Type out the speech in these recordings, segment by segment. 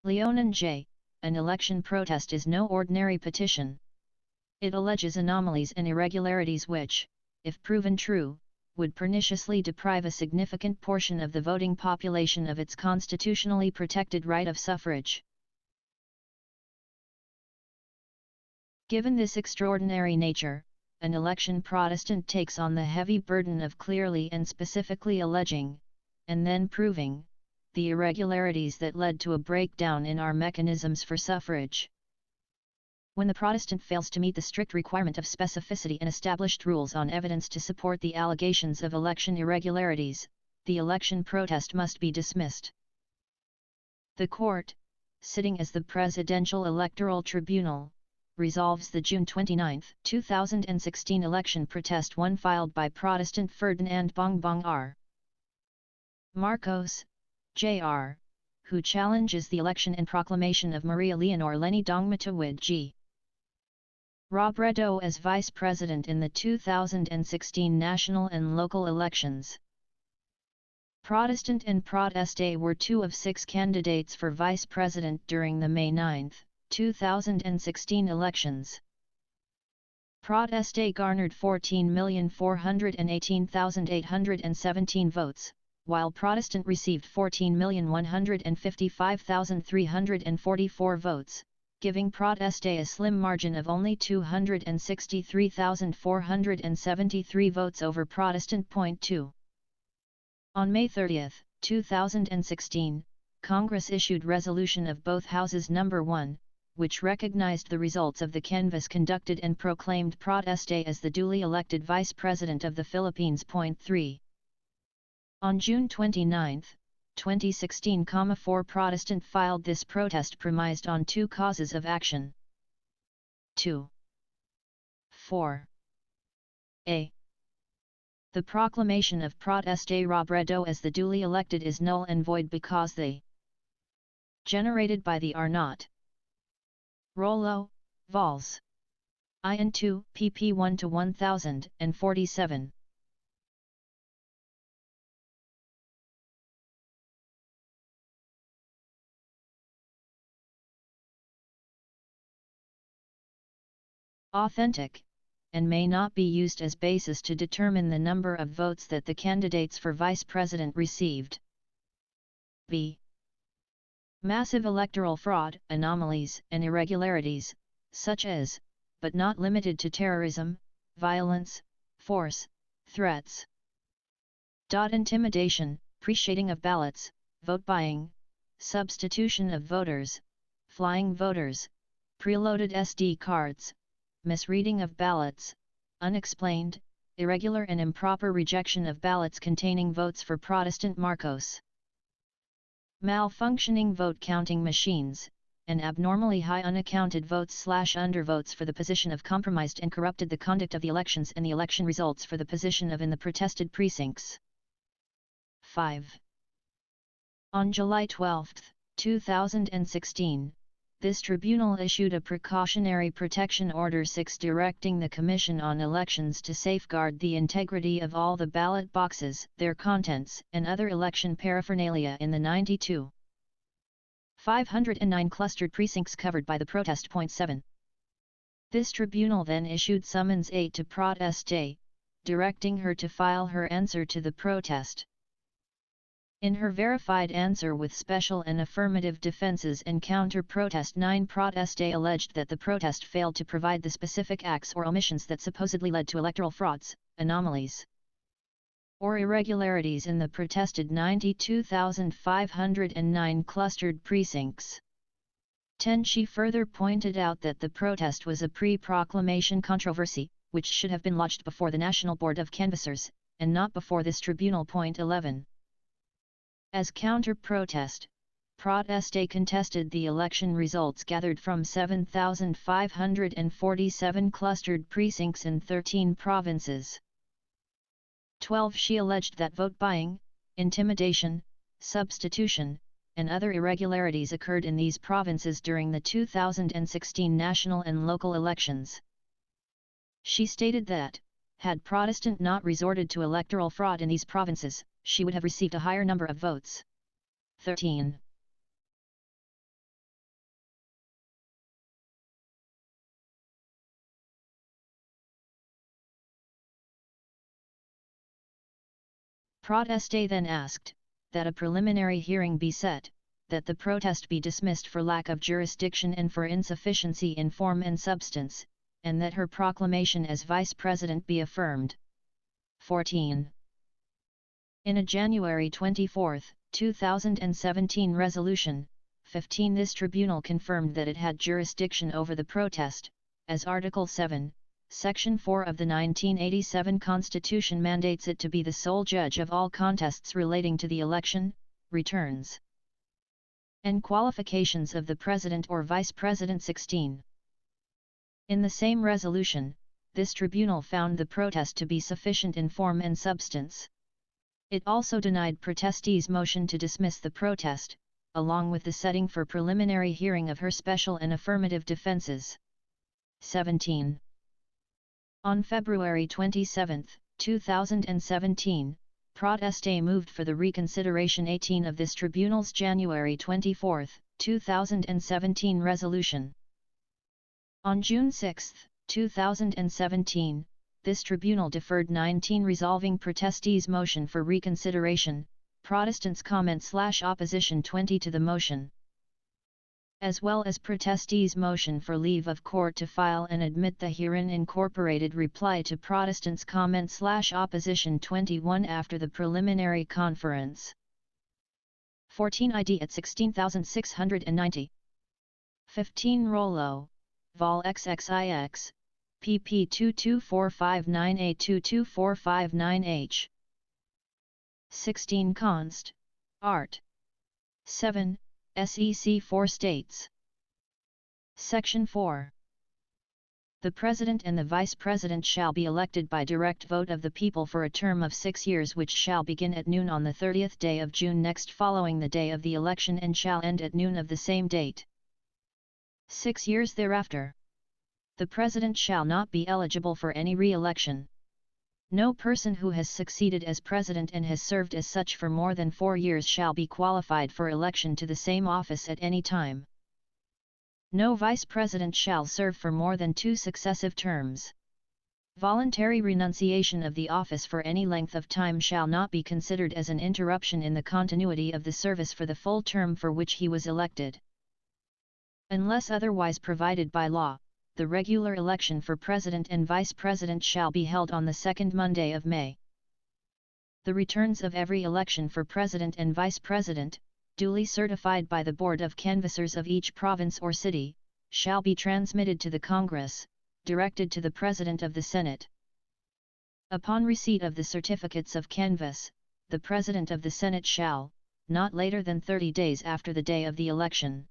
Leonen J. An election protest is no ordinary petition. It alleges anomalies and irregularities which, if proven true, would perniciously deprive a significant portion of the voting population of its constitutionally protected right of suffrage. Given this extraordinary nature, an election protestant takes on the heavy burden of clearly and specifically alleging, and then proving, the irregularities that led to a breakdown in our mechanisms for suffrage. When the Protestant fails to meet the strict requirement of specificity and established rules on evidence to support the allegations of election irregularities, the election protest must be dismissed. The court, sitting as the Presidential Electoral Tribunal, resolves the June 29, 2016 election protest 1 filed by Protestant Ferdinand Bongbong R. Marcos, Jr., who challenges the election and proclamation of Maria Leonora Leni Daang Matuwid G. Robredo as vice president in the 2016 national and local elections. Protestant and Proteste were 2 of 6 candidates for vice president during the May 9, 2016 elections. Proteste garnered 14,418,817 votes, while Protestant received 14,155,344 votes, giving Proteste a slim margin of only 263,473 votes over Protestant. 2. On May 30, 2016, Congress issued resolution of both houses No. 1, which recognized the results of the canvass conducted and proclaimed Proteste as the duly elected Vice President of the Philippines. 3. On June 29, 2016, 4 Protestant filed this protest premised on 2 causes of action. 2. 4. A. The proclamation of Proteste Robredo as the duly elected is null and void because they generated by the are not Rollo, vols. IN 2, pp 1-1047. Authentic, and may not be used as basis to determine the number of votes that the candidates for vice president received. B. Massive electoral fraud, anomalies and irregularities, such as, but not limited to terrorism, violence, force, threats. Intimidation, pre-shading of ballots, vote buying, substitution of voters, flying voters, preloaded SD cards, misreading of ballots, unexplained, irregular and improper rejection of ballots containing votes for Protestant Marcos. Malfunctioning vote counting machines, and abnormally high unaccounted votes/undervotes for the position of compromised and corrupted the conduct of the elections and the election results for the position of in the protested precincts. 5. On July 12, 2016, this tribunal issued a precautionary protection order 6 directing the Commission on Elections to safeguard the integrity of all the ballot boxes, their contents, and other election paraphernalia in the 509 clustered precincts covered by the protest. 7. This tribunal then issued summons 8 to Proteste, directing her to file her answer to the protest. In her verified answer with special and affirmative defenses and counter-protest, 9 Proteste alleged that the protest failed to provide the specific acts or omissions that supposedly led to electoral frauds, anomalies, or irregularities in the protested 92,509 clustered precincts. 10. She further pointed out that the protest was a pre-proclamation controversy, which should have been lodged before the National Board of Canvassers, and not before this tribunal. 11. As counter-protest, Proteste contested the election results gathered from 7,547 clustered precincts in 13 provinces. 12. She alleged that vote buying, intimidation, substitution, and other irregularities occurred in these provinces during the 2016 national and local elections. She stated that, had Protestant not resorted to electoral fraud in these provinces, she would have received a higher number of votes. 13. Proteste then asked, that a preliminary hearing be set, that the protest be dismissed for lack of jurisdiction and for insufficiency in form and substance, and that her proclamation as Vice President be affirmed. 14. In a January 24, 2017 resolution, 15 this tribunal confirmed that it had jurisdiction over the protest, as Article 7, Section 4 of the 1987 Constitution mandates it to be the sole judge of all contests relating to the election, returns, and qualifications of the President or Vice President. 16. In the same resolution, this tribunal found the protest to be sufficient in form and substance. It also denied protestee's motion to dismiss the protest, along with the setting for preliminary hearing of her special and affirmative defenses. 17. On February 27, 2017, Proteste moved for the reconsideration 18 of this tribunal's January 24, 2017 resolution. On June 6, 2017, this tribunal deferred 19 resolving protestee's motion for reconsideration, Protestants' comment/opposition 20 to the motion, as well as protestee's motion for leave of court to file and admit the herein incorporated reply to Protestants' comment/opposition 21 after the preliminary conference. 14 ID at 16690. 15 Rollo, Vol XXIX, pp 22459A22459H. 16 Const. Art. 7. SEC 4 states. Section 4. The President and the Vice President shall be elected by direct vote of the people for a term of 6 years which shall begin at noon on the 30th day of June next following the day of the election and shall end at noon of the same date. 6 years thereafter. The President shall not be eligible for any re-election. No person who has succeeded as President and has served as such for more than 4 years shall be qualified for election to the same office at any time. No Vice President shall serve for more than 2 successive terms. Voluntary renunciation of the office for any length of time shall not be considered as an interruption in the continuity of the service for the full term for which he was elected. Unless otherwise provided by law, the regular election for President and Vice President shall be held on the second Monday of May. The returns of every election for President and Vice President, duly certified by the Board of Canvassers of each province or city, shall be transmitted to the Congress, directed to the President of the Senate. Upon receipt of the certificates of canvass, the President of the Senate shall, not later than 30 days after the day of the election,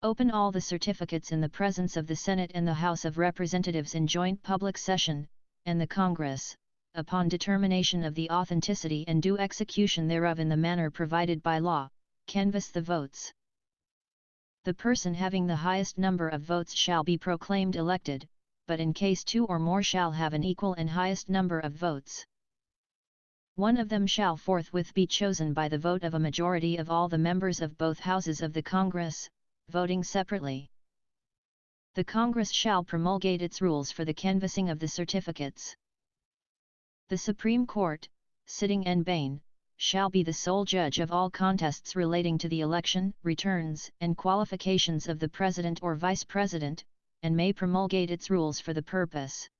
open all the certificates in the presence of the Senate and the House of Representatives in joint public session, and the Congress, upon determination of the authenticity and due execution thereof in the manner provided by law, canvass the votes. The person having the highest number of votes shall be proclaimed elected, but in case 2 or more shall have an equal and highest number of votes, one of them shall forthwith be chosen by the vote of a majority of all the members of both houses of the Congress, voting separately. The Congress shall promulgate its rules for the canvassing of the certificates. The Supreme Court, sitting en banc, shall be the sole judge of all contests relating to the election, returns, and qualifications of the President or Vice President, and may promulgate its rules for the purpose.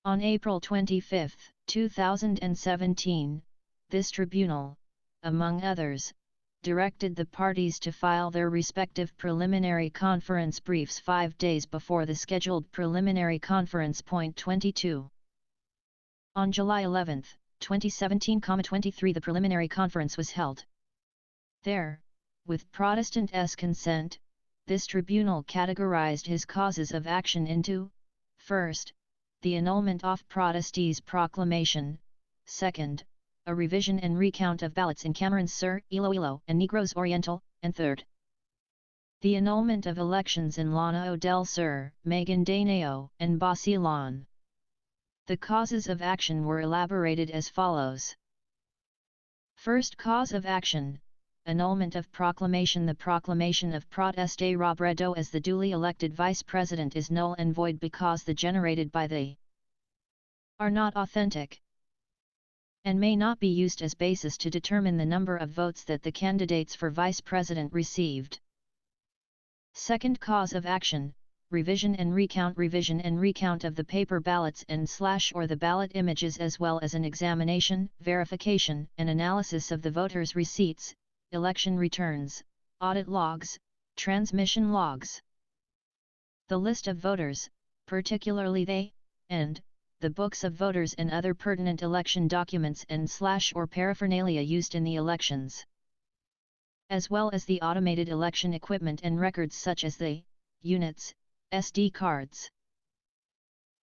On April 25, 2017, this tribunal, among others, directed the parties to file their respective preliminary conference briefs 5 days before the scheduled preliminary conference. Point 22. On July 11, 2017-23 the preliminary conference was held. There, with Protestant's consent, this tribunal categorized his causes of action into, first, the annulment of Protestee's proclamation, second, a revision and recount of ballots in Camarines Sur, Iloilo and Negros Oriental, and third, the annulment of elections in Lanao del Sur, Maguindanao, and Basilan. The causes of action were elaborated as follows. First cause of action, annulment of proclamation. The proclamation of protest a Robredo as the duly elected vice president is null and void because the generated by the are not authentic, and may not be used as basis to determine the number of votes that the candidates for vice president received. Second cause of action, revision and recount of the paper ballots and/or the ballot images, as well as an examination, verification, and analysis of the voters' receipts, election returns, audit logs, transmission logs. The list of voters, particularly the books of voters and other pertinent election documents and/or paraphernalia used in the elections, as well as the automated election equipment and records such as the units, SD cards,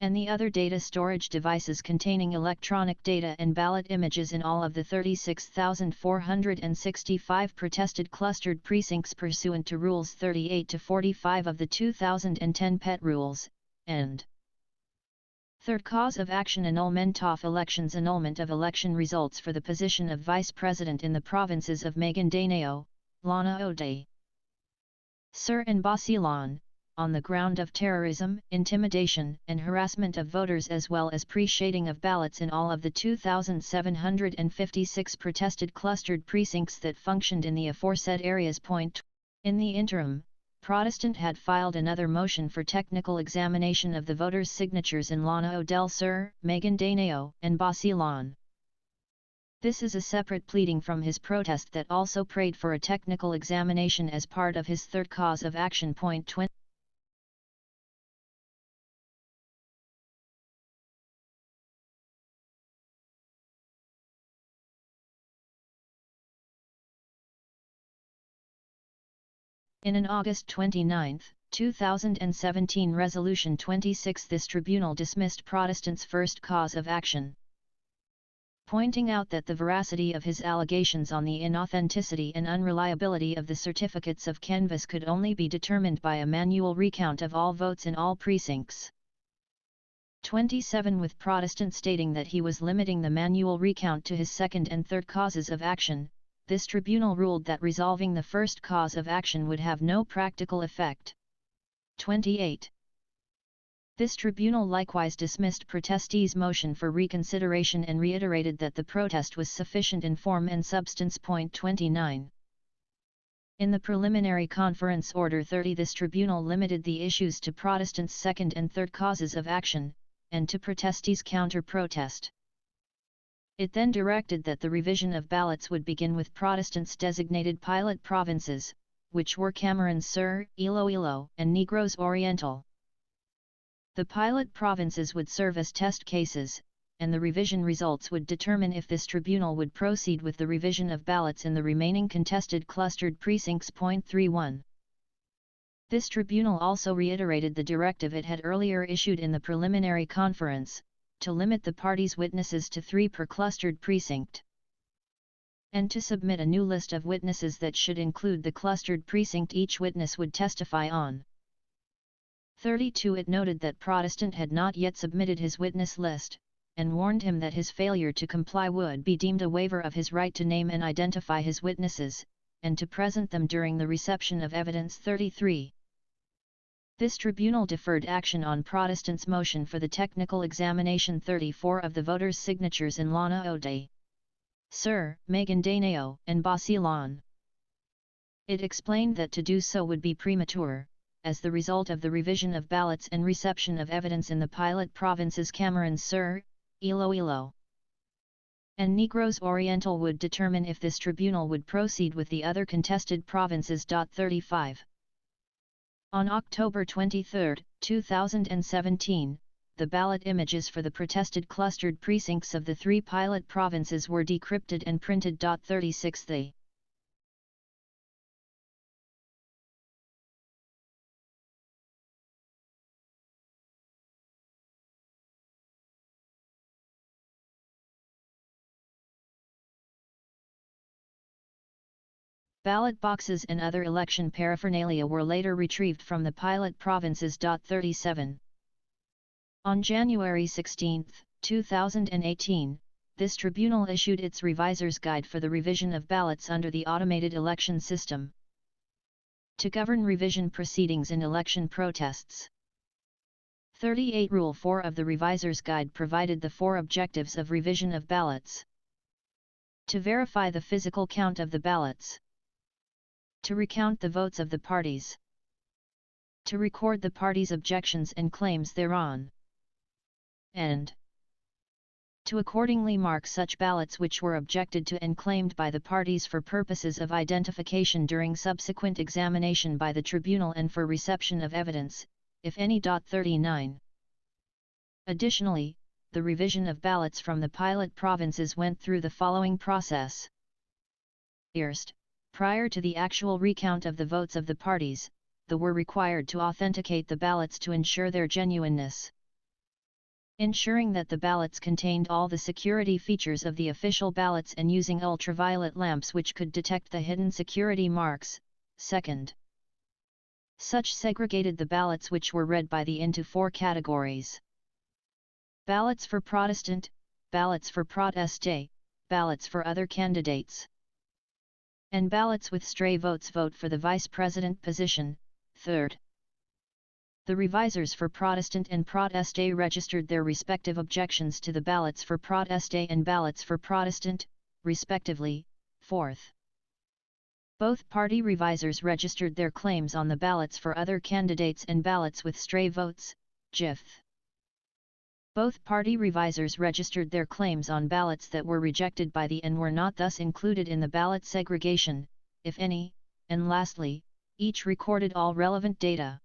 and the other data storage devices containing electronic data and ballot images in all of the 36,465 protested clustered precincts pursuant to Rules 38 to 45 of the 2010 PET Rules, and third cause of action, annulment of elections. Annulment of election results for the position of vice president in the provinces of Maguindanao, Leonen, Sur and Basilan, on the ground of terrorism, intimidation, and harassment of voters, as well as pre-shading of ballots in all of the 2,756 protested clustered precincts that functioned in the aforesaid areas. In the interim, Protestant had filed another motion for technical examination of the voters' signatures in Leonen del Sur, Maguindanao, and Basilan. This is a separate pleading from his protest that also prayed for a technical examination as part of his third cause of action. 20. In an August 29, 2017 Resolution 26, this tribunal dismissed Protestant's first cause of action, pointing out that the veracity of his allegations on the inauthenticity and unreliability of the certificates of canvass could only be determined by a manual recount of all votes in all precincts. 27 With Protestant stating that he was limiting the manual recount to his second and third causes of action, this tribunal ruled that resolving the first cause of action would have no practical effect. 28. This tribunal likewise dismissed protestees' motion for reconsideration and reiterated that the protest was sufficient in form and substance. 29. In the preliminary conference order 30, this tribunal limited the issues to Protestants' second and third causes of action, and to protestees' counter-protest. It then directed that the revision of ballots would begin with Protestants' designated pilot provinces, which were Camarines Sur, Iloilo, and Negros Oriental. The pilot provinces would serve as test cases, and the revision results would determine if this tribunal would proceed with the revision of ballots in the remaining contested clustered precincts. 31. This tribunal also reiterated the directive it had earlier issued in the preliminary conference, to limit the parties' witnesses to 3 per clustered precinct, and to submit a new list of witnesses that should include the clustered precinct each witness would testify on. 32. It noted that Protestant had not yet submitted his witness list, and warned him that his failure to comply would be deemed a waiver of his right to name and identify his witnesses, and to present them during the reception of evidence. 33. This tribunal deferred action on Protestant's motion for the technical examination 34 of the voters' signatures in Leonen, Sur, Maguindanao, and Basilan. It explained that to do so would be premature, as the result of the revision of ballots and reception of evidence in the pilot provinces Camarines Sur, Iloilo, and Negros Oriental would determine if this tribunal would proceed with the other contested provinces. 35. On October 23, 2017, the ballot images for the protested clustered precincts of the 3 pilot provinces were decrypted and printed. 36. The ballot boxes and other election paraphernalia were later retrieved from the pilot provinces. 37. On January 16, 2018, this tribunal issued its reviser's guide for the revision of ballots under the automated election system to govern revision proceedings in election protests. 38 Rule 4 of the reviser's guide provided the 4 objectives of revision of ballots: to verify the physical count of the ballots, to recount the votes of the parties, to record the parties' objections and claims thereon, and to accordingly mark such ballots which were objected to and claimed by the parties for purposes of identification during subsequent examination by the tribunal and for reception of evidence, if any. 39. Additionally, the revision of ballots from the pilot provinces went through the following process. First, prior to the actual recount of the votes of the parties, they were required to authenticate the ballots to ensure their genuineness. Ensuring that the ballots contained all the security features of the official ballots and using ultraviolet lamps which could detect the hidden security marks. Second, such segregated the ballots which were read by the into 4 categories: ballots for Protestant, ballots for protestant, ballots for other candidates, and ballots with stray votes vote for the vice president position. Third, the revisers for Protestant and protestant registered their respective objections to the ballots for protestant and ballots for Protestant, respectively. Fourth, both party revisers registered their claims on the ballots for other candidates and ballots with stray votes. Fifth, both party revisers registered their claims on ballots that were rejected by the and were not thus included in the ballot segregation, if any, and lastly, each recorded all relevant data,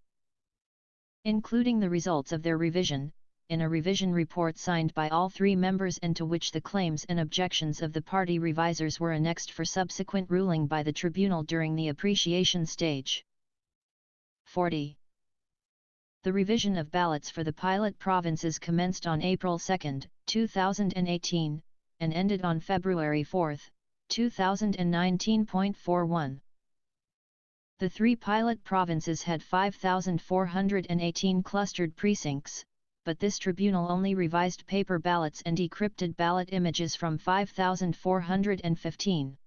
including the results of their revision, in a revision report signed by all 3 members and to which the claims and objections of the party revisers were annexed for subsequent ruling by the tribunal during the appreciation stage. 40. The revision of ballots for the pilot provinces commenced on April 2, 2018, and ended on February 4, 2019.41. The 3 pilot provinces had 5,418 clustered precincts, but this tribunal only revised paper ballots and decrypted ballot images from 5,415.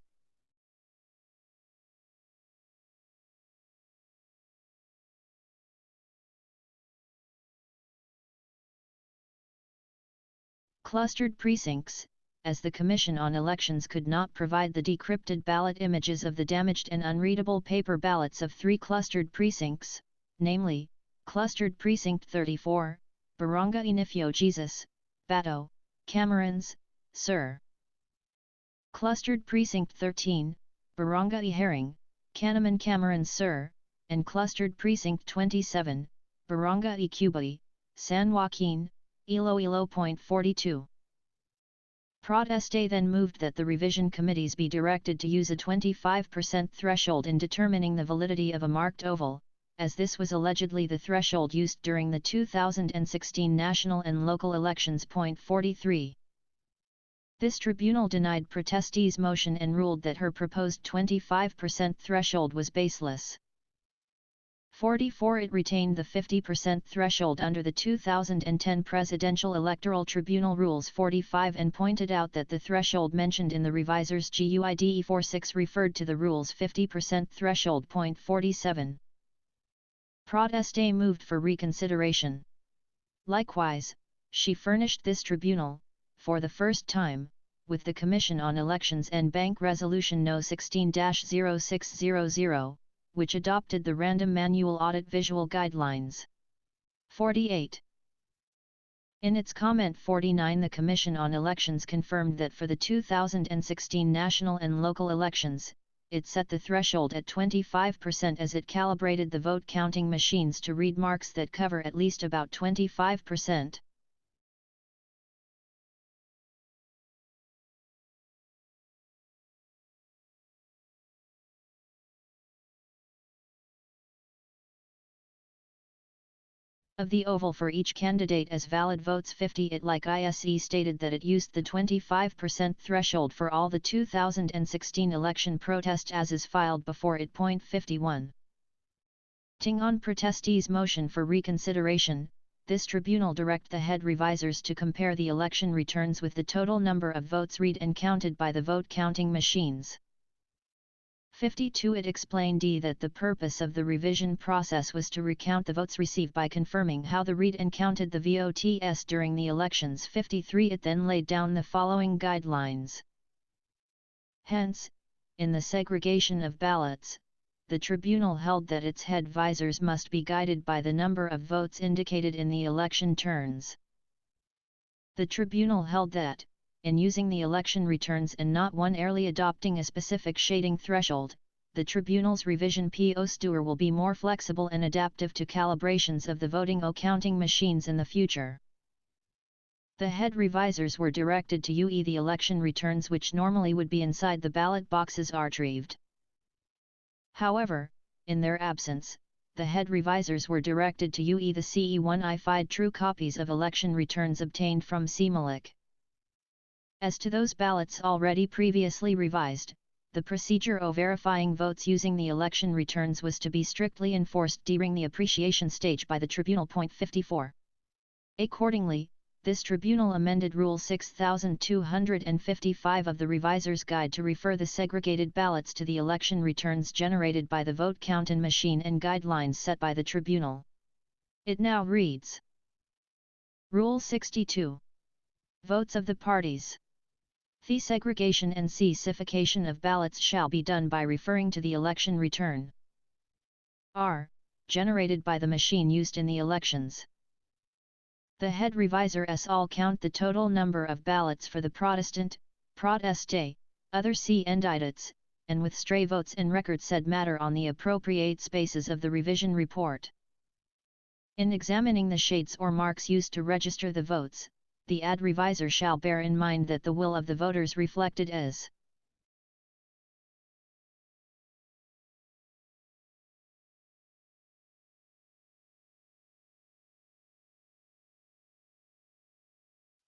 Clustered precincts, as the Commission on Elections could not provide the decrypted ballot images of the damaged and unreadable paper ballots of 3 clustered precincts, namely, Clustered Precinct 34, Barangay Inifio Jesus, Bato, Camarines, Sur. Clustered Precinct 13, Barangay Herring, Canaman Camarines Sur, and Clustered Precinct 27, Barangay Cubay, San Joaquin, Iloilo. 42. Proteste then moved that the revision committees be directed to use a 25% threshold in determining the validity of a marked oval, as this was allegedly the threshold used during the 2016 national and local elections. 43. This tribunal denied protestee's motion and ruled that her proposed 25% threshold was baseless. 44. It retained the 50% threshold under the 2010 Presidential Electoral Tribunal Rules 45 and pointed out that the threshold mentioned in the reviser's GUIDE 46 referred to the rule's 50% threshold. 47. Proteste moved for reconsideration. Likewise, she furnished this tribunal, for the first time, with the Commission on Elections and Bank Resolution No. 16-0600, which adopted the Random Manual Audit Visual Guidelines. 48. In its comment 49, the Commission on Elections confirmed that for the 2016 national and local elections, it set the threshold at 25% as it calibrated the vote counting machines to read marks that cover at least about 25%. Of the oval for each candidate as valid votes. 50. It like ISE stated that it used the 25% threshold for all the 2016 election protest as is filed before it. 51. Ting on protestee's motion for reconsideration, this tribunal direct the head revisers to compare the election returns with the total number of votes read and counted by the vote counting machines. 52. It explained that the purpose of the revision process was to recount the votes received by confirming how the read and counted the votes during the elections. 53. It then laid down the following guidelines. Hence, in the segregation of ballots, the tribunal held that its head visors must be guided by the number of votes indicated in the election turns. The tribunal held that, in using the election returns and not one-airly adopting a specific shading threshold, the tribunal's revision procedure will be more flexible and adaptive to calibrations of the voting or counting machines in the future. The head revisers were directed to UE the election returns which normally would be inside the ballot boxes retrieved. However, in their absence, the head revisers were directed to UE the CE1I true copies of election returns obtained from CMELEC. As to those ballots already previously revised, the procedure of verifying votes using the election returns was to be strictly enforced during the appreciation stage by the tribunal. 54. Accordingly, this tribunal amended Rule 6255 of the Reviser's Guide to refer the segregated ballots to the election returns generated by the vote counting machine and guidelines set by the tribunal. It now reads: Rule 62. Votes of the parties. The segregation and specification of ballots shall be done by referring to the election return R, generated by the machine used in the elections. The head reviser all count the total number of ballots for the Protestant, proteste, other candidates, and with stray votes and record said matter on the appropriate spaces of the revision report. In examining the shades or marks used to register the votes, the ad reviser shall bear in mind that the will of the voters reflected as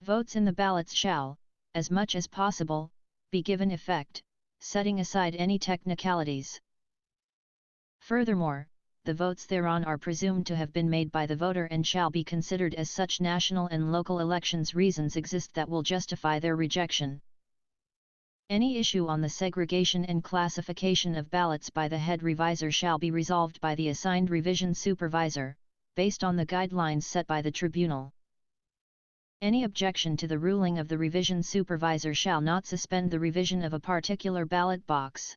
votes in the ballots shall, as much as possible, be given effect, setting aside any technicalities. Furthermore, the votes thereon are presumed to have been made by the voter and shall be considered as such. National and local elections reasons exist that will justify their rejection. Any issue on the segregation and classification of ballots by the head reviser shall be resolved by the assigned revision supervisor, based on the guidelines set by the tribunal. Any objection to the ruling of the revision supervisor shall not suspend the revision of a particular ballot box.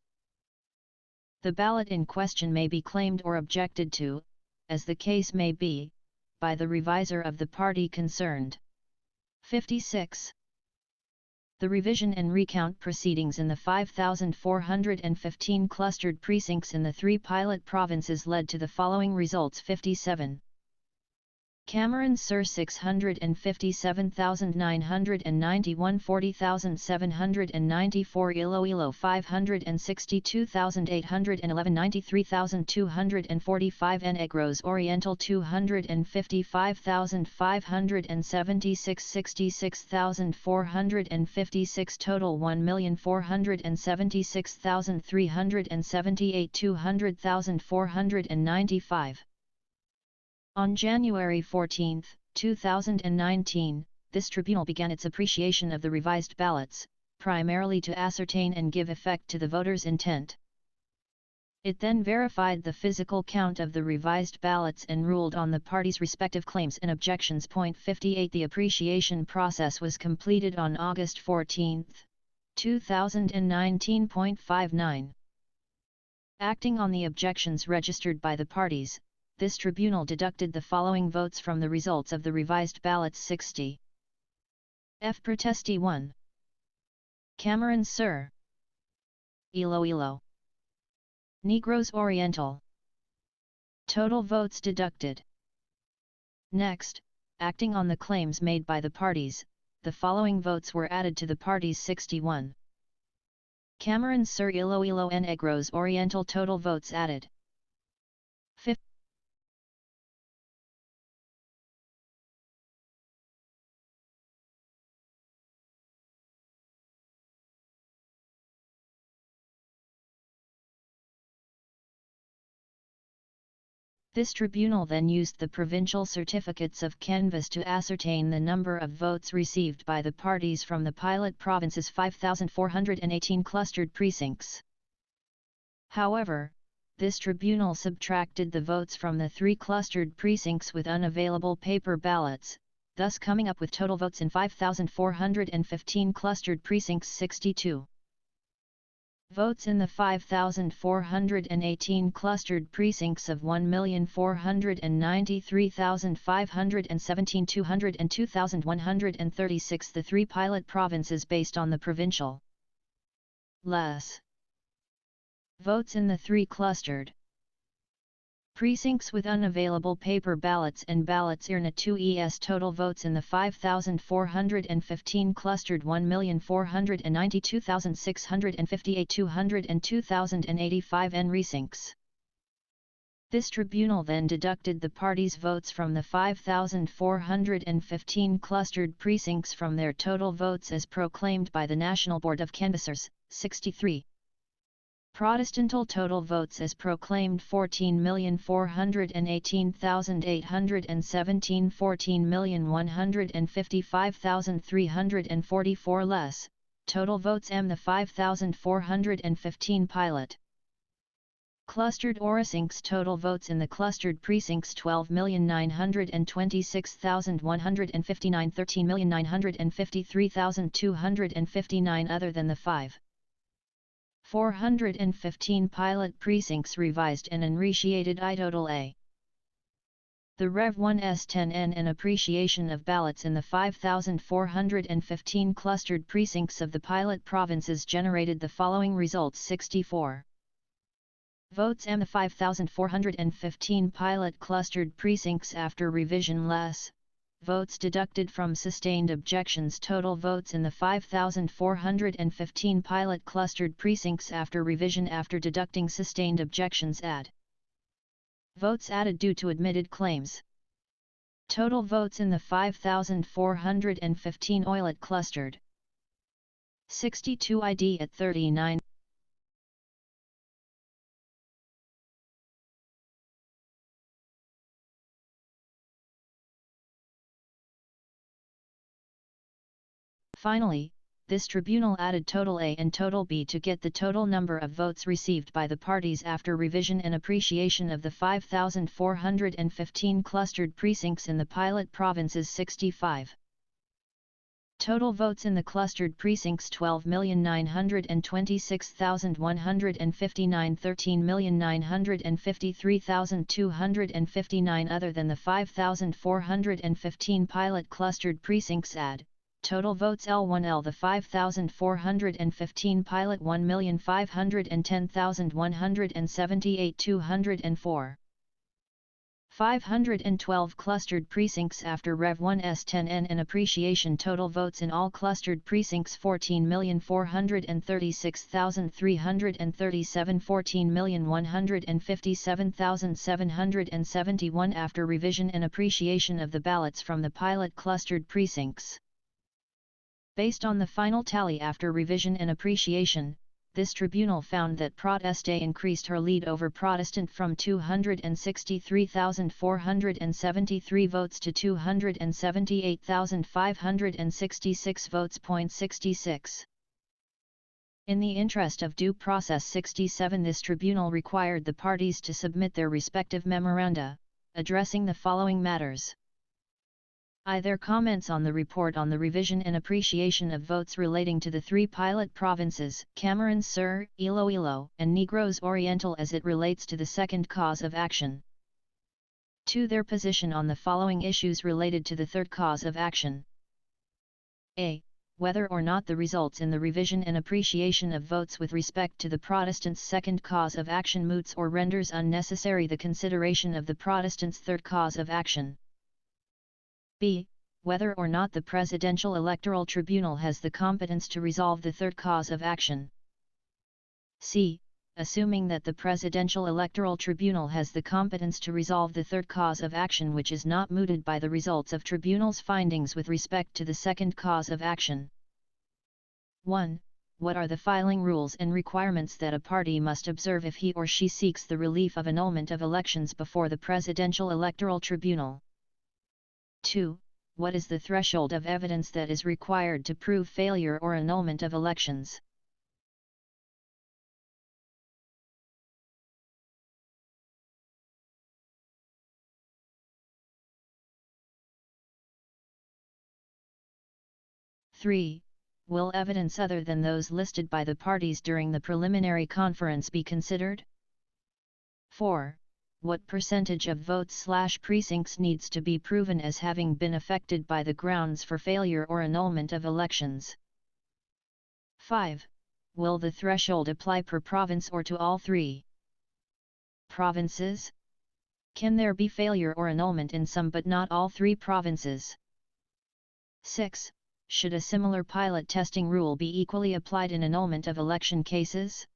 The ballot in question may be claimed or objected to, as the case may be, by the reviser of the party concerned. 56. The revision and recount proceedings in the 5,415 clustered precincts in the 3 pilot provinces led to the following results. 57. Cameron Sur 657,991 40,794 Iloilo 562,811 93,245 Negros Oriental 255,576 66,456 total 1,476,378 200,495. On January 14, 2019, this tribunal began its appreciation of the revised ballots, primarily to ascertain and give effect to the voters' intent. It then verified the physical count of the revised ballots and ruled on the parties' respective claims and objections. 58. The appreciation process was completed on August 14, 2019. 59. Acting on the objections registered by the parties, this tribunal deducted the following votes from the results of the revised ballots. 60. F. Protesti 1. Cameron Sur. Iloilo. Negros Oriental. Total votes deducted. Next, acting on the claims made by the parties, the following votes were added to the parties. 61. Cameron Sur Iloilo and Negros Oriental. Total votes added. 50. This tribunal then used the provincial certificates of canvass to ascertain the number of votes received by the parties from the pilot province's 5,418 clustered precincts. However, this tribunal subtracted the votes from the 3 clustered precincts with unavailable paper ballots, thus coming up with total votes in 5,415 clustered precincts 62. Votes in the 5,418 clustered precincts of 1,493,517 200 and 2,136. The 3 pilot provinces based on the provincial less votes in the 3 clustered precincts with unavailable paper ballots and ballots IRNA 2 total votes in the 5,415 clustered 1,492,658 200 and 2,085 N precincts. This tribunal then deducted the parties' votes from the 5,415 clustered precincts from their total votes as proclaimed by the National Board of Canvassers, 63. Protestantal total votes as proclaimed 14,418,817 14,155,344 less, total votes the 5,415 pilot clustered precincts total votes in the clustered precincts 12,926,159 13,953,259 other than the 5,415 pilot precincts revised and unreciated total A. The Rev 1s 10N and appreciation of ballots in the 5,415 clustered precincts of the pilot provinces generated the following results 64. Votes the 5,415 pilot clustered precincts after revision less, votes deducted from sustained objections total votes in the 5,415 pilot clustered precincts after revision after deducting sustained objections add. Votes added due to admitted claims. Total votes in the 5,415 oilet clustered. 62 ID at 39. Finally, this tribunal added total A and total B to get the total number of votes received by the parties after revision and appreciation of the 5,415 clustered precincts in the pilot provinces 65. Total votes in the clustered precincts 12,926,159 13,953,259 other than the 5,415 pilot clustered precincts add. Total votes L1L the 5,415 pilot 1,510,178 204. 512 clustered precincts after Rev 1s 10N and appreciation total votes in all clustered precincts 14,436,337 14,157,771 after revision and appreciation of the ballots from the pilot clustered precincts. Based on the final tally after revision and appreciation, this tribunal found that Proteste increased her lead over Protestant from 263,473 votes to 278,566 votes. 66. In the interest of due process 67 this tribunal required the parties to submit their respective memoranda, addressing the following matters. Their comments on the report on the revision and appreciation of votes relating to the 3 pilot provinces, Cameron Sur, Iloilo, and Negros Oriental as it relates to the second cause of action. 2. Their position on the following issues related to the third cause of action. A. Whether or not the results in the revision and appreciation of votes with respect to the Protestants' second cause of action moots or renders unnecessary the consideration of the Protestants' third cause of action. B. Whether or not the Presidential Electoral Tribunal has the competence to resolve the third cause of action. C. Assuming that the Presidential Electoral Tribunal has the competence to resolve the third cause of action which is not mooted by the results of Tribunal's findings with respect to the second cause of action. 1. what are the filing rules and requirements that a party must observe if he or she seeks the relief of annulment of elections before the Presidential Electoral Tribunal? 2. What is the threshold of evidence that is required to prove failure or annulment of elections? Three. Will evidence other than those listed by the parties during the preliminary conference be considered? 4. What percentage of votes/precincts needs to be proven as having been affected by the grounds for failure or annulment of elections? 5. Will the threshold apply per province or to all three provinces? Can there be failure or annulment in some but not all three provinces? 6. Should a similar pilot testing rule be equally applied in annulment of election cases?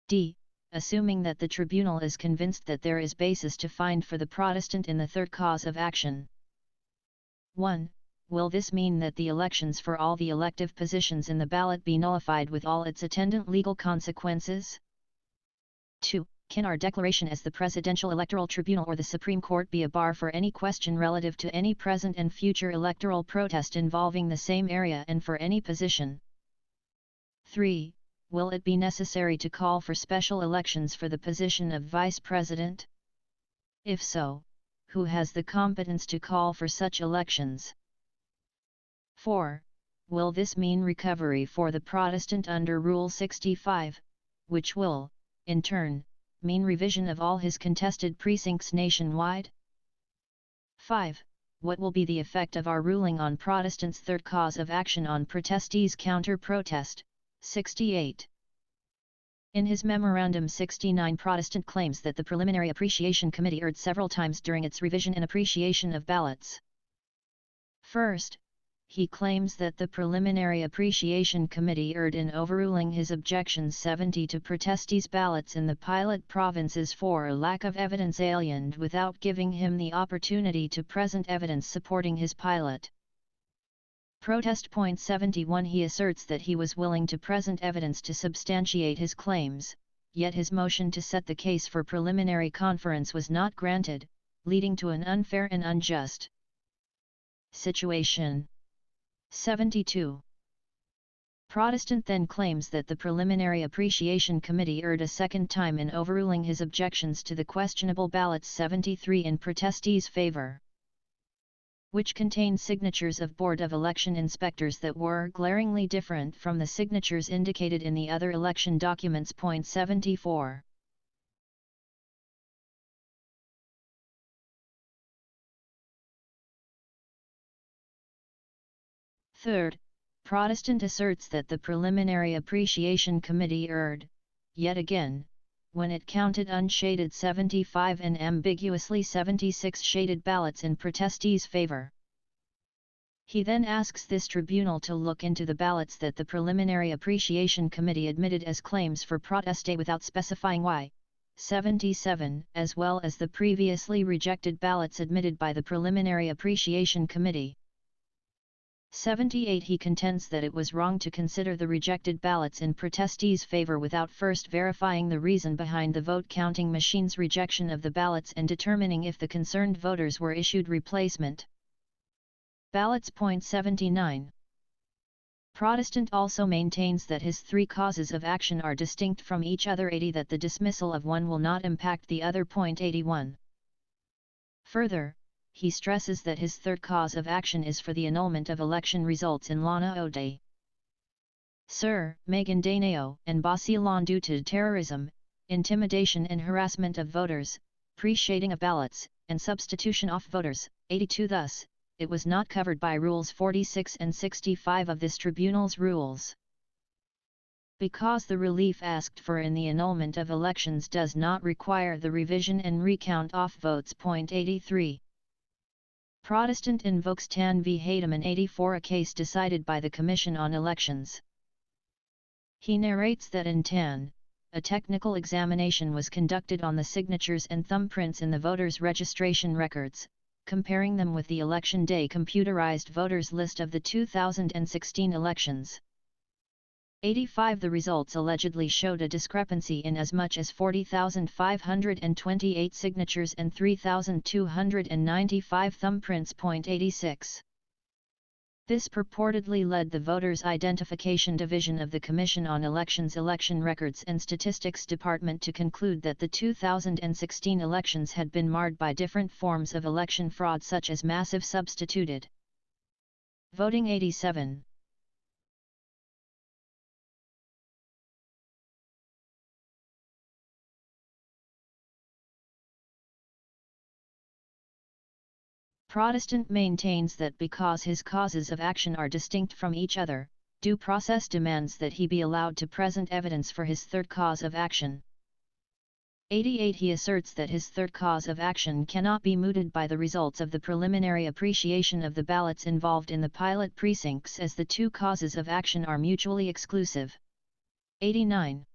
D. Assuming that the tribunal is convinced that there is basis to find for the Protestant in the third cause of action. 1. Will this mean that the elections for all the elective positions in the ballot be nullified with all its attendant legal consequences? 2. Can our declaration as the Presidential Electoral Tribunal or the Supreme Court be a bar for any question relative to any present and future electoral protest involving the same area and for any position? 3. Will it be necessary to call for special elections for the position of Vice President? If so, who has the competence to call for such elections? 4. Will this mean recovery for the Protestant under Rule 65, which will, in turn, mean revision of all his contested precincts nationwide? 5. What will be the effect of our ruling on Protestants' third cause of action on protestees' counter-protest? 68. In his Memorandum 69, Protestant claims that the Preliminary Appreciation Committee erred several times during its revision and appreciation of ballots. First, he claims that the Preliminary Appreciation Committee erred in overruling his objections 70 to protestees' ballots in the pilot provinces for lack of evidence aliened without giving him the opportunity to present evidence supporting his pilot. Protest point 71, he asserts that he was willing to present evidence to substantiate his claims, yet his motion to set the case for preliminary conference was not granted, leading to an unfair and unjust situation. 72. Protestant then claims that the Preliminary Appreciation Committee erred a second time in overruling his objections to the questionable ballots 73 in protestees' favor, which contained signatures of Board of Election inspectors that were glaringly different from the signatures indicated in the other election documents. Point 74. Third, Protestant asserts that the Preliminary Appreciation Committee erred, yet again, when it counted unshaded 75 and ambiguously 76 shaded ballots in protestees' favor. He then asks this tribunal to look into the ballots that the Preliminary Appreciation Committee admitted as claims for proteste without specifying why, 77, as well as the previously rejected ballots admitted by the Preliminary Appreciation Committee. 78. He contends that it was wrong to consider the rejected ballots in protestees' favor without first verifying the reason behind the vote counting machine's rejection of the ballots and determining if the concerned voters were issued replacement ballots. Point 79. Protestant also maintains that his three causes of action are distinct from each other. 80. That the dismissal of one will not impact the other. Point 81. Further, he stresses that his third cause of action is for the annulment of election results in Lana Ode. Sir, Maguindanao and Basilan due to terrorism, intimidation and harassment of voters, pre-shading of ballots, and substitution of voters. 82. Thus, it was not covered by Rules 46 and 65 of this tribunal's rules. Because the relief asked for in the annulment of elections does not require the revision and recount of votes. Point 83. Protestant invokes Tan v. Haydeman 84, a case decided by the Commission on Elections. He narrates that in Tan, a technical examination was conducted on the signatures and thumbprints in the voters' registration records, comparing them with the election day computerized voters list of the 2016 elections. 85 The results allegedly showed a discrepancy in as much as 40,528 signatures and 3,295 thumbprints. 86. This purportedly led the Voters' Identification Division of the Commission on Elections Election Records and Statistics Department to conclude that the 2016 elections had been marred by different forms of election fraud such as massive substituted voting. 87. Protestant maintains that because his causes of action are distinct from each other, due process demands that he be allowed to present evidence for his third cause of action. 88 He asserts that his third cause of action cannot be mooted by the results of the preliminary appreciation of the ballots involved in the pilot precincts, as the two causes of action are mutually exclusive. 89.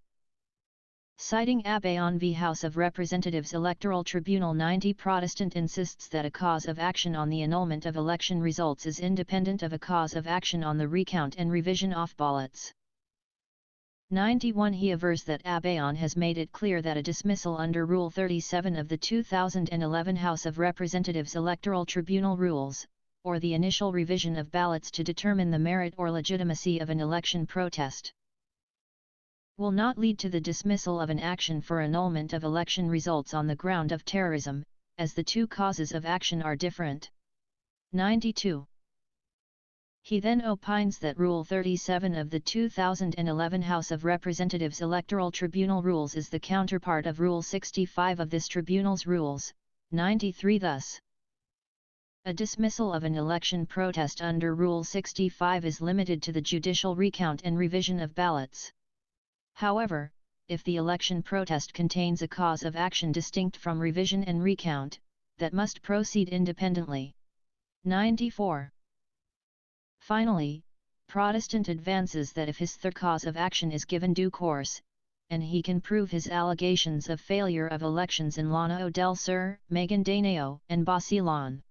Citing Abbayon v. House of Representatives Electoral Tribunal 90, Protestant insists that a cause of action on the annulment of election results is independent of a cause of action on the recount and revision of ballots. 91 He avers that Abbayon has made it clear that a dismissal under Rule 37 of the 2011 House of Representatives Electoral Tribunal rules, or the initial revision of ballots to determine the merit or legitimacy of an election protest, will not lead to the dismissal of an action for annulment of election results on the ground of terrorism, as the two causes of action are different. 92. He then opines that Rule 37 of the 2011 House of Representatives Electoral Tribunal rules is the counterpart of Rule 65 of this tribunal's rules. 93 Thus, a dismissal of an election protest under Rule 65 is limited to the judicial recount and revision of ballots. However, if the election protest contains a cause of action distinct from revision and recount, that must proceed independently. 94. Finally, Protestant advances that if his third cause of action is given due course, and he can prove his allegations of failure of elections in Llano del Sur, Maguindanao, and Basilan,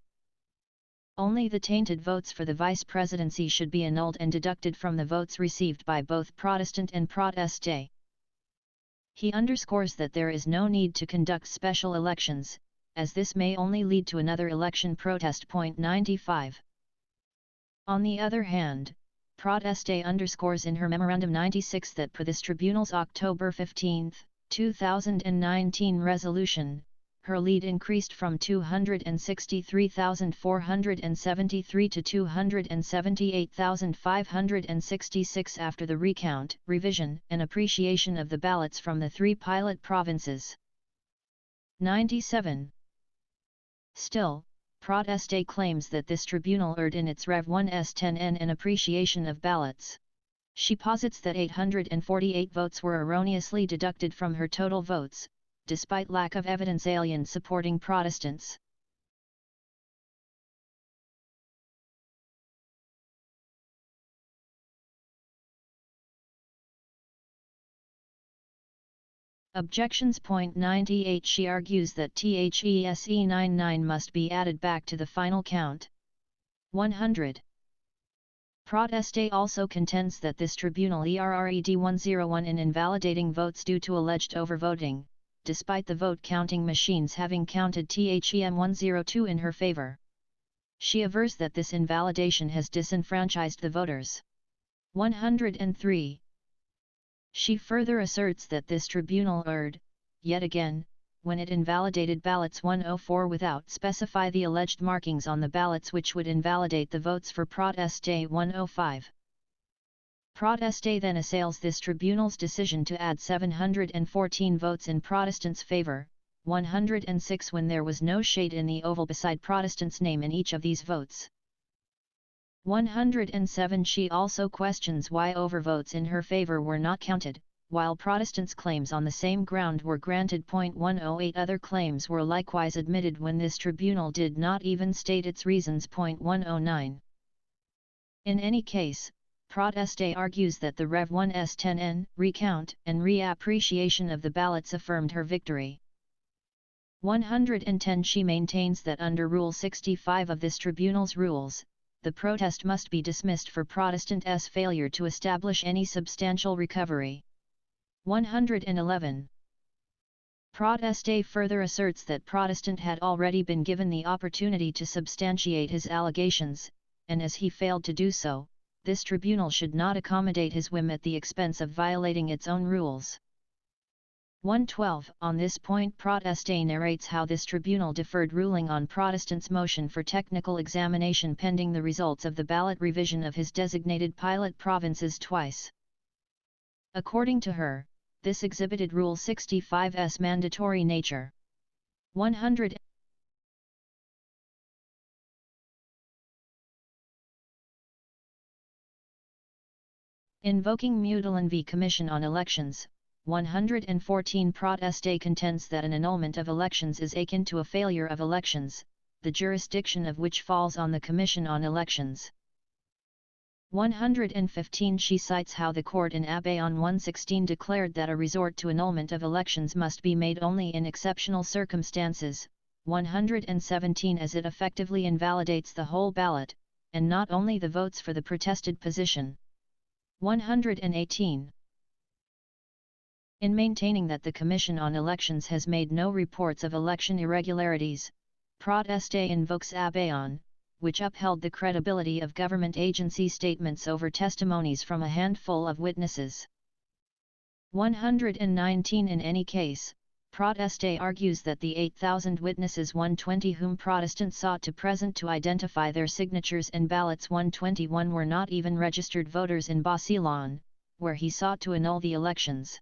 only the tainted votes for the vice presidency should be annulled and deducted from the votes received by both Protestant and Proteste. He underscores that there is no need to conduct special elections, as this may only lead to another election protest. 95. On the other hand, Proteste underscores in her Memorandum 96 that per this tribunal's October 15, 2019 resolution, her lead increased from 263,473 to 278,566 after the recount, revision, and appreciation of the ballots from the three pilot provinces. 97. Still, Proteste claims that this tribunal erred in its Rev 1's 10n and appreciation of ballots. She posits that 848 votes were erroneously deducted from her total votes, despite lack of evidence alien supporting Protestants. Objections. 98 She argues that THESE 99 must be added back to the final count. 100. Proteste also contends that this tribunal erred 101 in invalidating votes due to alleged overvoting, despite the vote counting machines having counted THEM 102 in her favor. She avers that this invalidation has disenfranchised the voters. 103. She further asserts that this tribunal erred, yet again, when it invalidated ballots 104 without specify the alleged markings on the ballots which would invalidate the votes for Proteste 105. Proteste then assails this tribunal's decision to add 714 votes in Protestants' favor, 106 when there was no shade in the oval beside Protestant's name in each of these votes. 107 She also questions why overvotes in her favor were not counted, while Protestants' claims on the same ground were granted. 108 Other claims were likewise admitted when this tribunal did not even state its reasons. 109. In any case, Proteste argues that the Rev 1's 10n, recount, and reappreciation of the ballots affirmed her victory. 110 She maintains that under Rule 65 of this tribunal's rules, the protest must be dismissed for Protestant's failure to establish any substantial recovery. 111. Proteste further asserts that Protestant had already been given the opportunity to substantiate his allegations, and as he failed to do so, this tribunal should not accommodate his whim at the expense of violating its own rules. 112. On this point Proteste narrates how this tribunal deferred ruling on Protestant's motion for technical examination pending the results of the ballot revision of his designated pilot provinces twice. According to her, this exhibited Rule 65's mandatory nature. 100. Invoking Matuwid v. Commission on Elections, 114 Proteste contends that an annulment of elections is akin to a failure of elections, the jurisdiction of which falls on the Commission on Elections. 115 She cites how the court in Abbe on 116 declared that a resort to annulment of elections must be made only in exceptional circumstances, 117 as it effectively invalidates the whole ballot, and not only the votes for the protested position. 118. In maintaining that the Commission on Elections has made no reports of election irregularities, Proteste invokes Abbe on, which upheld the credibility of government agency statements over testimonies from a handful of witnesses. 119 In any case, Proteste argues that the 8,000 witnesses 120 whom Protestants sought to present to identify their signatures in ballots 121 were not even registered voters in Leonen, where he sought to annul the elections.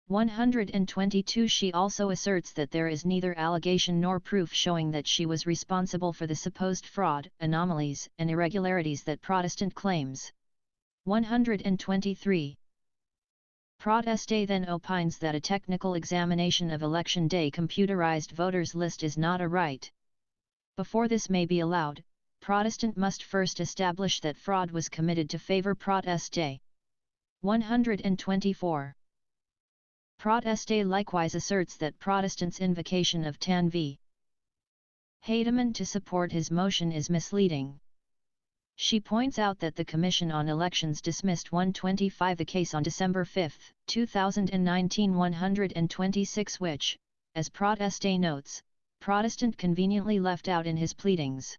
122 She also asserts that there is neither allegation nor proof showing that she was responsible for the supposed fraud, anomalies, and irregularities that Protestant claims. 123. Proteste then opines that a technical examination of election day computerized voters' list is not a right. Before this may be allowed, Protestant must first establish that fraud was committed to favor Proteste. 124. Proteste likewise asserts that Protestant's invocation of Tan v. Heidemann to support his motion is misleading. She points out that the Commission on Elections dismissed 125 the case on December 5, 2019 126 which, as Proteste notes, Protestant conveniently left out in his pleadings.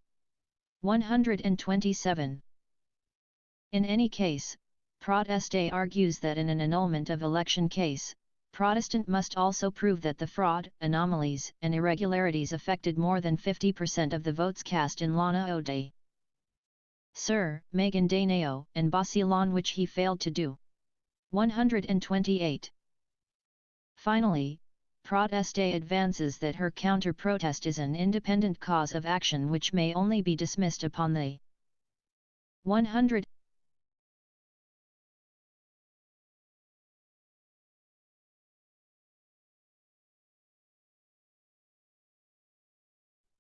127. In any case, Proteste argues that in an annulment of election case, Protestant must also prove that the fraud, anomalies, and irregularities affected more than 50% of the votes cast in Leonen. Sir, Megan Daneo, and Basilan which he failed to do. 128. Finally, Proteste advances that her counter-protest is an independent cause of action which may only be dismissed upon the 100.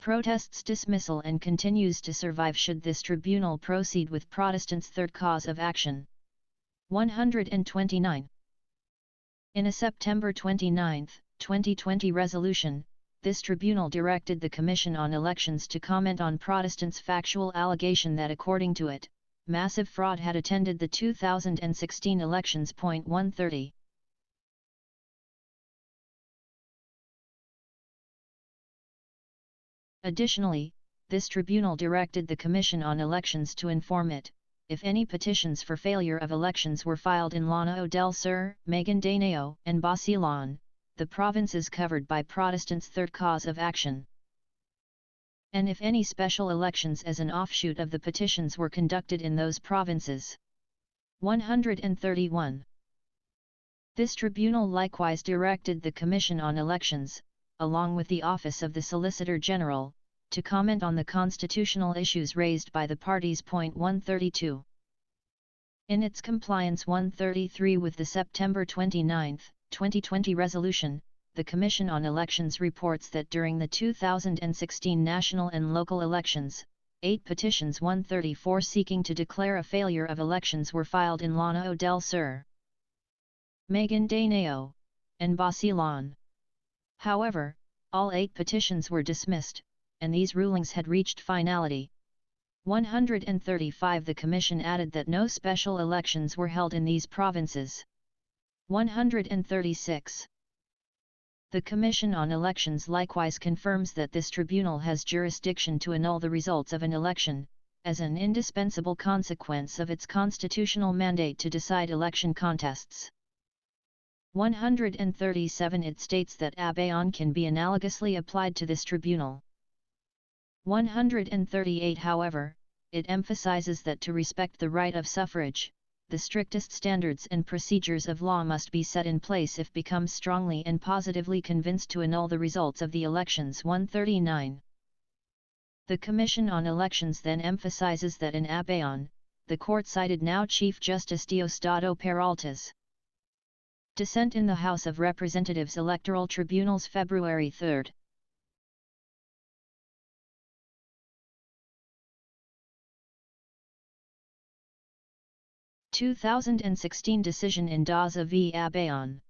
Protests dismissal and continues to survive should this tribunal proceed with Protestant's third cause of action. 129. In a September 29, 2020 resolution, this tribunal directed the Commission on Elections to comment on Protestants' factual allegation that according to it, massive fraud had attended the 2016 elections. 130. Additionally, this tribunal directed the Commission on Elections to inform it, if any petitions for failure of elections were filed in Leonen del Sur, Maguindanao, and Basilan, the provinces covered by Protestant's third cause of action. And if any special elections as an offshoot of the petitions were conducted in those provinces. 131. This tribunal likewise directed the Commission on Elections, along with the Office of the Solicitor General, to comment on the constitutional issues raised by the parties. 132. In its compliance 133 with the September 29, 2020 resolution, the Commission on Elections reports that during the 2016 national and local elections, 8 petitions 134 seeking to declare a failure of elections were filed in Leonen del Sur, Maguindanao, and Basilan. However, all 8 petitions were dismissed, and these rulings had reached finality. 135 The Commission added that no special elections were held in these provinces. 136. The Commission on Elections likewise confirms that this tribunal has jurisdiction to annul the results of an election, as an indispensable consequence of its constitutional mandate to decide election contests. 137 It states that abeyance can be analogously applied to this tribunal. 138 However, it emphasizes that to respect the right of suffrage, the strictest standards and procedures of law must be set in place if becomes strongly and positively convinced to annul the results of the elections. 139. The Commission on Elections then emphasizes that in abeyance, the court cited now Chief Justice Diosdado Peralta's dissent in the House of Representatives Electoral Tribunals February 3. 2016 decision in Daza v. Abeyance.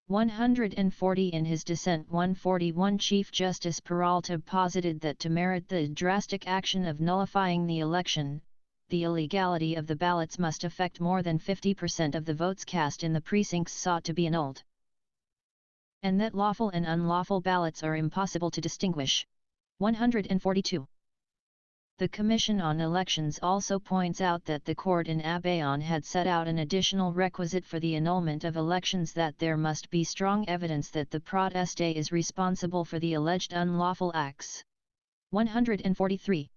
140 In his dissent 141 Chief Justice Peralta posited that to merit the drastic action of nullifying the election, the illegality of the ballots must affect more than 50% of the votes cast in the precincts sought to be annulled, and that lawful and unlawful ballots are impossible to distinguish. 142. The Commission on Elections also points out that the court in abeyance had set out an additional requisite for the annulment of elections, that there must be strong evidence that the protestant is responsible for the alleged unlawful acts. 143.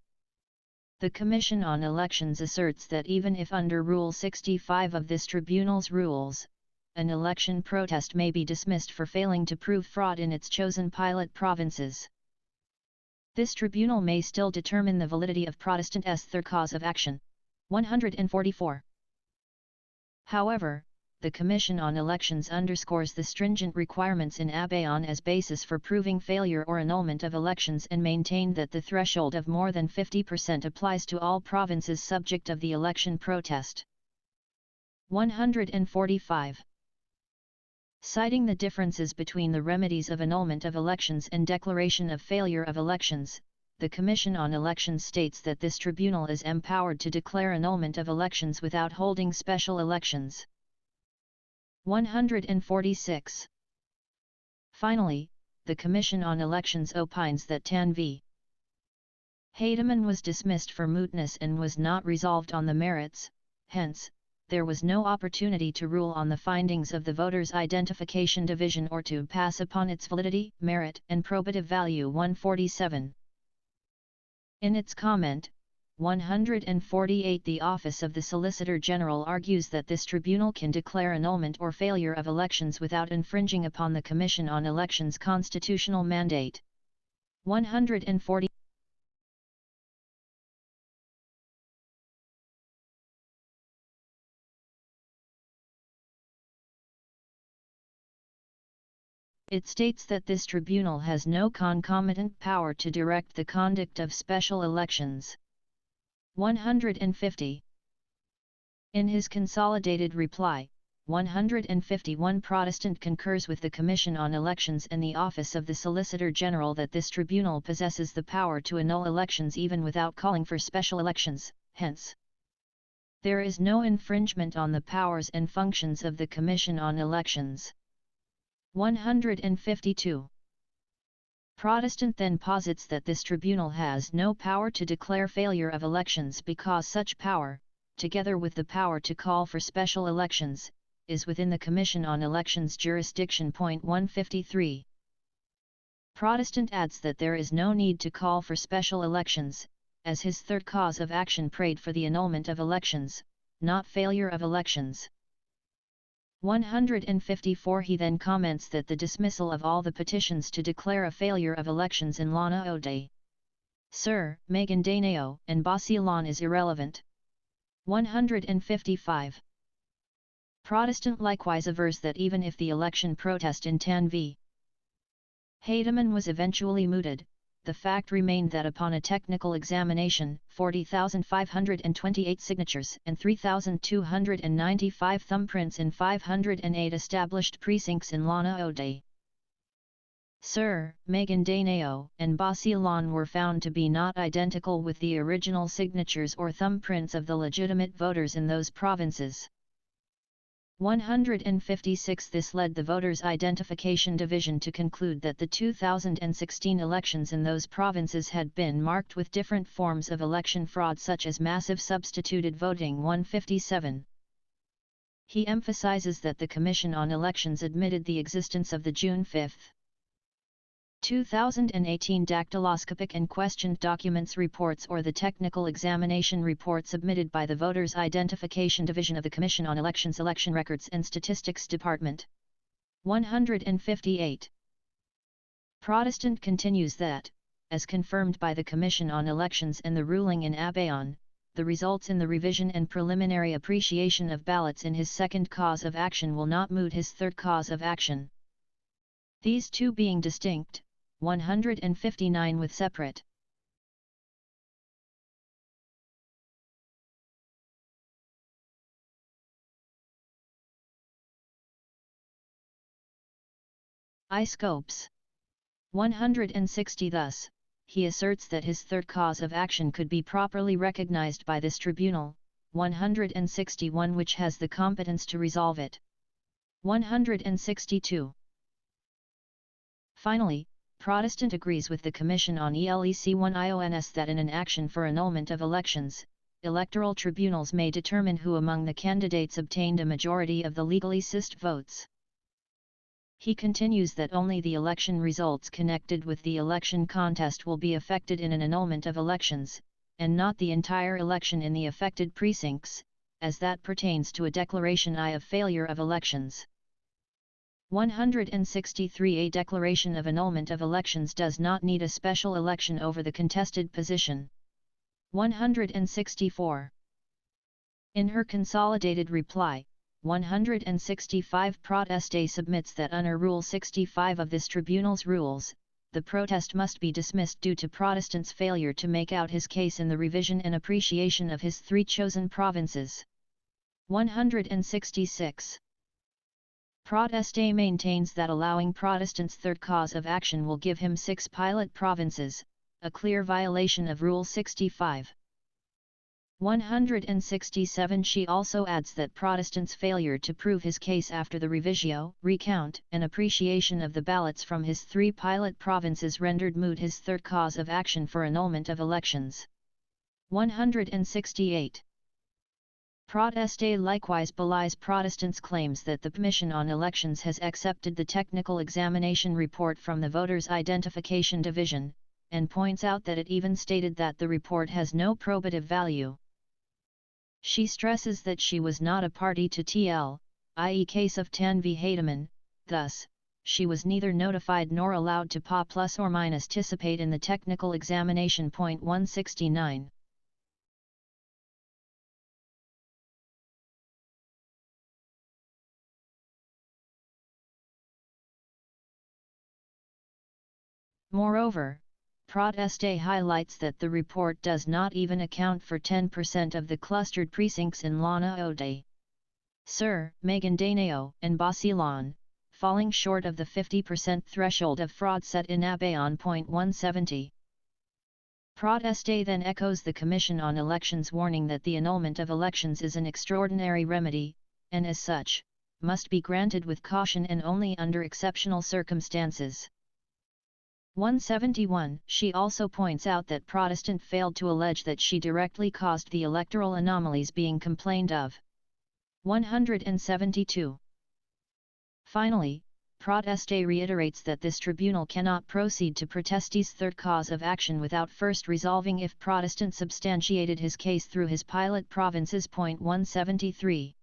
The Commission on Elections asserts that even if under Rule 65 of this tribunal's rules, an election protest may be dismissed for failing to prove fraud in its chosen pilot provinces, this tribunal may still determine the validity of Protestant's third cause of action. 144. However, the Commission on Elections underscores the stringent requirements in abeyance as basis for proving failure or annulment of elections, and maintained that the threshold of more than 50% applies to all provinces subject of the election protest. 145. Citing the differences between the remedies of annulment of elections and declaration of failure of elections, the Commission on Elections states that this tribunal is empowered to declare annulment of elections without holding special elections. 146. Finally, the Commission on Elections opines that Tan v. Heidemann was dismissed for mootness and was not resolved on the merits, hence, there was no opportunity to rule on the findings of the Voters' Identification Division or to pass upon its validity, merit, and probative value. 147. In its comment, 148 the Office of the Solicitor General argues that this tribunal can declare annulment or failure of elections without infringing upon the Commission on Elections' constitutional mandate. 140. It states that this tribunal has no concomitant power to direct the conduct of special elections. 150. In his consolidated reply, 151 Protestant concurs with the Commission on Elections and the Office of the Solicitor General that this tribunal possesses the power to annul elections even without calling for special elections, hence, there is no infringement on the powers and functions of the Commission on Elections. 152. Protestant then posits that this tribunal has no power to declare failure of elections because such power, together with the power to call for special elections, is within the Commission on Elections jurisdiction. 153. Protestant adds that there is no need to call for special elections, as his third cause of action prayed for the annulment of elections, not failure of elections. 154 He then comments that the dismissal of all the petitions to declare a failure of elections in Lana Ode, Sir, Magandanao, and Basilan is irrelevant. 155. Protestant likewise avers that even if the election protest in Tan v. Heidemann was eventually mooted, the fact remained that upon a technical examination, 40,528 signatures and 3,295 thumbprints in 508 established precincts in Lana Ode, Sir, Maguindanao and Basilan were found to be not identical with the original signatures or thumbprints of the legitimate voters in those provinces. 156. This led the Voters' Identification Division to conclude that the 2016 elections in those provinces had been marked with different forms of election fraud such as massive substituted voting. 157. He emphasizes that the Commission on Elections admitted the existence of the June 5, 2018 dactyloscopic and questioned documents reports or the technical examination report submitted by the Voters' Identification Division of the Commission on Elections Election Records and Statistics Department. 158. Protestant continues that, as confirmed by the Commission on Elections and the ruling in Abaon, the results in the revision and preliminary appreciation of ballots in his second cause of action will not moot his third cause of action. These two being distinct, 159 with separate. Scopes. 160. Thus, he asserts that his third cause of action could be properly recognized by this tribunal, 161 which has the competence to resolve it. 162. Finally, Protestant agrees with the Commission on ELEC1IONS that in an action for annulment of elections, electoral tribunals may determine who among the candidates obtained a majority of the legally assist votes. He continues that only the election results connected with the election contest will be affected in an annulment of elections, and not the entire election in the affected precincts, as that pertains to a declaration of failure of elections. 163. A declaration of annulment of elections does not need a special election over the contested position. 164. In her consolidated reply, 165 Proteste submits that under Rule 65 of this tribunal's rules, the protest must be dismissed due to Protestant's failure to make out his case in the revision and appreciation of his three chosen provinces. 166. Proteste maintains that allowing Protestant's third cause of action will give him 6 pilot provinces, a clear violation of Rule 65. 167. She also adds that Protestant's failure to prove his case after the revisio, recount, and appreciation of the ballots from his 3 pilot provinces rendered moot his third cause of action for annulment of elections. 168. Proteste likewise belies Protestants' claims that the Commission on Elections has accepted the technical examination report from the Voters' Identification Division, and points out that it even stated that the report has no probative value. She stresses that she was not a party to TL, i.e. case of Tan v. Heidemann, thus, she was neither notified nor allowed to plus or minus participate in the technical examination. 169. Moreover, Proteste highlights that the report does not even account for 10% of the clustered precincts in Lana Ode. Sir, Maguindanao and Basilan, falling short of the 50% threshold of fraud set in Abaon. 170. Proteste then echoes the Commission on Elections' warning that the annulment of elections is an extraordinary remedy, and as such, must be granted with caution and only under exceptional circumstances. 171. She also points out that Protestant failed to allege that she directly caused the electoral anomalies being complained of. 172. Finally, Proteste reiterates that this tribunal cannot proceed to Proteste's third cause of action without first resolving if Protestant substantiated his case through his pilot provinces. 173.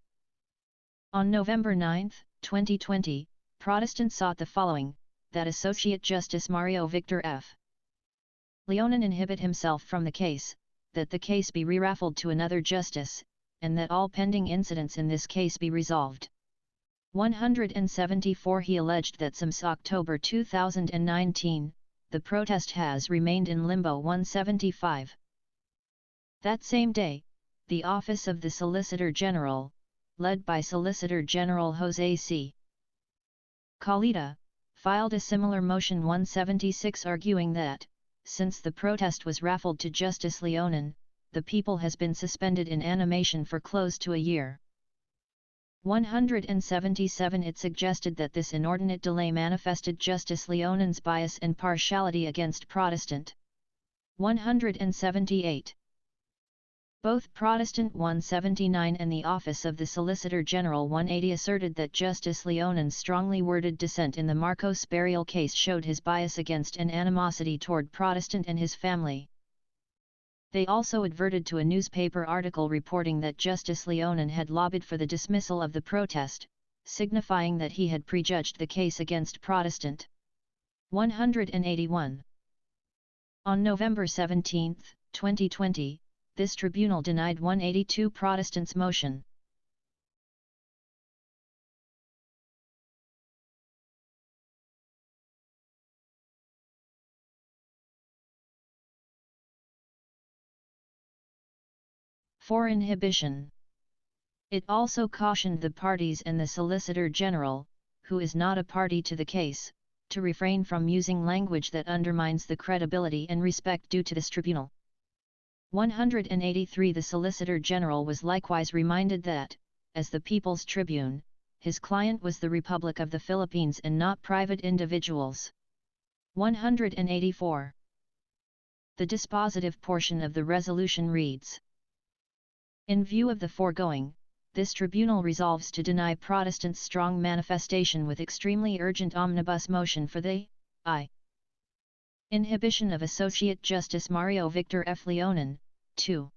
On November 9, 2020, Protestant sought the following: that Associate Justice Mario Victor F. Leonen inhibit himself from the case, that the case be re-raffled to another justice, and that all pending incidents in this case be resolved. 174. He alleged that since October 2019, the protest has remained in limbo. 175. That same day, the Office of the Solicitor General, led by Solicitor General Jose C. Calida, filed a similar motion 176 arguing that, since the protest was raffled to Justice Leonen, the people has been suspended in animation for close to a year. 177 It suggested that this inordinate delay manifested Justice Leonen's bias and partiality against Protestant. 178. Both Protestant 179 and the Office of the Solicitor General 180 asserted that Justice Leonen's strongly worded dissent in the Marcos burial case showed his bias against and animosity toward Protestant and his family. They also adverted to a newspaper article reporting that Justice Leonen had lobbied for the dismissal of the protest, signifying that he had prejudged the case against Protestant. 181. On November 17, 2020, this tribunal denied 182 Protestants' motion. For inhibition. It also cautioned the parties and the Solicitor General, who is not a party to the case, to refrain from using language that undermines the credibility and respect due to this tribunal. 183 The Solicitor General was likewise reminded that, as the People's Tribune, his client was the Republic of the Philippines and not private individuals. 184. The dispositive portion of the resolution reads: in view of the foregoing, this tribunal resolves to deny Protestants' strong manifestation with extremely urgent omnibus motion for the inhibition of Associate Justice Mario Victor F. Leonen, 2.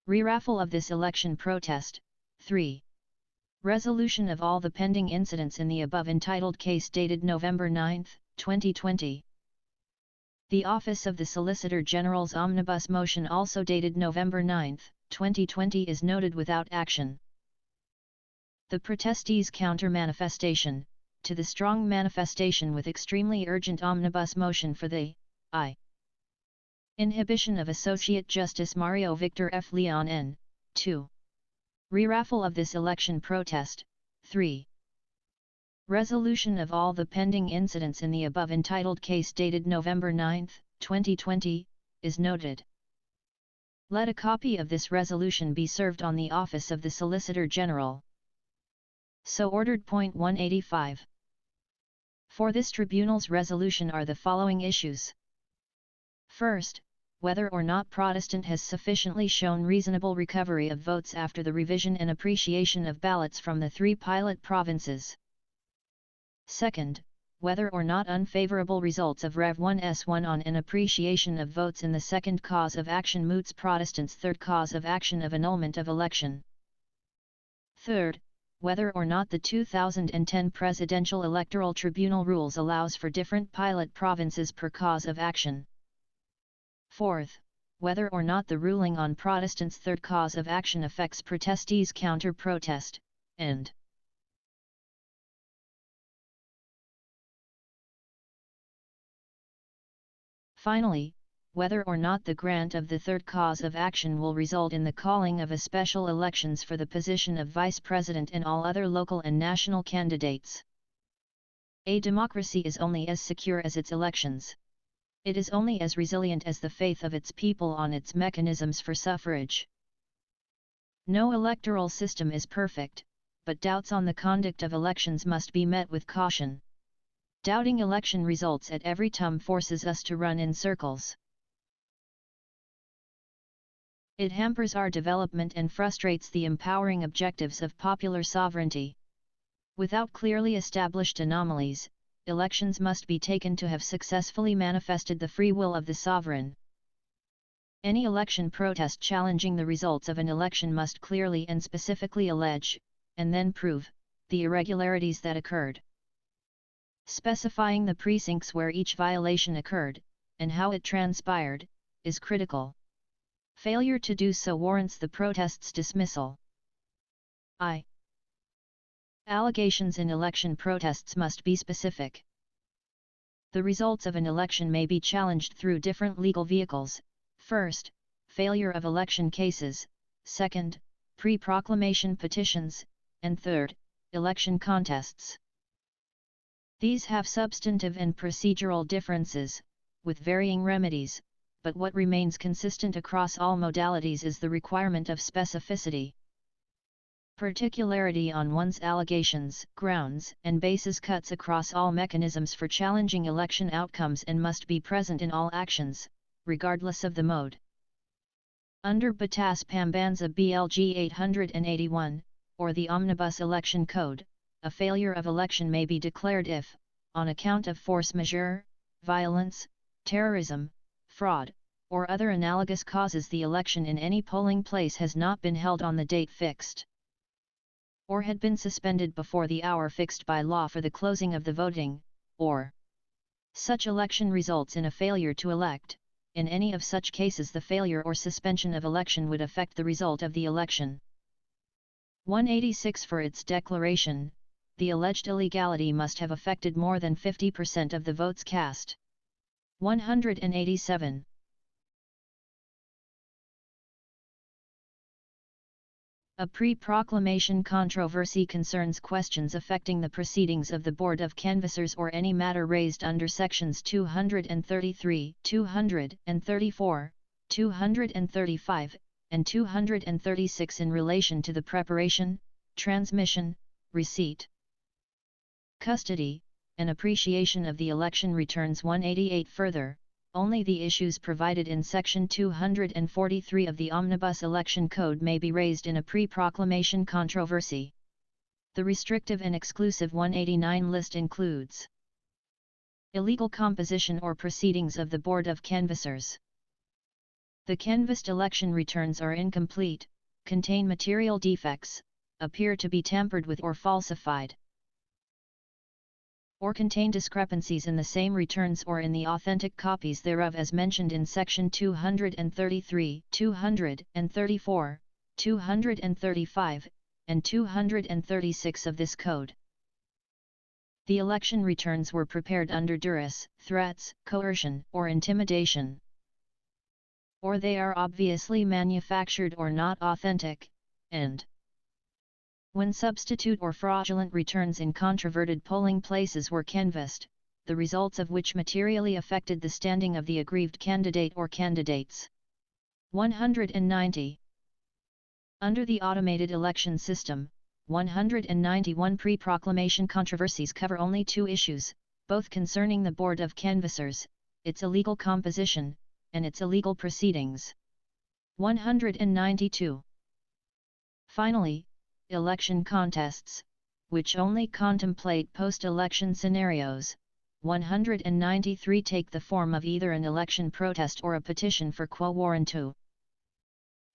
Re-raffle of this election protest, 3. Resolution of all the pending incidents in the above entitled case dated November 9, 2020. The Office of the Solicitor General's omnibus motion also dated November 9, 2020 is noted without action. The protestees' counter-manifestation, to the strong manifestation with extremely urgent omnibus motion for the inhibition of Associate Justice Mario Victor F. Leonen, 2. Re-raffle of this election protest, 3. Resolution of all the pending incidents in the above entitled case dated November 9, 2020, is noted. Let a copy of this resolution be served on the Office of the Solicitor General. So ordered. 185. For this tribunal's resolution are the following issues. First, whether or not Protestant has sufficiently shown reasonable recovery of votes after the revision and appreciation of ballots from the 3 pilot provinces. Second, whether or not unfavorable results of Rev 1s1 on an appreciation of votes in the second cause of action moots Protestants' third cause of action of annulment of election. Third, whether or not the 2010 Presidential Electoral Tribunal rules allows for different pilot provinces per cause of action. Fourth, whether or not the ruling on Protestants' third cause of action affects protestees' counter-protest, and finally, whether or not the grant of the third cause of action will result in the calling of a special elections for the position of Vice President and all other local and national candidates. A democracy is only as secure as its elections. It is only as resilient as the faith of its people on its mechanisms for suffrage. No electoral system is perfect, but doubts on the conduct of elections must be met with caution. Doubting election results at every turn forces us to run in circles. It hampers our development and frustrates the empowering objectives of popular sovereignty. Without clearly established anomalies, elections must be taken to have successfully manifested the free will of the sovereign. Any election protest challenging the results of an election must clearly and specifically allege, and then prove, the irregularities that occurred. Specifying the precincts where each violation occurred, and how it transpired, is critical. Failure to do so warrants the protest's dismissal. Allegations in election protests must be specific. The results of an election may be challenged through different legal vehicles: first, failure of election cases; second, pre-proclamation petitions; and third, election contests. These have substantive and procedural differences, with varying remedies, but what remains consistent across all modalities is the requirement of specificity. Particularity on one's allegations, grounds, and basis cuts across all mechanisms for challenging election outcomes and must be present in all actions, regardless of the mode. Under Batas Pambanza BLG 881, or the Omnibus Election Code, a failure of election may be declared if, on account of force majeure, violence, terrorism, fraud, or other analogous causes, the election in any polling place has not been held on the date fixed, or had been suspended before the hour fixed by law for the closing of the voting, or such election results in a failure to elect. In any of such cases, the failure or suspension of election would affect the result of the election. 186. For its declaration, the alleged illegality must have affected more than 50% of the votes cast. 187. A pre-proclamation controversy concerns questions affecting the proceedings of the Board of Canvassers or any matter raised under Sections 233, 234, 235, and 236 in relation to the preparation, transmission, receipt, custody, and appreciation of the election returns. 188. Further, only the issues provided in Section 243 of the Omnibus Election Code may be raised in a pre-proclamation controversy. The restrictive and exclusive 189 list includes illegal composition or proceedings of the Board of Canvassers. The canvassed election returns are incomplete, contain material defects, appear to be tampered with or falsified, or contain discrepancies in the same returns or in the authentic copies thereof as mentioned in Section 233, 234, 235, and 236 of this Code. The election returns were prepared under duress, threats, coercion, or intimidation, or they are obviously manufactured or not authentic, and when substitute or fraudulent returns in controverted polling places were canvassed, the results of which materially affected the standing of the aggrieved candidate or candidates. 190. Under the automated election system, 191 pre-proclamation controversies cover only two issues, both concerning the Board of Canvassers, its illegal composition, and its illegal proceedings. 192. Finally, election contests, which only contemplate post-election scenarios, 193 take the form of either an election protest or a petition for quo warranto.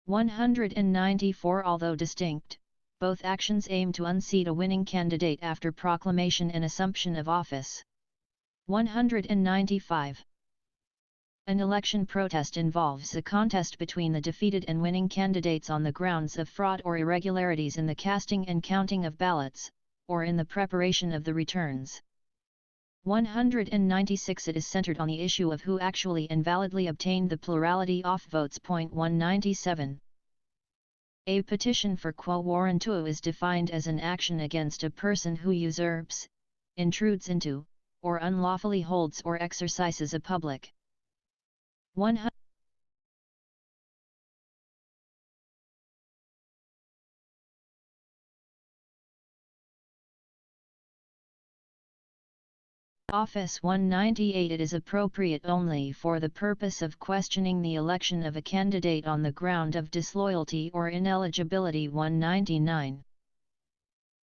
194. Although distinct, both actions aim to unseat a winning candidate after proclamation and assumption of office. 195. An election protest involves a contest between the defeated and winning candidates on the grounds of fraud or irregularities in the casting and counting of ballots, or in the preparation of the returns. 196. It is centered on the issue of who actually invalidly obtained the plurality of votes. 197. A petition for quo warranto is defined as an action against a person who usurps, intrudes into, or unlawfully holds or exercises a public 100. Office. 198. It is appropriate only for the purpose of questioning the election of a candidate on the ground of disloyalty or ineligibility. 199.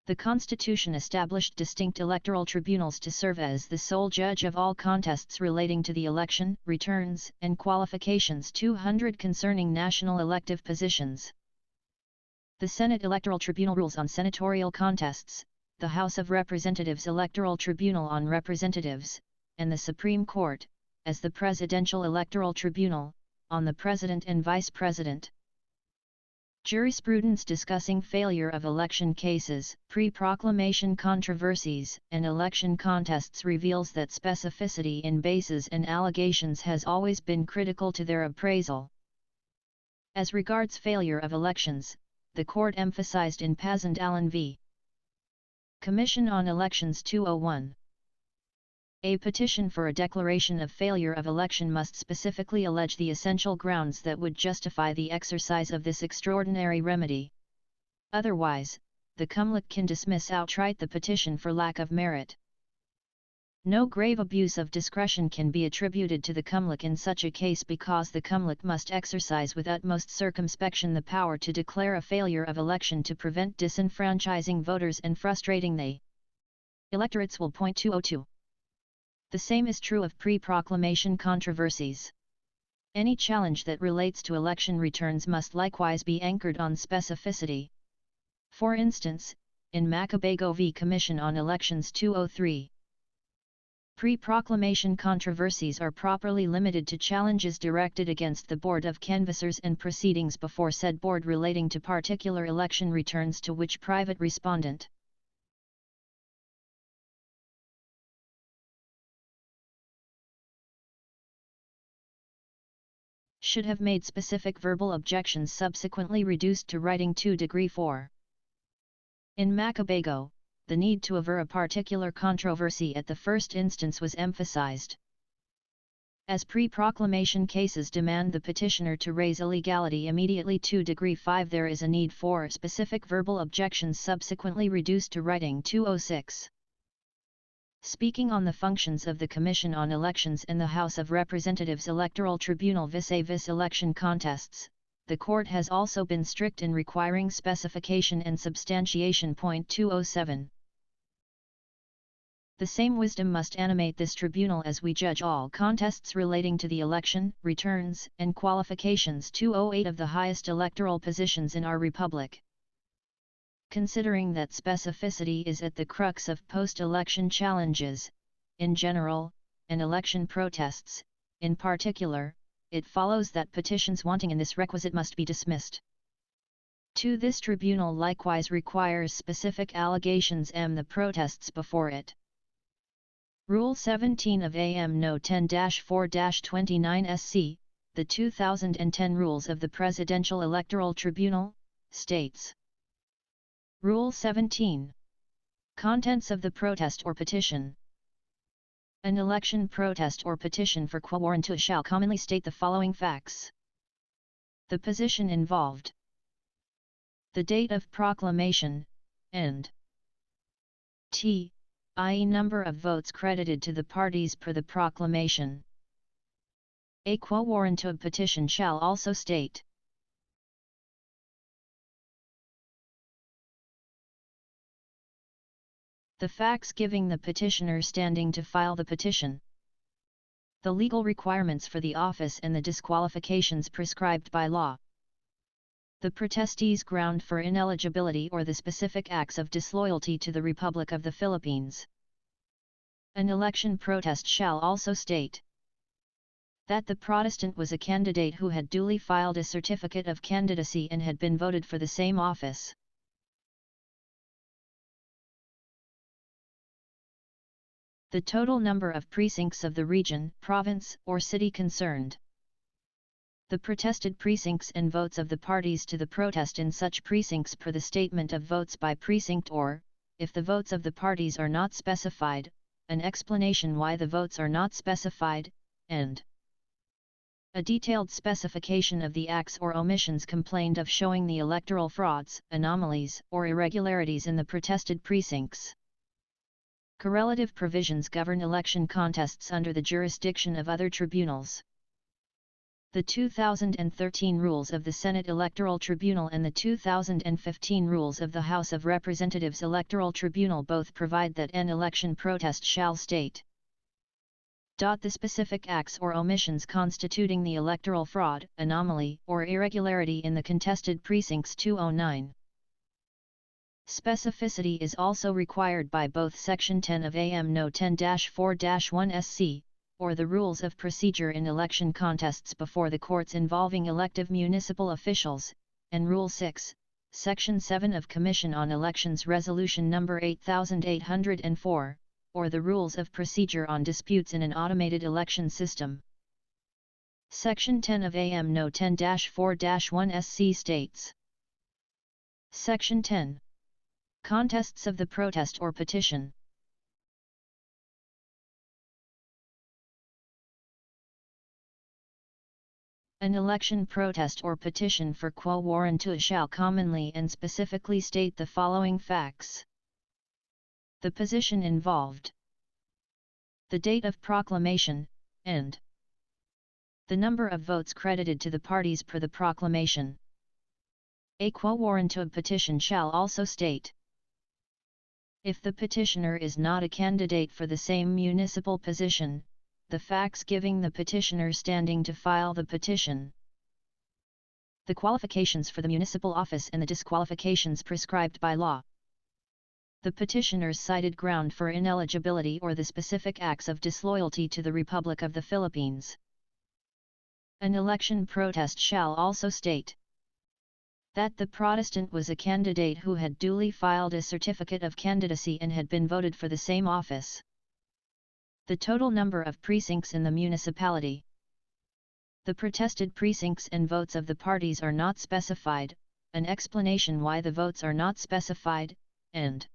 The Constitution established distinct electoral tribunals to serve as the sole judge of all contests relating to the election, returns, and qualifications. 200. Concerning national elective positions. The Senate Electoral Tribunal rules on senatorial contests, the House of Representatives Electoral Tribunal on representatives, and the Supreme Court, as the Presidential Electoral Tribunal, on the President and Vice President. Jurisprudence discussing failure of election cases, pre-proclamation controversies, and election contests reveals that specificity in bases and allegations has always been critical to their appraisal. As regards failure of elections, the Court emphasized in Paz and Allen v. Commission on Elections 201. A petition for a declaration of failure of election must specifically allege the essential grounds that would justify the exercise of this extraordinary remedy. Otherwise, the cumlock can dismiss outright the petition for lack of merit. No grave abuse of discretion can be attributed to the cumlock in such a case because the cumlock must exercise with utmost circumspection the power to declare a failure of election to prevent disenfranchising voters and frustrating the electorate's will. 202. The same is true of pre-proclamation controversies. Any challenge that relates to election returns must likewise be anchored on specificity. For instance, in Matuwid v. Commission on Elections 203. Pre-proclamation controversies are properly limited to challenges directed against the Board of Canvassers and proceedings before said board relating to particular election returns to which private respondent should have made specific verbal objections subsequently reduced to writing 2°4. In Matuwid, the need to aver a particular controversy at the first instance was emphasized. As pre-proclamation cases demand the petitioner to raise illegality immediately 2°5, there is a need for specific verbal objections subsequently reduced to writing 206. Speaking on the functions of the Commission on Elections and the House of Representatives Electoral Tribunal vis-a-vis election contests, the Court has also been strict in requiring specification and substantiation. 207. The same wisdom must animate this tribunal as we judge all contests relating to the election, returns, and qualifications. 208 of the highest electoral positions in our Republic. Considering that specificity is at the crux of post-election challenges, in general, and election protests, in particular, it follows that petitions wanting in this requisite must be dismissed. 2. This tribunal likewise requires specific allegations and the protests before it. Rule 17 of AM No. 10-4-29 SC, the 2010 Rules of the Presidential Electoral Tribunal, states. Rule 17. Contents of the protest or petition. An election protest or petition for quo warranto shall commonly state the following facts. The position involved. The date of proclamation, and i.e. number of votes credited to the parties per the proclamation. A quo warranto petition shall also state the facts giving the petitioner standing to file the petition, the legal requirements for the office and the disqualifications prescribed by law, the protestee's ground for ineligibility or the specific acts of disloyalty to the Republic of the Philippines. An election protest shall also state that the protestant was a candidate who had duly filed a certificate of candidacy and had been voted for the same office. The total number of precincts of the region, province, or city concerned. The protested precincts and votes of the parties to the protest in such precincts per the statement of votes by precinct or, if the votes of the parties are not specified, an explanation why the votes are not specified, and a detailed specification of the acts or omissions complained of showing the electoral frauds, anomalies, or irregularities in the protested precincts. Correlative provisions govern election contests under the jurisdiction of other tribunals. The 2013 Rules of the Senate Electoral Tribunal and the 2015 Rules of the House of Representatives Electoral Tribunal both provide that an election protest shall state the specific acts or omissions constituting the electoral fraud, anomaly, or irregularity in the contested precincts. 209. Specificity is also required by both Section 10 of AM No. 10-4-1 SC, or the Rules of Procedure in Election Contests before the Courts involving elective municipal officials, and Rule 6, Section 7 of Commission on Elections Resolution No. 8804, or the Rules of Procedure on Disputes in an Automated Election System. Section 10 of AM No. 10-4-1 SC states. Section 10. Contests of the protest or petition. An election protest or petition for quo warranto shall commonly and specifically state the following facts: the position involved, the date of proclamation, and the number of votes credited to the parties per the proclamation. A quo warranto petition shall also state: if the petitioner is not a candidate for the same municipal position, the facts giving the petitioner standing to file the petition, the qualifications for the municipal office and the disqualifications prescribed by law, the petitioner's cited ground for ineligibility or the specific acts of disloyalty to the Republic of the Philippines. An election protest shall also state that the Protestant was a candidate who had duly filed a certificate of candidacy and had been voted for the same office, the total number of precincts in the municipality, the protested precincts and votes of the parties are not specified, an explanation why the votes are not specified, and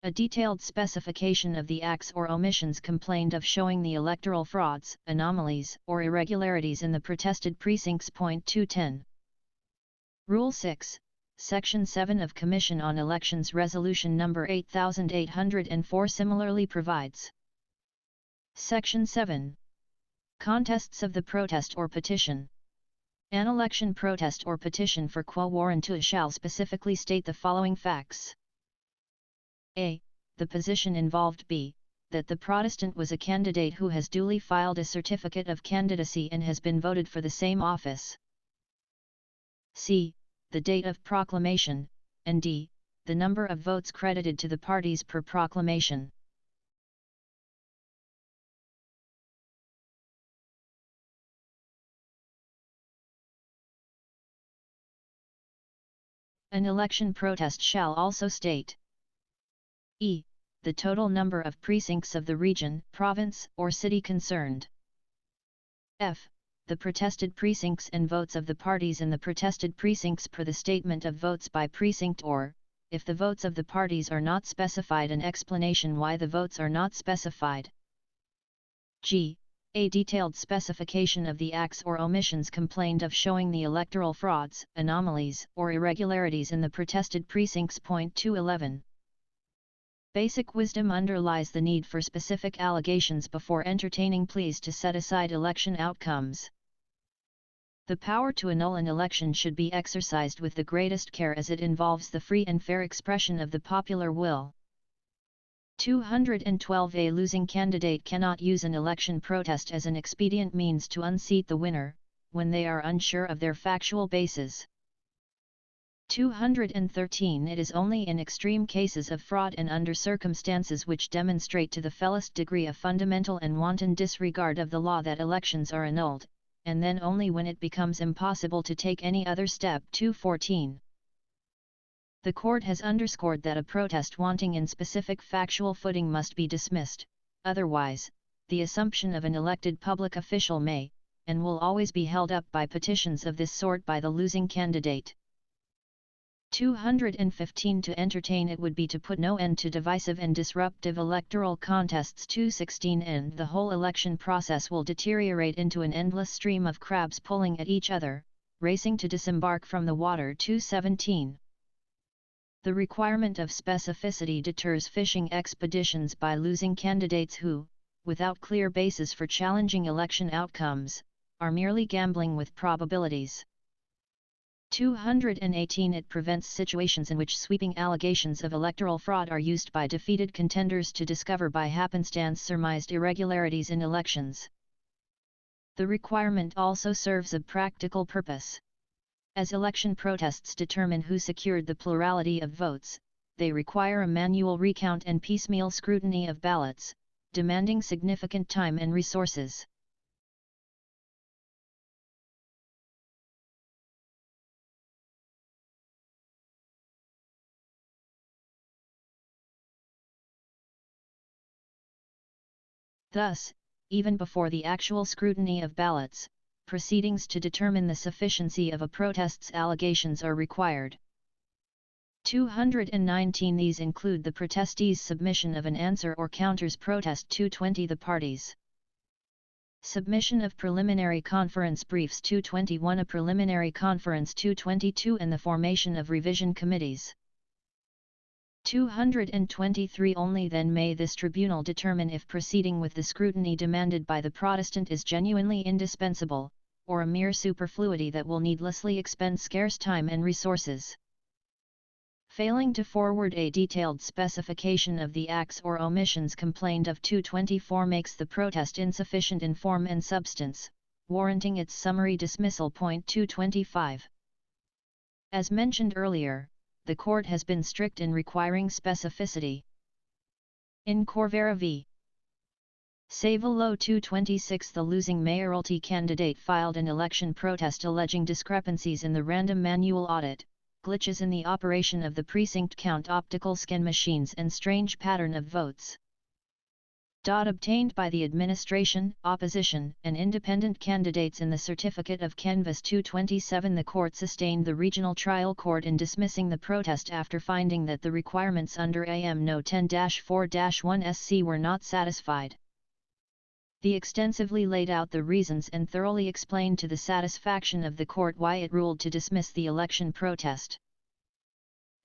a detailed specification of the acts or omissions complained of showing the electoral frauds, anomalies, or irregularities in the protested precincts. 210. Rule 6, Section 7 of Commission on Elections Resolution No. 8804 similarly provides. Section 7. Contests of the protest or petition. An election protest or petition for quo warranto shall specifically state the following facts: a. The position involved. B. That the Protestant was a candidate who has duly filed a certificate of candidacy and has been voted for the same office. C. The date of proclamation, and D. The number of votes credited to the parties per proclamation. An election protest shall also state: E. The total number of precincts of the region, province, or city concerned. F. The protested precincts and votes of the parties in the protested precincts per the statement of votes by precinct, or, if the votes of the parties are not specified, an explanation why the votes are not specified. G. A detailed specification of the acts or omissions complained of showing the electoral frauds, anomalies, or irregularities in the protested precincts. 211. Basic wisdom underlies the need for specific allegations before entertaining pleas to set aside election outcomes. The power to annul an election should be exercised with the greatest care as it involves the free and fair expression of the popular will. 212. A losing candidate cannot use an election protest as an expedient means to unseat the winner, when they are unsure of their factual basis. 213. It is only in extreme cases of fraud and under circumstances which demonstrate to the fellest degree a fundamental and wanton disregard of the law that elections are annulled, and then only when it becomes impossible to take any other step. 214. The court has underscored that a protest wanting in specific factual footing must be dismissed, otherwise, the assumption of an elected public official may, and will always be held up by petitions of this sort by the losing candidate. 215. To entertain it would be to put no end to divisive and disruptive electoral contests. 216. And the whole election process will deteriorate into an endless stream of crabs pulling at each other, racing to disembark from the water. 217. The requirement of specificity deters fishing expeditions by losing candidates who, without clear basis for challenging election outcomes, are merely gambling with probabilities. 218. It prevents situations in which sweeping allegations of electoral fraud are used by defeated contenders to discover by happenstance surmised irregularities in elections. The requirement also serves a practical purpose. As election protests determine who secured the plurality of votes, they require a manual recount and piecemeal scrutiny of ballots, demanding significant time and resources. Thus, even before the actual scrutiny of ballots, proceedings to determine the sufficiency of a protest's allegations are required. 219. These include the protestee's submission of an answer or counter's protest. 220. The parties Submission of preliminary conference briefs 221, a preliminary conference 222, and the formation of revision committees. 223. Only then may this tribunal determine if proceeding with the scrutiny demanded by the Protestant is genuinely indispensable, or a mere superfluity that will needlessly expend scarce time and resources. Failing to forward a detailed specification of the acts or omissions complained of, 224 makes the protest insufficient in form and substance, warranting its summary dismissal. 225. As mentioned earlier, the court has been strict in requiring specificity. In Corvera v. Savolo 226, the losing mayoralty candidate filed an election protest alleging discrepancies in the random manual audit, glitches in the operation of the precinct count optical scan machines, and strange pattern of votes obtained by the administration, opposition, and independent candidates in the certificate of canvass. 227. The court sustained the regional trial court in dismissing the protest after finding that the requirements under AM No 10-4-1 SC were not satisfied. The extensively laid out the reasons and thoroughly explained to the satisfaction of the court why it ruled to dismiss the election protest.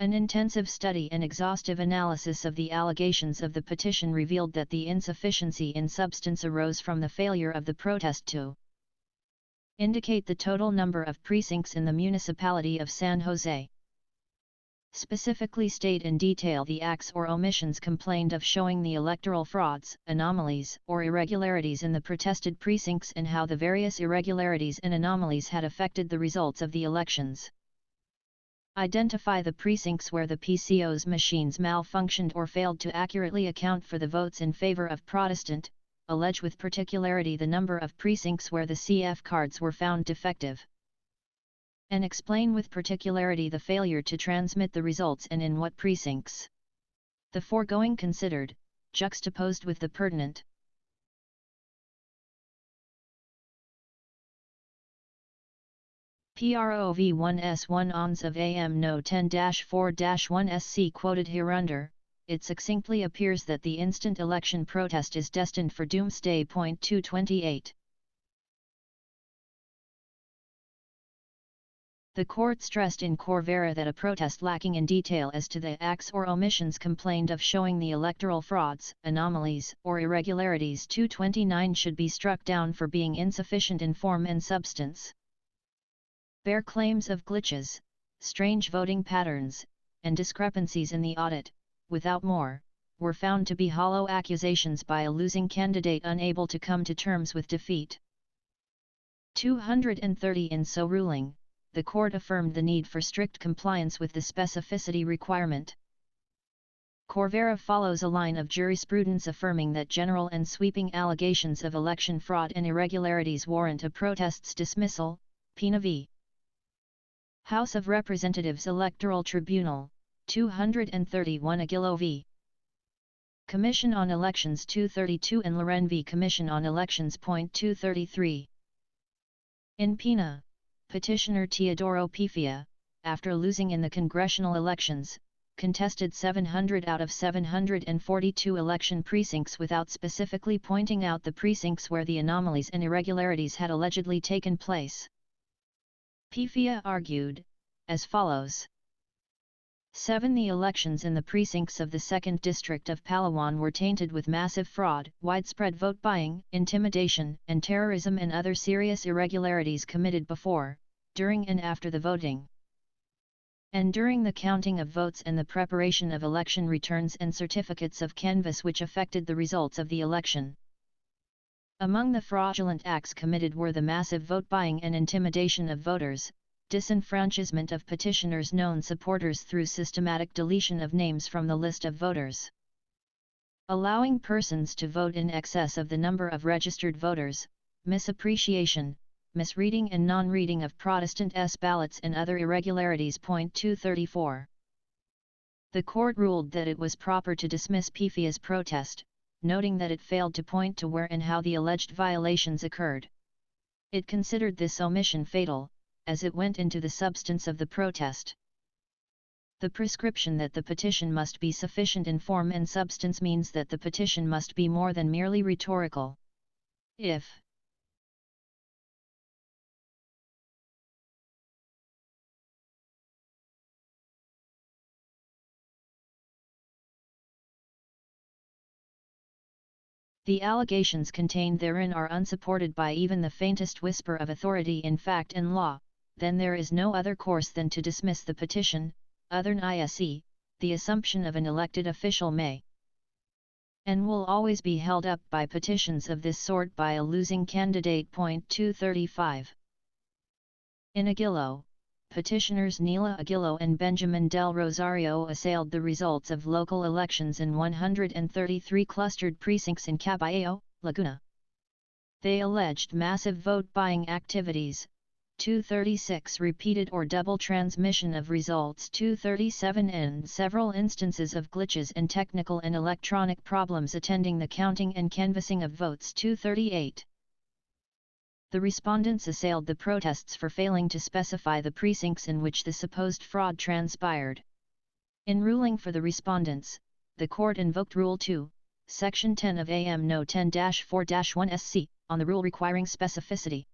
An intensive study and exhaustive analysis of the allegations of the petition revealed that the insufficiency in substance arose from the failure of the protest to indicate the total number of precincts in the municipality of San Jose. Specifically state in detail the acts or omissions complained of showing the electoral frauds, anomalies, or irregularities in the protested precincts, and how the various irregularities and anomalies had affected the results of the elections. Identify the precincts where the PCO's machines malfunctioned or failed to accurately account for the votes in favor of Protestant, allege with particularity the number of precincts where the CF cards were found defective, and explain with particularity the failure to transmit the results and in what precincts. The foregoing considered, juxtaposed with the pertinent PROV1S1 ons of AM No 10-4-1 SC quoted hereunder, it succinctly appears that the instant election protest is destined for doomsday. 228. The court stressed in Corvera that a protest lacking in detail as to the acts or omissions complained of showing the electoral frauds, anomalies, or irregularities 229 should be struck down for being insufficient in form and substance. Bare claims of glitches, strange voting patterns, and discrepancies in the audit, without more, were found to be hollow accusations by a losing candidate unable to come to terms with defeat. 230. In so ruling, the court affirmed the need for strict compliance with the specificity requirement. Corvera follows a line of jurisprudence affirming that general and sweeping allegations of election fraud and irregularities warrant a protest's dismissal. Pena v. House of Representatives Electoral Tribunal, 231. Aguilo v. Commission on Elections 232 and Loren v. Commission on Elections. 233. In Pena, petitioner Teodoro Pifia, after losing in the congressional elections, contested 700 out of 742 election precincts without specifically pointing out the precincts where the anomalies and irregularities had allegedly taken place. Pifia argued, as follows. 7. The elections in the precincts of the 2nd District of Palawan were tainted with massive fraud, widespread vote buying, intimidation, and terrorism, and other serious irregularities committed before, during and after the voting, and during the counting of votes and the preparation of election returns and certificates of canvass, which affected the results of the election. Among the fraudulent acts committed were the massive vote buying and intimidation of voters, disenfranchisement of petitioners' known supporters through systematic deletion of names from the list of voters, allowing persons to vote in excess of the number of registered voters, misappreciation, misreading and non-reading of Protestant ballots, and other irregularities. 234. The court ruled that it was proper to dismiss Pifia's protest, noting that it failed to point to where and how the alleged violations occurred. It considered this omission fatal, as it went into the substance of the protest. The prescription that the petition must be sufficient in form and substance means that the petition must be more than merely rhetorical. If, The allegations contained therein are unsupported by even the faintest whisper of authority in fact and law, then there is no other course than to dismiss the petition, other than ise, the assumption of an elected official may and will always be held up by petitions of this sort by a losing candidate. 235. In Aguilo, petitioners Nila Aguilo and Benjamin del Rosario assailed the results of local elections in 133 clustered precincts in Caballero, Laguna. They alleged massive vote-buying activities, 236 repeated or double transmission of results 237 and several instances of glitches and technical and electronic problems attending the counting and canvassing of votes 238. The respondents assailed the protests for failing to specify the precincts in which the supposed fraud transpired. In ruling for the respondents, the court invoked Rule 2, Section 10 of AM No. 10-4-1 SC, on the rule requiring specificity.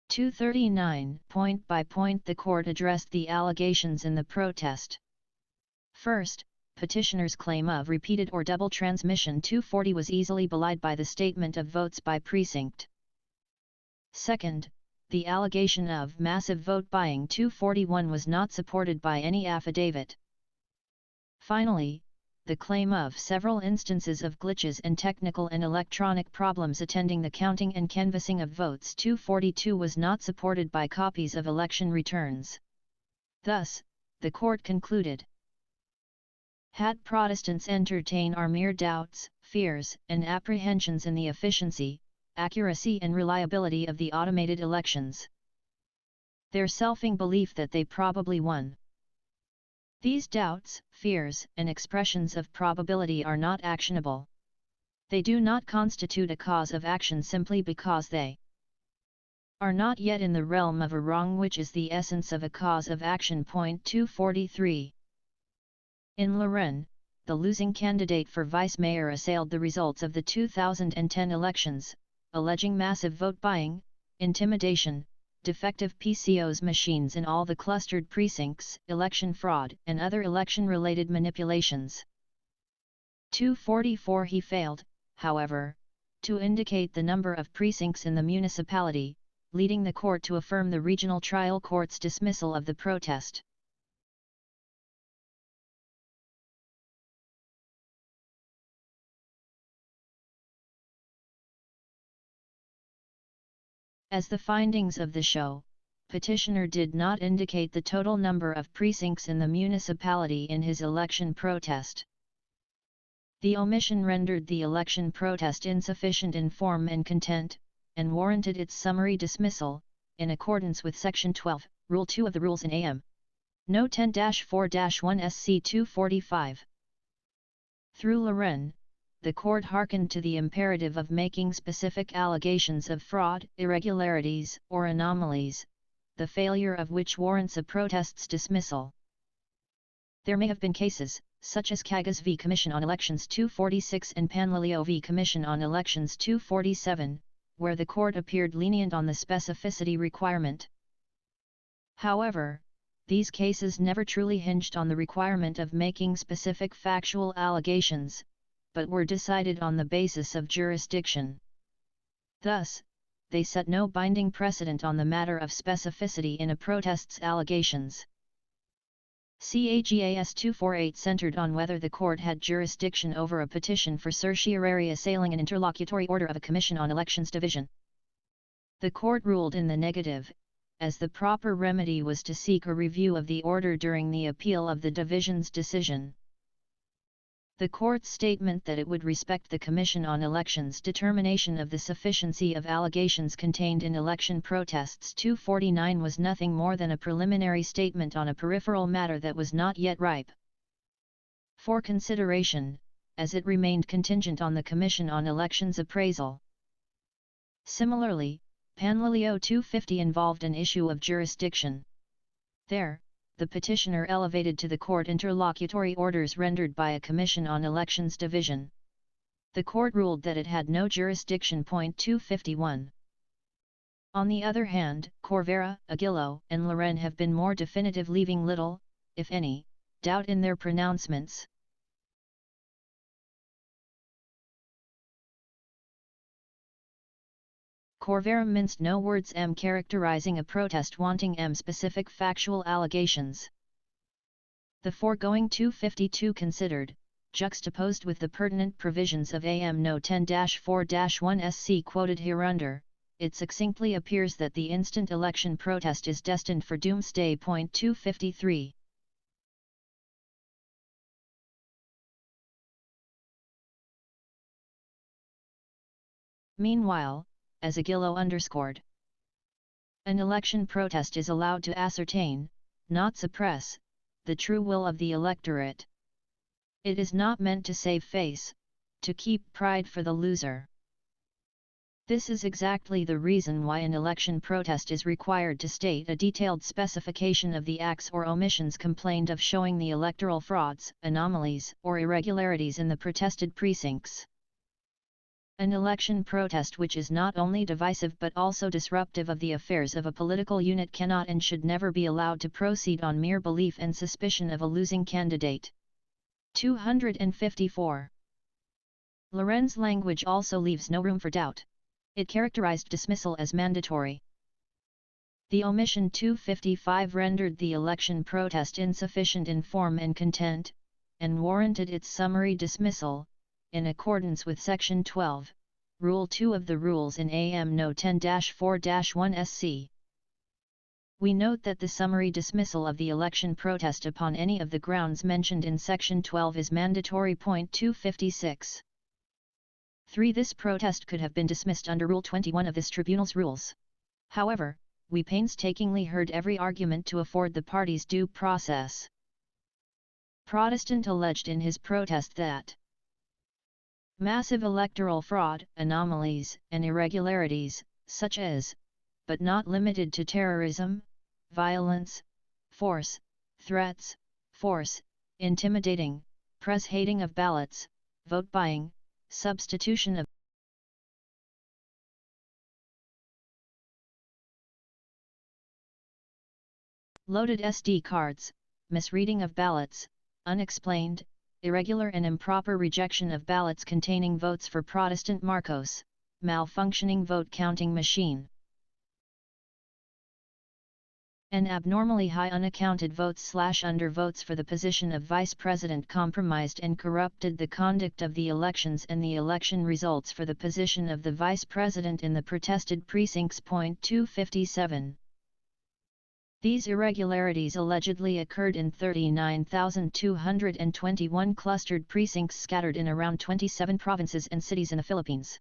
239. Point by point the court addressed the allegations in the protest. First, petitioners' claim of repeated or double transmission 240 was easily belied by the statement of votes by precinct. Second, the allegation of massive vote buying 241 was not supported by any affidavit. Finally, the claim of several instances of glitches and technical and electronic problems attending the counting and canvassing of votes 242 was not supported by copies of election returns. Thus, the court concluded: had Protestants entertain our mere doubts, fears, and apprehensions in the efficiency, accuracy and reliability of the automated elections, their selfing belief that they probably won. These doubts, fears, and expressions of probability are not actionable. They do not constitute a cause of action simply because they are not yet in the realm of a wrong, which is the essence of a cause of action. 243. In Leonen, the losing candidate for vice mayor assailed the results of the 2010 elections, alleging massive vote buying, intimidation, defective PCOS machines in all the clustered precincts, election fraud, and other election-related manipulations. 244. He failed, however, to indicate the number of precincts in the municipality, leading the court to affirm the regional trial court's dismissal of the protest. As the findings of the show, petitioner did not indicate the total number of precincts in the municipality in his election protest. The omission rendered the election protest insufficient in form and content, and warranted its summary dismissal, in accordance with Section 12, Rule 2 of the Rules in AM. No. 10-4-1 SC 245. Through Leonen, the court hearkened to the imperative of making specific allegations of fraud, irregularities, or anomalies, the failure of which warrants a protest's dismissal. There may have been cases, such as Cagas v. Commission on Elections 246 and Panlilio v. Commission on Elections 247, where the court appeared lenient on the specificity requirement. However, these cases never truly hinged on the requirement of making specific factual allegations, but were decided on the basis of jurisdiction. Thus, they set no binding precedent on the matter of specificity in a protest's allegations. CAGAS 248 centered on whether the court had jurisdiction over a petition for certiorari assailing an interlocutory order of a Commission on Elections division. The court ruled in the negative, as the proper remedy was to seek a review of the order during the appeal of the division's decision. The court's statement that it would respect the Commission on Elections' determination of the sufficiency of allegations contained in election protests 249 was nothing more than a preliminary statement on a peripheral matter that was not yet ripe for consideration, as it remained contingent on the Commission on Elections' appraisal. Similarly, Panlilio 250 involved an issue of jurisdiction. There, the petitioner elevated to the court interlocutory orders rendered by a Commission on Elections division. The court ruled that it had no jurisdiction. 251. On the other hand, Corvera, Aguilo, and Leonen have been more definitive, leaving little, if any, doubt in their pronouncements. Corverum minced no words characterizing a protest wanting specific factual allegations. The foregoing 252 considered, juxtaposed with the pertinent provisions of AM No 10-4-1 SC quoted hereunder, it succinctly appears that the instant election protest is destined for doomsday. 253. Meanwhile, as Aguilo underscored, an election protest is allowed to ascertain, not suppress, the true will of the electorate. It is not meant to save face, to keep pride for the loser. This is exactly the reason why an election protest is required to state a detailed specification of the acts or omissions complained of showing the electoral frauds, anomalies, or irregularities in the protested precincts. An election protest which is not only divisive but also disruptive of the affairs of a political unit cannot and should never be allowed to proceed on mere belief and suspicion of a losing candidate. 254. Loren's language also leaves no room for doubt. It characterized dismissal as mandatory. The omission 255 rendered the election protest insufficient in form and content, and warranted its summary dismissal, in accordance with Section 12, Rule 2 of the Rules in AM No 10-4-1 SC. We note that the summary dismissal of the election protest upon any of the grounds mentioned in Section 12 is mandatory. 256. 3. This protest could have been dismissed under Rule 21 of this Tribunal's rules. However, we painstakingly heard every argument to afford the parties due process. Protestant alleged in his protest that massive electoral fraud, anomalies, and irregularities, such as, but not limited to terrorism, violence, force, threats, force, intimidating, press hating of ballots, vote buying, substitution of loaded SD cards, misreading of ballots, unexplained, irregular and improper rejection of ballots containing votes for Protestant Marcos, malfunctioning vote counting machine, and abnormally high unaccounted votes/undervotes for the position of Vice President compromised and corrupted the conduct of the elections and the election results for the position of the Vice President in the protested precincts. 257. These irregularities allegedly occurred in 39,221 clustered precincts scattered in around 27 provinces and cities in the Philippines.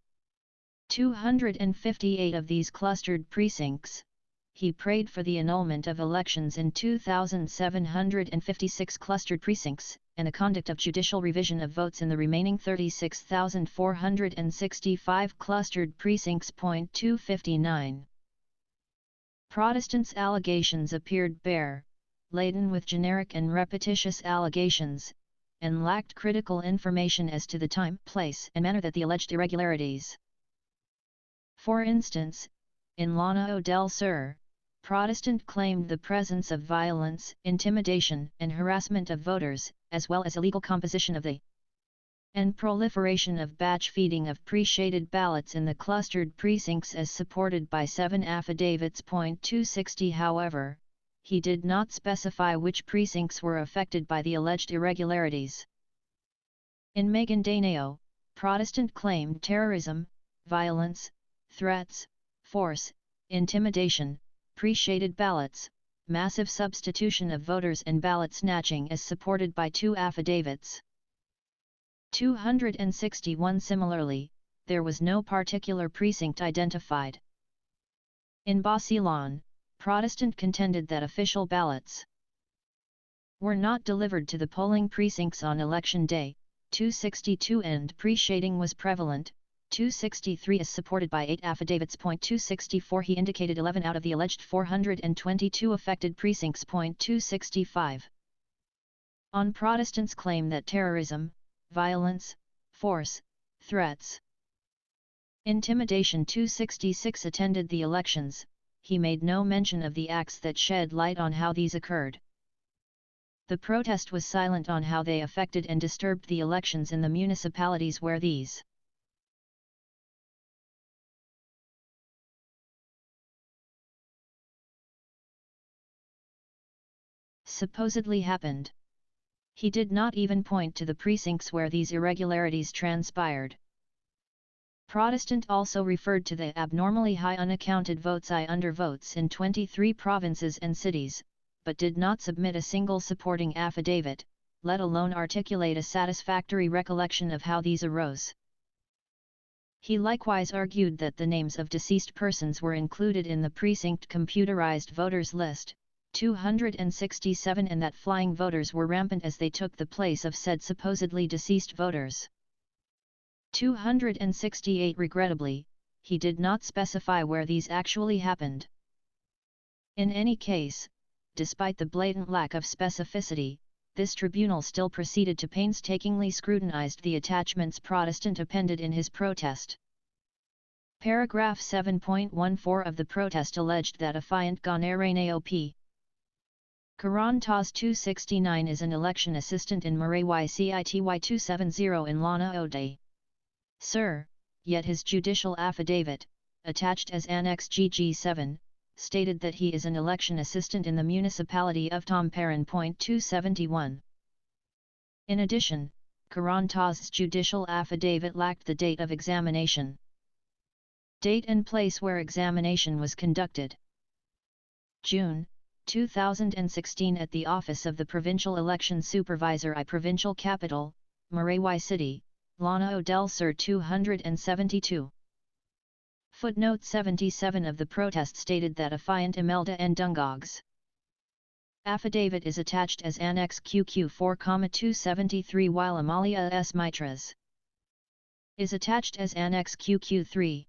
258 of these clustered precincts, he prayed for the annulment of elections in 2,756 clustered precincts, and the conduct of judicial revision of votes in the remaining 36,465 clustered precincts. 259. Protestants' allegations appeared bare, laden with generic and repetitious allegations, and lacked critical information as to the time, place, and manner that the alleged irregularities. For instance, in Llano del Sur, Protestant claimed the presence of violence, intimidation, and harassment of voters, as well as illegal composition of the and proliferation of batch feeding of pre-shaded ballots in the clustered precincts as supported by 7 affidavits. 260. However, he did not specify which precincts were affected by the alleged irregularities. In Maguindanao, Protestant claimed terrorism, violence, threats, force, intimidation, pre-shaded ballots, massive substitution of voters and ballot snatching as supported by 2 affidavits. 261. Similarly, there was no particular precinct identified. In Basilan, Protestant contended that official ballots were not delivered to the polling precincts on election day. 262. And pre-shading was prevalent. 263 is supported by 8 affidavits. 264. He indicated 11 out of the alleged 422 affected precincts. 265. On Protestants' claim that terrorism, violence, force, threats, intimidation 266 attended the elections, he made no mention of the acts that shed light on how these occurred. The protest was silent on how they affected and disturbed the elections in the municipalities where these supposedly happened. He did not even point to the precincts where these irregularities transpired. Protestant also referred to the abnormally high unaccounted votes I undervotes in 23 provinces and cities, but did not submit a single supporting affidavit, let alone articulate a satisfactory recollection of how these arose. He likewise argued that the names of deceased persons were included in the precinct computerized voters list, 267, and that flying voters were rampant as they took the place of said supposedly deceased voters. 268. Regrettably, he did not specify where these actually happened. In any case, despite the blatant lack of specificity, this tribunal still proceeded to painstakingly scrutinize the attachments Protestant appended in his protest. Paragraph 7.14 of the protest alleged that affiant Ganerane Karan Tas 269 is an election assistant in Marawi City 270 in Lana Ode. Sir, yet his judicial affidavit, attached as Annex GG7, stated that he is an election assistant in the municipality of Tamparan. 271. In addition, Karan Tas' judicial affidavit lacked the date of examination. Date and place where examination was conducted. June 2016 at the office of the Provincial Election Supervisor I Provincial Capital, Marawi City, Lana Del Sur 272. Footnote 77 of the protest stated that affiant Imelda N. Dungog's affidavit is attached as Annex QQ 4,273 while Amalia S. Mitra's is attached as Annex QQ 3.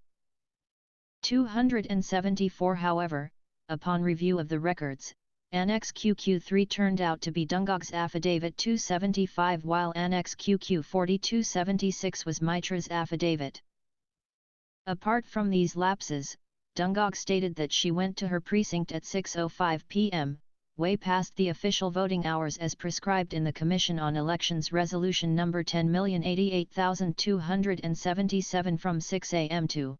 274. However, upon review of the records, Annex QQ3 turned out to be Dungog's affidavit 275 while Annex QQ 4276 was Mitra's affidavit. Apart from these lapses, Dungog stated that she went to her precinct at 6:05 p.m., way past the official voting hours as prescribed in the Commission on Elections Resolution No. 10,088,277 from 6 a.m. to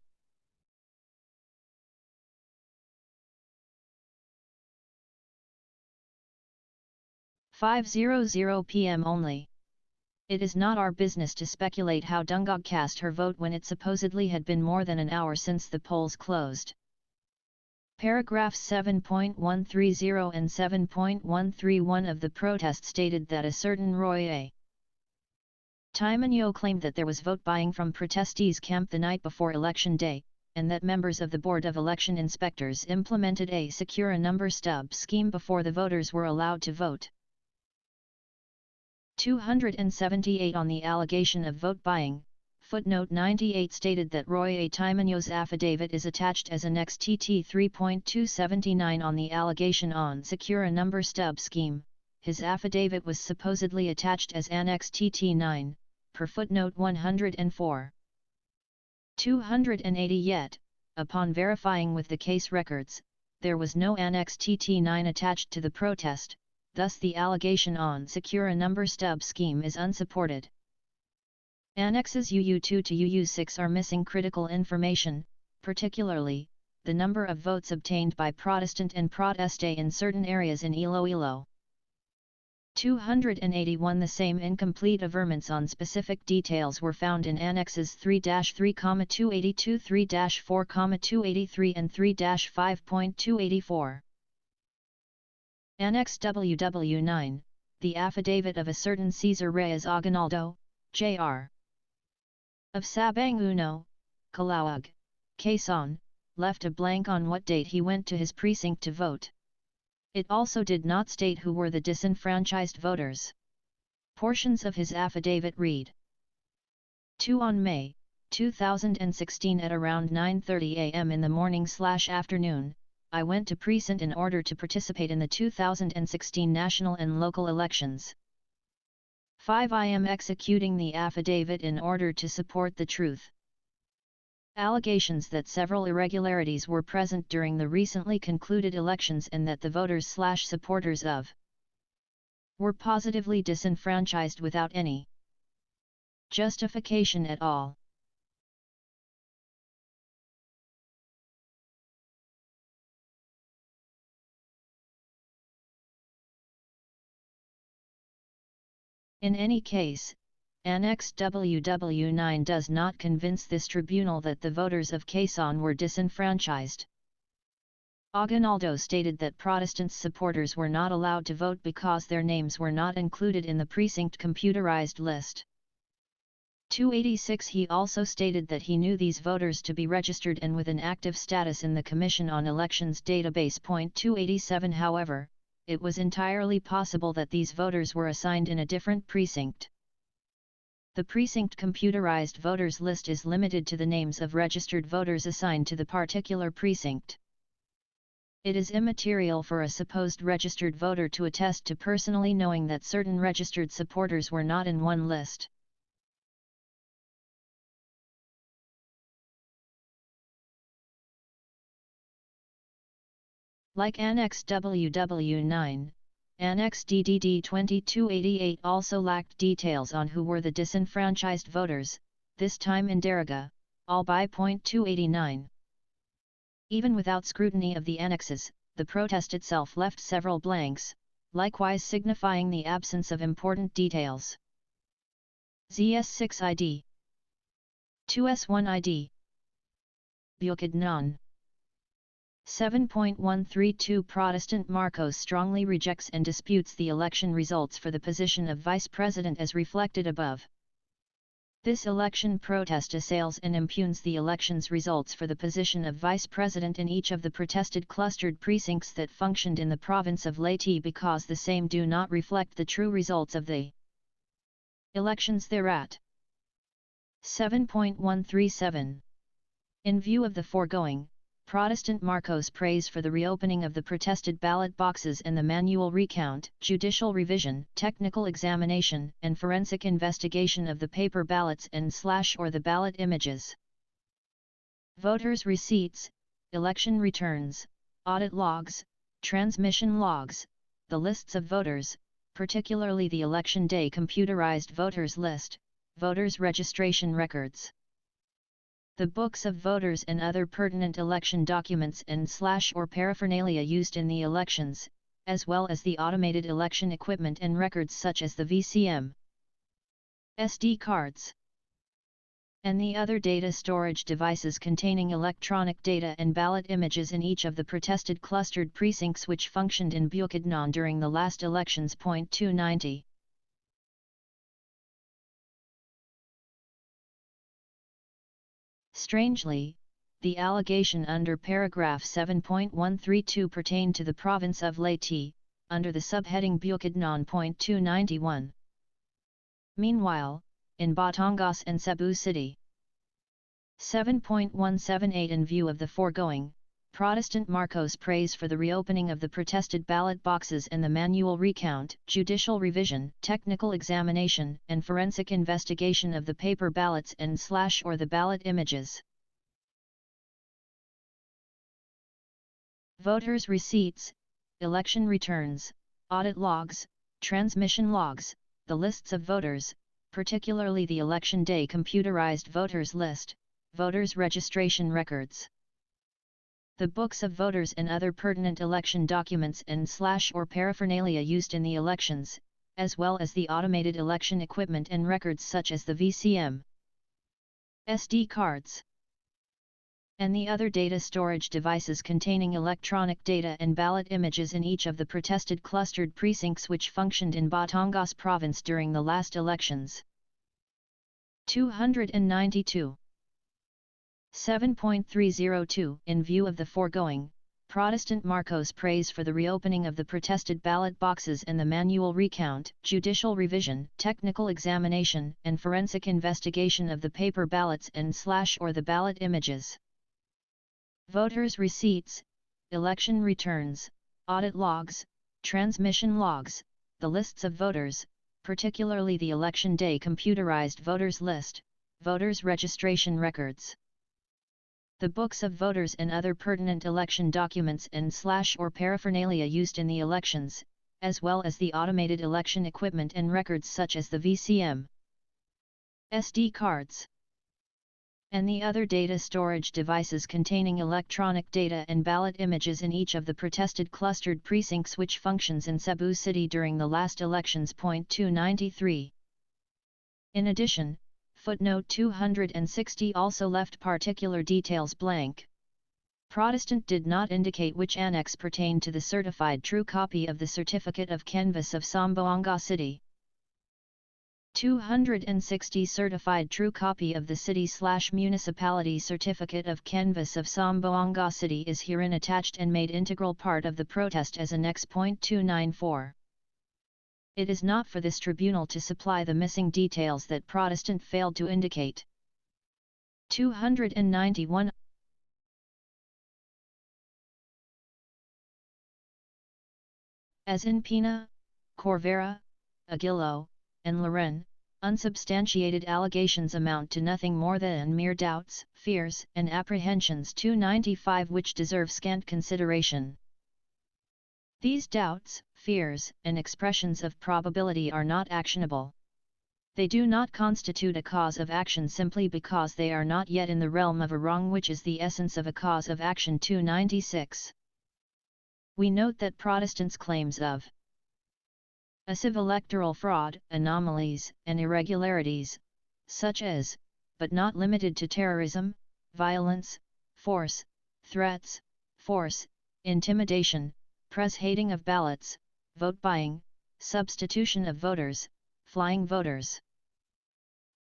5:00 p.m. only. It is not our business to speculate how Dungog cast her vote when it supposedly had been more than an hour since the polls closed. Paragraphs 7.130 and 7.131 of the protest stated that a certain Roy A. Timonyo claimed that there was vote buying from protestees' camp the night before Election Day, and that members of the Board of Election Inspectors implemented a secure number stub scheme before the voters were allowed to vote. 278 on the allegation of vote buying, footnote 98 stated that Roy A. Timonyo's affidavit is attached as Annex TT 3.279 on the allegation on secure number stub scheme. His affidavit was supposedly attached as Annex TT 9, per footnote 104. 280 yet, upon verifying with the case records, there was no Annex TT 9 attached to the protest. Thus the allegation on secure number stub scheme is unsupported. Annexes UU2 to UU6 are missing critical information, particularly, the number of votes obtained by Protestant and Proteste in certain areas in Iloilo. 281 The same incomplete averments on specific details were found in Annexes 3-3,282, 3-4,283 and 3-5.284. Annex WW9, the affidavit of a certain Cesar Reyes Aguinaldo, Jr. of Sabang Uno, Calauag, Quezon, left a blank on what date he went to his precinct to vote. It also did not state who were the disenfranchised voters. Portions of his affidavit read: 2 On May 2016 at around 9:30 a.m. in the morning/afternoon, I went to precinct in order to participate in the 2016 national and local elections. 5 I am executing the affidavit in order to support the truth. Allegations that several irregularities were present during the recently concluded elections and that the voters/supporters of were positively disenfranchised without any justification at all. In any case, Annex WW9 does not convince this tribunal that the voters of Quezon were disenfranchised. Aguinaldo stated that Protestant supporters were not allowed to vote because their names were not included in the precinct computerized list. 286 He also stated that he knew these voters to be registered and with an active status in the Commission on Elections database. 287 However, it was entirely possible that these voters were assigned in a different precinct. The precinct computerized voters list is limited to the names of registered voters assigned to the particular precinct. It is immaterial for a supposed registered voter to attest to personally knowing that certain registered supporters were not in one list. Like Annex WW9, Annex DDD 2288 also lacked details on who were the disenfranchised voters, this time in Daraga, all by. 289. Even without scrutiny of the annexes, the protest itself left several blanks, likewise signifying the absence of important details. ZS6 ID 2S1 ID Bukidnon 7.132 Protestant Marcos strongly rejects and disputes the election results for the position of Vice President as reflected above. This election protest assails and impugns the election's results for the position of Vice President in each of the protested clustered precincts that functioned in the province of Leyte because the same do not reflect the true results of the elections thereat. 7.137 In view of the foregoing, Protestant Marcos prays for the reopening of the protested ballot boxes and the manual recount, judicial revision, technical examination, and forensic investigation of the paper ballots and/or the ballot images. Voters' receipts, election returns, audit logs, transmission logs, the lists of voters, particularly the election day computerized voters list, voters' registration records. The books of voters and other pertinent election documents and/or paraphernalia used in the elections, as well as the automated election equipment and records such as the VCM, SD cards, and the other data storage devices containing electronic data and ballot images in each of the protested clustered precincts which functioned in Bukidnon during the last elections. 290. Strangely, the allegation under paragraph 7.132 pertained to the province of Leyte, under the subheading Bukidnon. 291. Meanwhile, in Batangas and Cebu City. 7.178 In view of the foregoing, Protestant Marcos prays for the reopening of the protested ballot boxes and the manual recount, judicial revision, technical examination, and forensic investigation of the paper ballots and/or the ballot images. Voters' receipts, election returns, audit logs, transmission logs, the lists of voters, particularly the election day computerized voters list, voters' registration records. The books of voters and other pertinent election documents and/or paraphernalia used in the elections, as well as the automated election equipment and records such as the VCM, SD cards, and the other data storage devices containing electronic data and ballot images in each of the protested clustered precincts which functioned in Batangas province during the last elections. 292. 7.302 In view of the foregoing, Protestant Marcos prays for the reopening of the protested ballot boxes and the manual recount, judicial revision, technical examination, and forensic investigation of the paper ballots and/or the ballot images. Voters' receipts, election returns, audit logs, transmission logs, the lists of voters, particularly the election day computerized voters list, voters' registration records. The books of voters and other pertinent election documents and/or paraphernalia used in the elections, as well as the automated election equipment and records such as the VCM, SD cards, and the other data storage devices containing electronic data and ballot images in each of the protested clustered precincts which functions in Cebu City during the last elections. 293. In addition, footnote 260 also left particular details blank. Protestant did not indicate which annex pertained to the certified true copy of the Certificate of Canvass of Zamboanga City. 260 Certified true copy of the city/municipality Certificate of Canvass of Zamboanga City is herein attached and made integral part of the protest as Annex. 294. It is not for this tribunal to supply the missing details that Protestant failed to indicate. 291. As in Pina, Corvera, Aguilo, and Leonen, unsubstantiated allegations amount to nothing more than mere doubts, fears, and apprehensions. 295 which deserve scant consideration. These doubts, fears, and expressions of probability are not actionable. They do not constitute a cause of action simply because they are not yet in the realm of a wrong, which is the essence of a cause of action. 296. We note that Protestants' claims of massive electoral fraud, anomalies, and irregularities, such as, but not limited to terrorism, violence, force, threats, force, intimidation, press hating of ballots, vote buying, substitution of voters, flying voters,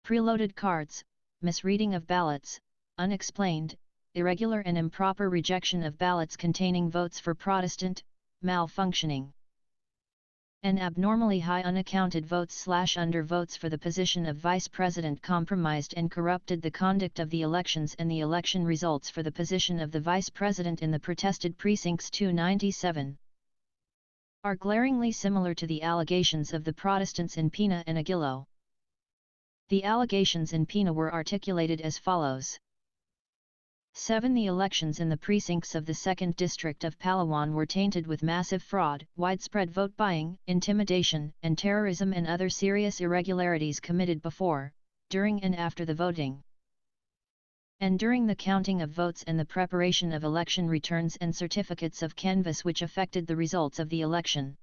preloaded cards, misreading of ballots, unexplained, irregular and improper rejection of ballots containing votes for Protestant, malfunctioning, and abnormally high unaccounted votes/undervotes for the position of Vice President compromised and corrupted the conduct of the elections and the election results for the position of the Vice President in the protested precincts. 297. Are glaringly similar to the allegations of the Protestants in Pina and Aguilo. The allegations in Pina were articulated as follows. 7. The elections in the precincts of the 2nd District of Palawan were tainted with massive fraud, widespread vote buying, intimidation, and terrorism and other serious irregularities committed before, during and after the voting, and during the counting of votes and the preparation of election returns and certificates of canvass which affected the results of the election.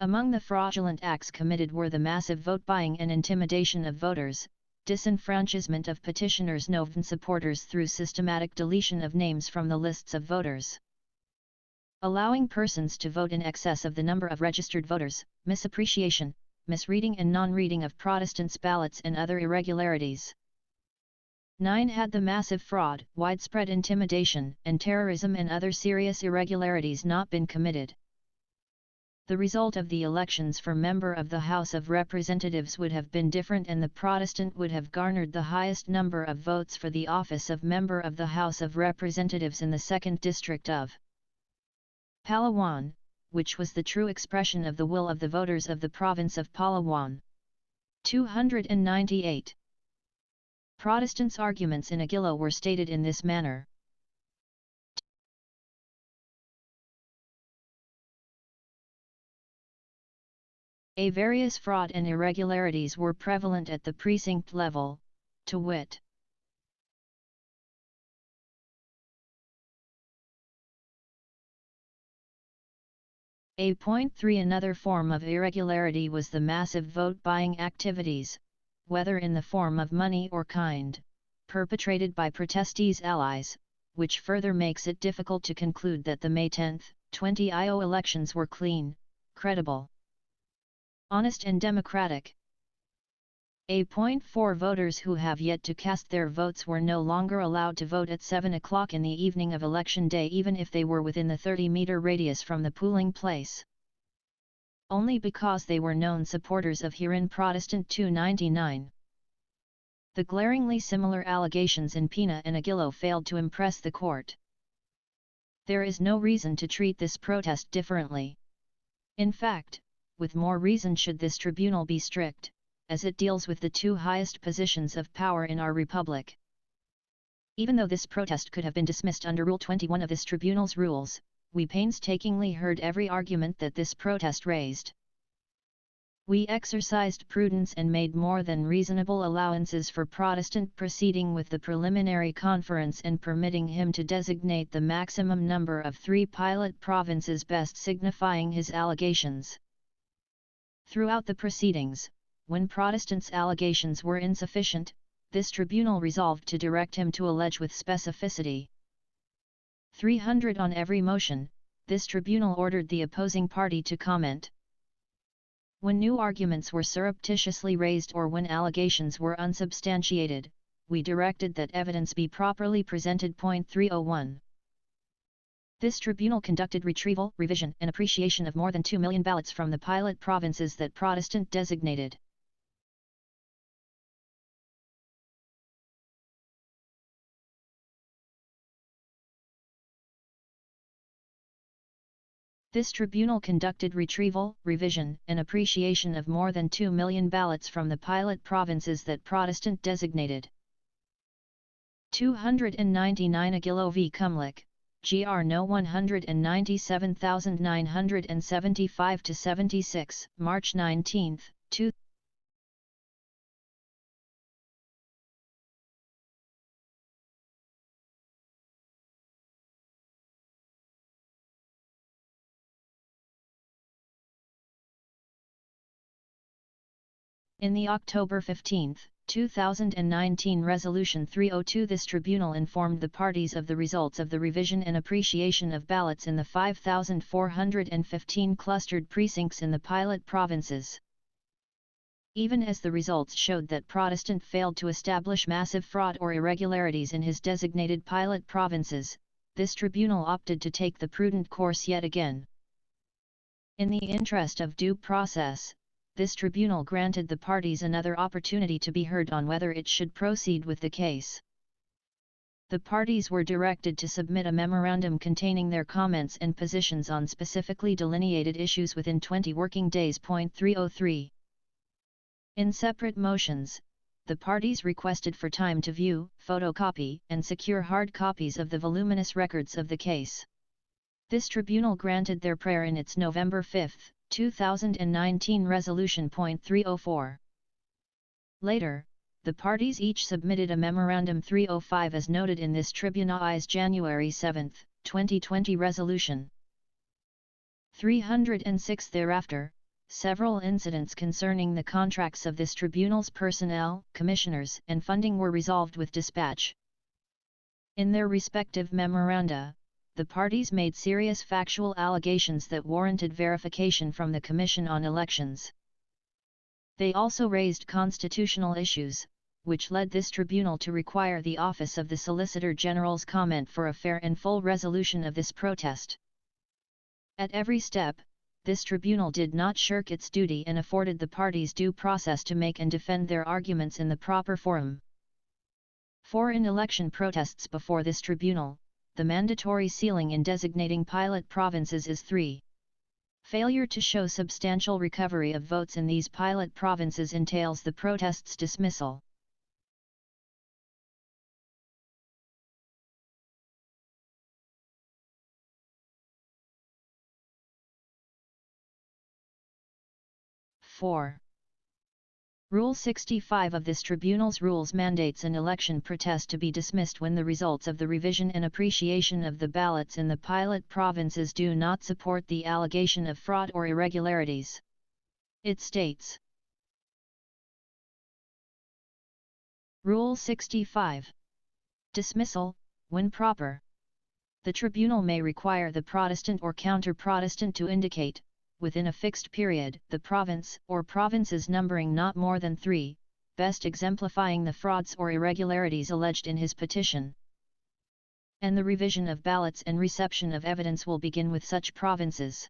Among the fraudulent acts committed were the massive vote buying and intimidation of voters, disenfranchisement of petitioners' Noven supporters through systematic deletion of names from the lists of voters, allowing persons to vote in excess of the number of registered voters, misappreciation, misreading and non-reading of Protestants' ballots and other irregularities. 9. Had the massive fraud, widespread intimidation, and terrorism and other serious irregularities not been committed, the result of the elections for member of the House of Representatives would have been different and the Protestant would have garnered the highest number of votes for the office of member of the House of Representatives in the 2nd District of Palawan, which was the true expression of the will of the voters of the province of Palawan. 298. Protestants' arguments in Aguilo were stated in this manner. Various fraud and irregularities were prevalent at the precinct level, to wit, Point 3. Another form of irregularity was the massive vote-buying activities, whether in the form of money or kind, perpetrated by protestees' allies, which further makes it difficult to conclude that the May 10, 2020 elections were clean, credible, honest and democratic. Point 4. Voters who have yet to cast their votes were no longer allowed to vote at 7 o'clock in the evening of election day even if they were within the 30-meter radius from the polling place, only because they were known supporters of herein Protestant. 299. The glaringly similar allegations in Pina and Aguilo failed to impress the court. There is no reason to treat this protest differently. In fact, with more reason should this tribunal be strict, as it deals with the two highest positions of power in our republic. Even though this protest could have been dismissed under Rule 21 of this tribunal's rules, we painstakingly heard every argument that this protest raised. We exercised prudence and made more than reasonable allowances for Protestant proceeding with the preliminary conference and permitting him to designate the maximum number of 3 pilot provinces best signifying his allegations. Throughout the proceedings, when Protestants' allegations were insufficient, this tribunal resolved to direct him to allege with specificity. 300 On every motion, this tribunal ordered the opposing party to comment. When new arguments were surreptitiously raised or when allegations were unsubstantiated, we directed that evidence be properly presented. 301. This tribunal conducted retrieval, revision, and appreciation of more than 2 million ballots from the pilot provinces that Protestant designated. This tribunal conducted retrieval, revision, and appreciation of more than 2 million ballots from the pilot provinces that Protestant designated. 299 Agilo v. Kumlik, Gr. No. 197,975-76, March 19, 2000. In the October 15, 2019 Resolution 302, this tribunal informed the parties of the results of the revision and appreciation of ballots in the 5,415 clustered precincts in the pilot provinces. Even as the results showed that Protestant failed to establish massive fraud or irregularities in his designated pilot provinces, this tribunal opted to take the prudent course yet again. In the interest of due process, this tribunal granted the parties another opportunity to be heard on whether it should proceed with the case. The parties were directed to submit a memorandum containing their comments and positions on specifically delineated issues within 20 working days. 303. In separate motions, the parties requested for time to view, photocopy, and secure hard copies of the voluminous records of the case. This tribunal granted their prayer in its November 5, 2019 Resolution. 304. Later, the parties each submitted a Memorandum 305 as noted in this tribunal's January 7, 2020 resolution. 306 Thereafter, several incidents concerning the contracts of this tribunal's personnel, commissioners, and funding were resolved with dispatch. In their respective memoranda, the parties made serious factual allegations that warranted verification from the Commission on Elections. They also raised constitutional issues, which led this tribunal to require the Office of the Solicitor General's comment for a fair and full resolution of this protest. At every step, this tribunal did not shirk its duty and afforded the parties due process to make and defend their arguments in the proper forum. For in election protests before this tribunal, the mandatory ceiling in designating pilot provinces is 3. Failure to show substantial recovery of votes in these pilot provinces entails the protest's dismissal. Rule 65 of this tribunal's rules mandates an election protest to be dismissed when the results of the revision and appreciation of the ballots in the pilot provinces do not support the allegation of fraud or irregularities. It states: Rule 65. Dismissal, when proper. The tribunal may require the Protestant or counter-Protestant to indicate, within a fixed period, the province or provinces numbering not more than 3, best exemplifying the frauds or irregularities alleged in his petition. And the revision of ballots and reception of evidence will begin with such provinces.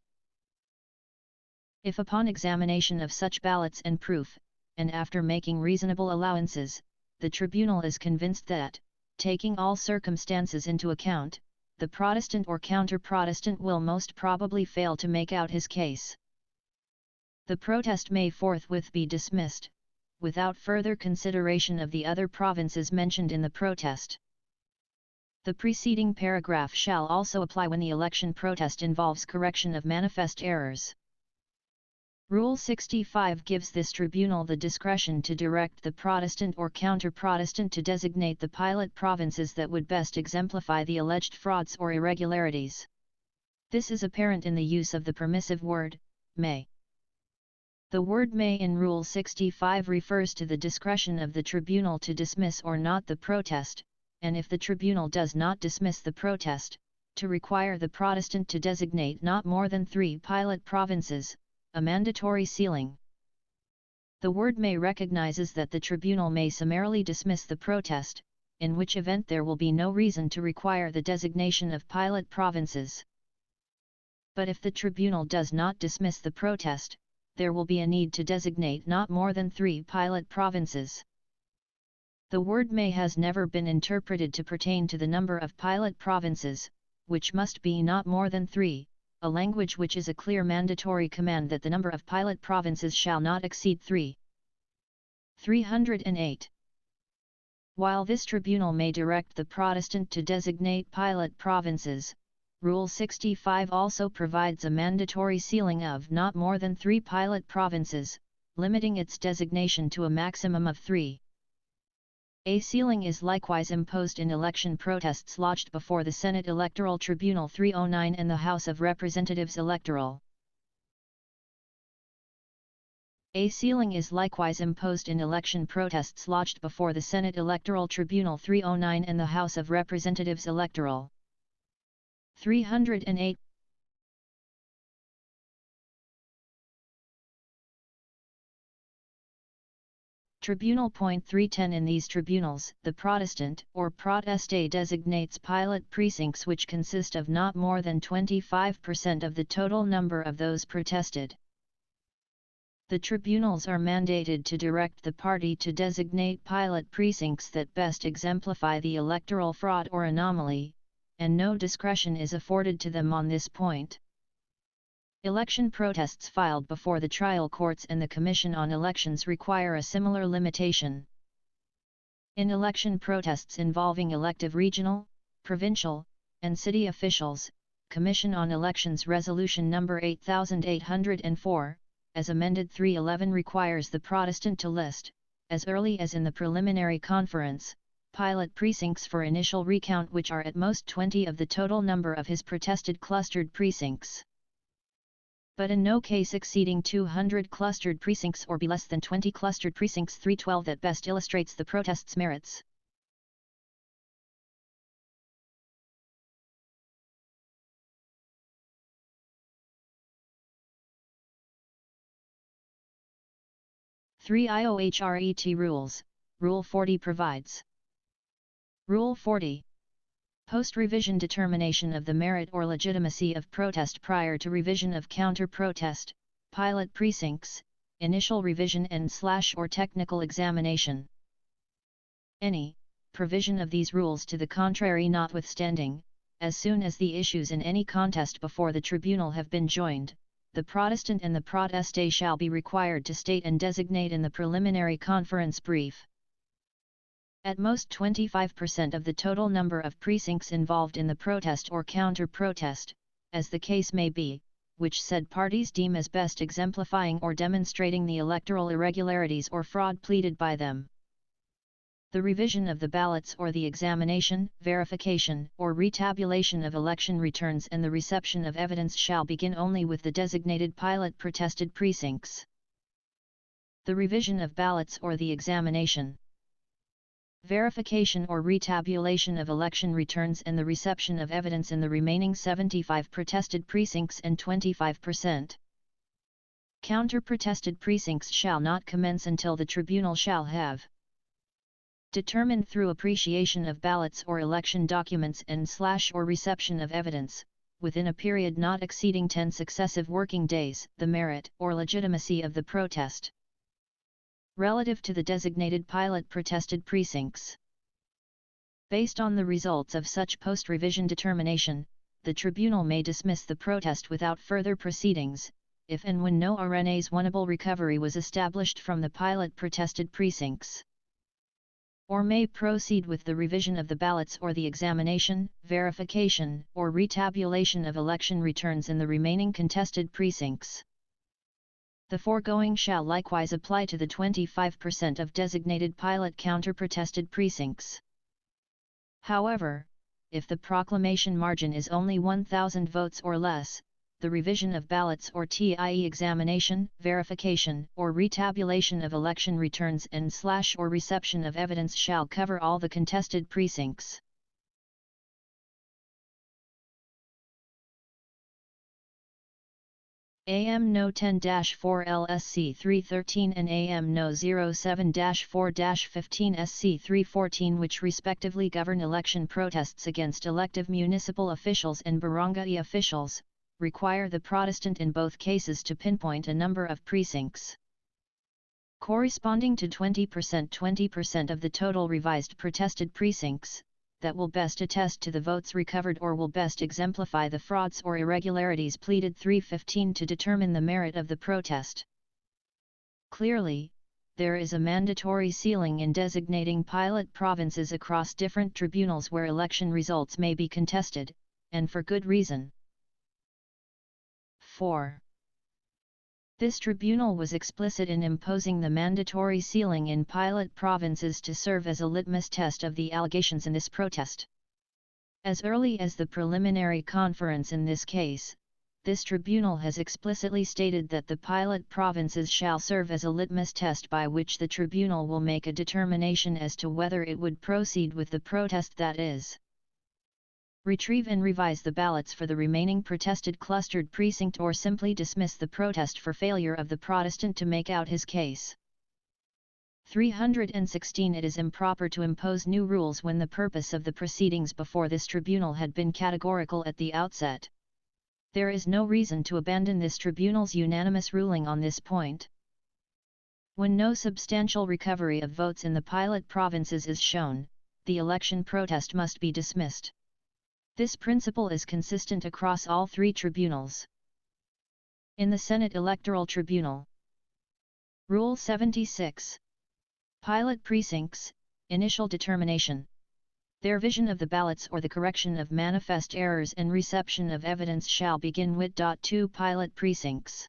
If upon examination of such ballots and proof, and after making reasonable allowances, the tribunal is convinced that, taking all circumstances into account, the Protestant or counter-Protestant will most probably fail to make out his case, the protest may forthwith be dismissed, without further consideration of the other provinces mentioned in the protest. The preceding paragraph shall also apply when the election protest involves correction of manifest errors. Rule 65 gives this tribunal the discretion to direct the Protestant or counter-Protestant to designate the pilot provinces that would best exemplify the alleged frauds or irregularities. This is apparent in the use of the permissive word, may. The word may in Rule 65 refers to the discretion of the tribunal to dismiss or not the protest, and if the tribunal does not dismiss the protest, to require the Protestant to designate not more than 3 pilot provinces, a mandatory sealing. The word may recognizes that the tribunal may summarily dismiss the protest, in which event there will be no reason to require the designation of pilot provinces. But if the tribunal does not dismiss the protest, there will be a need to designate not more than 3 pilot provinces. The word may has never been interpreted to pertain to the number of pilot provinces, which must be not more than 3, a language which is a clear mandatory command that the number of pilot provinces shall not exceed 3. 308. While this tribunal may direct the Protestant to designate pilot provinces, Rule 65 also provides a mandatory sealing of not more than 3 pilot provinces, limiting its designation to a maximum of 3. A sealing is likewise imposed in election protests lodged before the Senate Electoral Tribunal 309 and the House of Representatives Electoral. A sealing is likewise imposed in election protests lodged before the Senate Electoral Tribunal 309 and the House of Representatives Electoral. 308. Tribunal Point 310. In these tribunals, the Protestant or proteste designates pilot precincts which consist of not more than 25% of the total number of those protested. The tribunals are mandated to direct the party to designate pilot precincts that best exemplify the electoral fraud or anomaly, and no discretion is afforded to them on this point. Election protests filed before the trial courts and the Commission on Elections require a similar limitation. In election protests involving elective regional, provincial, and city officials, Commission on Elections Resolution No. 8804, as amended 311 requires the Protestant to list, as early as in the preliminary conference, pilot precincts for initial recount which are at most 20 of the total number of his protested clustered precincts. But in no case exceeding 200 clustered precincts or be less than 20 clustered precincts. 312 that best illustrates the protest's merits. Three IOHRET rules. Rule 40 provides. Rule 40. Post-revision determination of the merit or legitimacy of protest prior to revision of counter-protest, pilot precincts, initial revision and/or technical examination. Any provision of these rules to the contrary notwithstanding, as soon as the issues in any contest before the tribunal have been joined, the Protestant and the proteste shall be required to state and designate in the preliminary conference brief at most 25% of the total number of precincts involved in the protest or counter-protest, as the case may be, which said parties deem as best exemplifying or demonstrating the electoral irregularities or fraud pleaded by them. The revision of the ballots or the examination, verification, or retabulation of election returns and the reception of evidence shall begin only with the designated pilot protested precincts. The revision of ballots or the examination, verification or retabulation of election returns and the reception of evidence in the remaining 75 protested precincts and 25% counter-protested precincts shall not commence until the tribunal shall have determined through appreciation of ballots or election documents and/or reception of evidence, within a period not exceeding 10 successive working days, the merit or legitimacy of the protest relative to the designated pilot protested precincts. Based on the results of such post-revision determination, the tribunal may dismiss the protest without further proceedings, if and when no RNA's winnable recovery was established from the pilot protested precincts, or may proceed with the revision of the ballots or the examination, verification, or retabulation of election returns in the remaining contested precincts. The foregoing shall likewise apply to the 25% of designated pilot counter-protested precincts. However, if the proclamation margin is only 1,000 votes or less, the revision of ballots or tie examination, verification, or retabulation of election returns and/or reception of evidence shall cover all the contested precincts. AM No 10-4 LSC 313 and AM No 07-4-15 SC 314, which respectively govern election protests against elective municipal officials and barangay officials, require the protestant in both cases to pinpoint a number of precincts corresponding to 20% of the total revised protested precincts, that will best attest to the votes recovered or will best exemplify the frauds or irregularities pleaded. 315 to determine the merit of the protest. Clearly, there is a mandatory ceiling in designating pilot provinces across different tribunals where election results may be contested, and for good reason. 4. This tribunal was explicit in imposing the mandatory ceiling in pilot provinces to serve as a litmus test of the allegations in this protest. As early as the preliminary conference in this case, this tribunal has explicitly stated that the pilot provinces shall serve as a litmus test by which the tribunal will make a determination as to whether it would proceed with the protest, that is, retrieve and revise the ballots for the remaining protested clustered precinct, or simply dismiss the protest for failure of the Protestant to make out his case. 316 It is improper to impose new rules when the purpose of the proceedings before this tribunal had been categorical at the outset. There is no reason to abandon this tribunal's unanimous ruling on this point. When no substantial recovery of votes in the pilot provinces is shown, the election protest must be dismissed. This principle is consistent across all three tribunals. In the Senate Electoral Tribunal, Rule 76. Pilot precincts, initial determination. Their vision of the ballots or the correction of manifest errors and reception of evidence shall begin with 2 pilot precincts.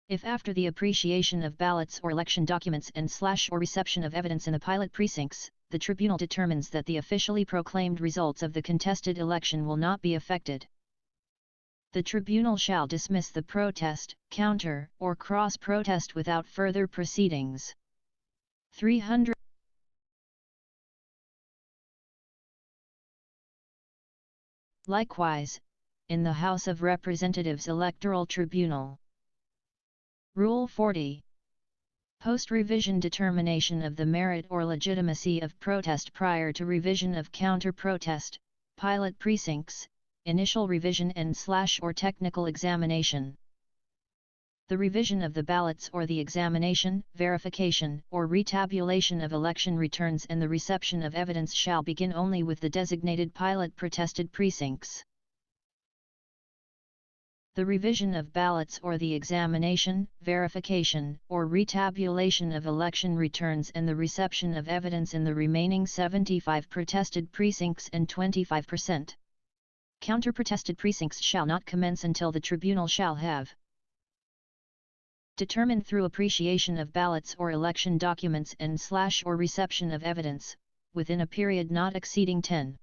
If after the appreciation of ballots or election documents and/or reception of evidence in the pilot precincts, the tribunal determines that the officially proclaimed results of the contested election will not be affected, the tribunal shall dismiss the protest, counter, or cross-protest without further proceedings. 300. Likewise, in the House of Representatives Electoral Tribunal, Rule 40. Post-revision determination of the merit or legitimacy of protest prior to revision of counter-protest, pilot precincts, initial revision and/or technical examination. The revision of the ballots or the examination, verification, or retabulation of election returns and the reception of evidence shall begin only with the designated pilot protested precincts. The revision of ballots or the examination, verification, or retabulation of election returns and the reception of evidence in the remaining 75 protested precincts and 25% counter-protested precincts shall not commence until the tribunal shall have determined through appreciation of ballots or election documents and/or reception of evidence, within a period not exceeding 10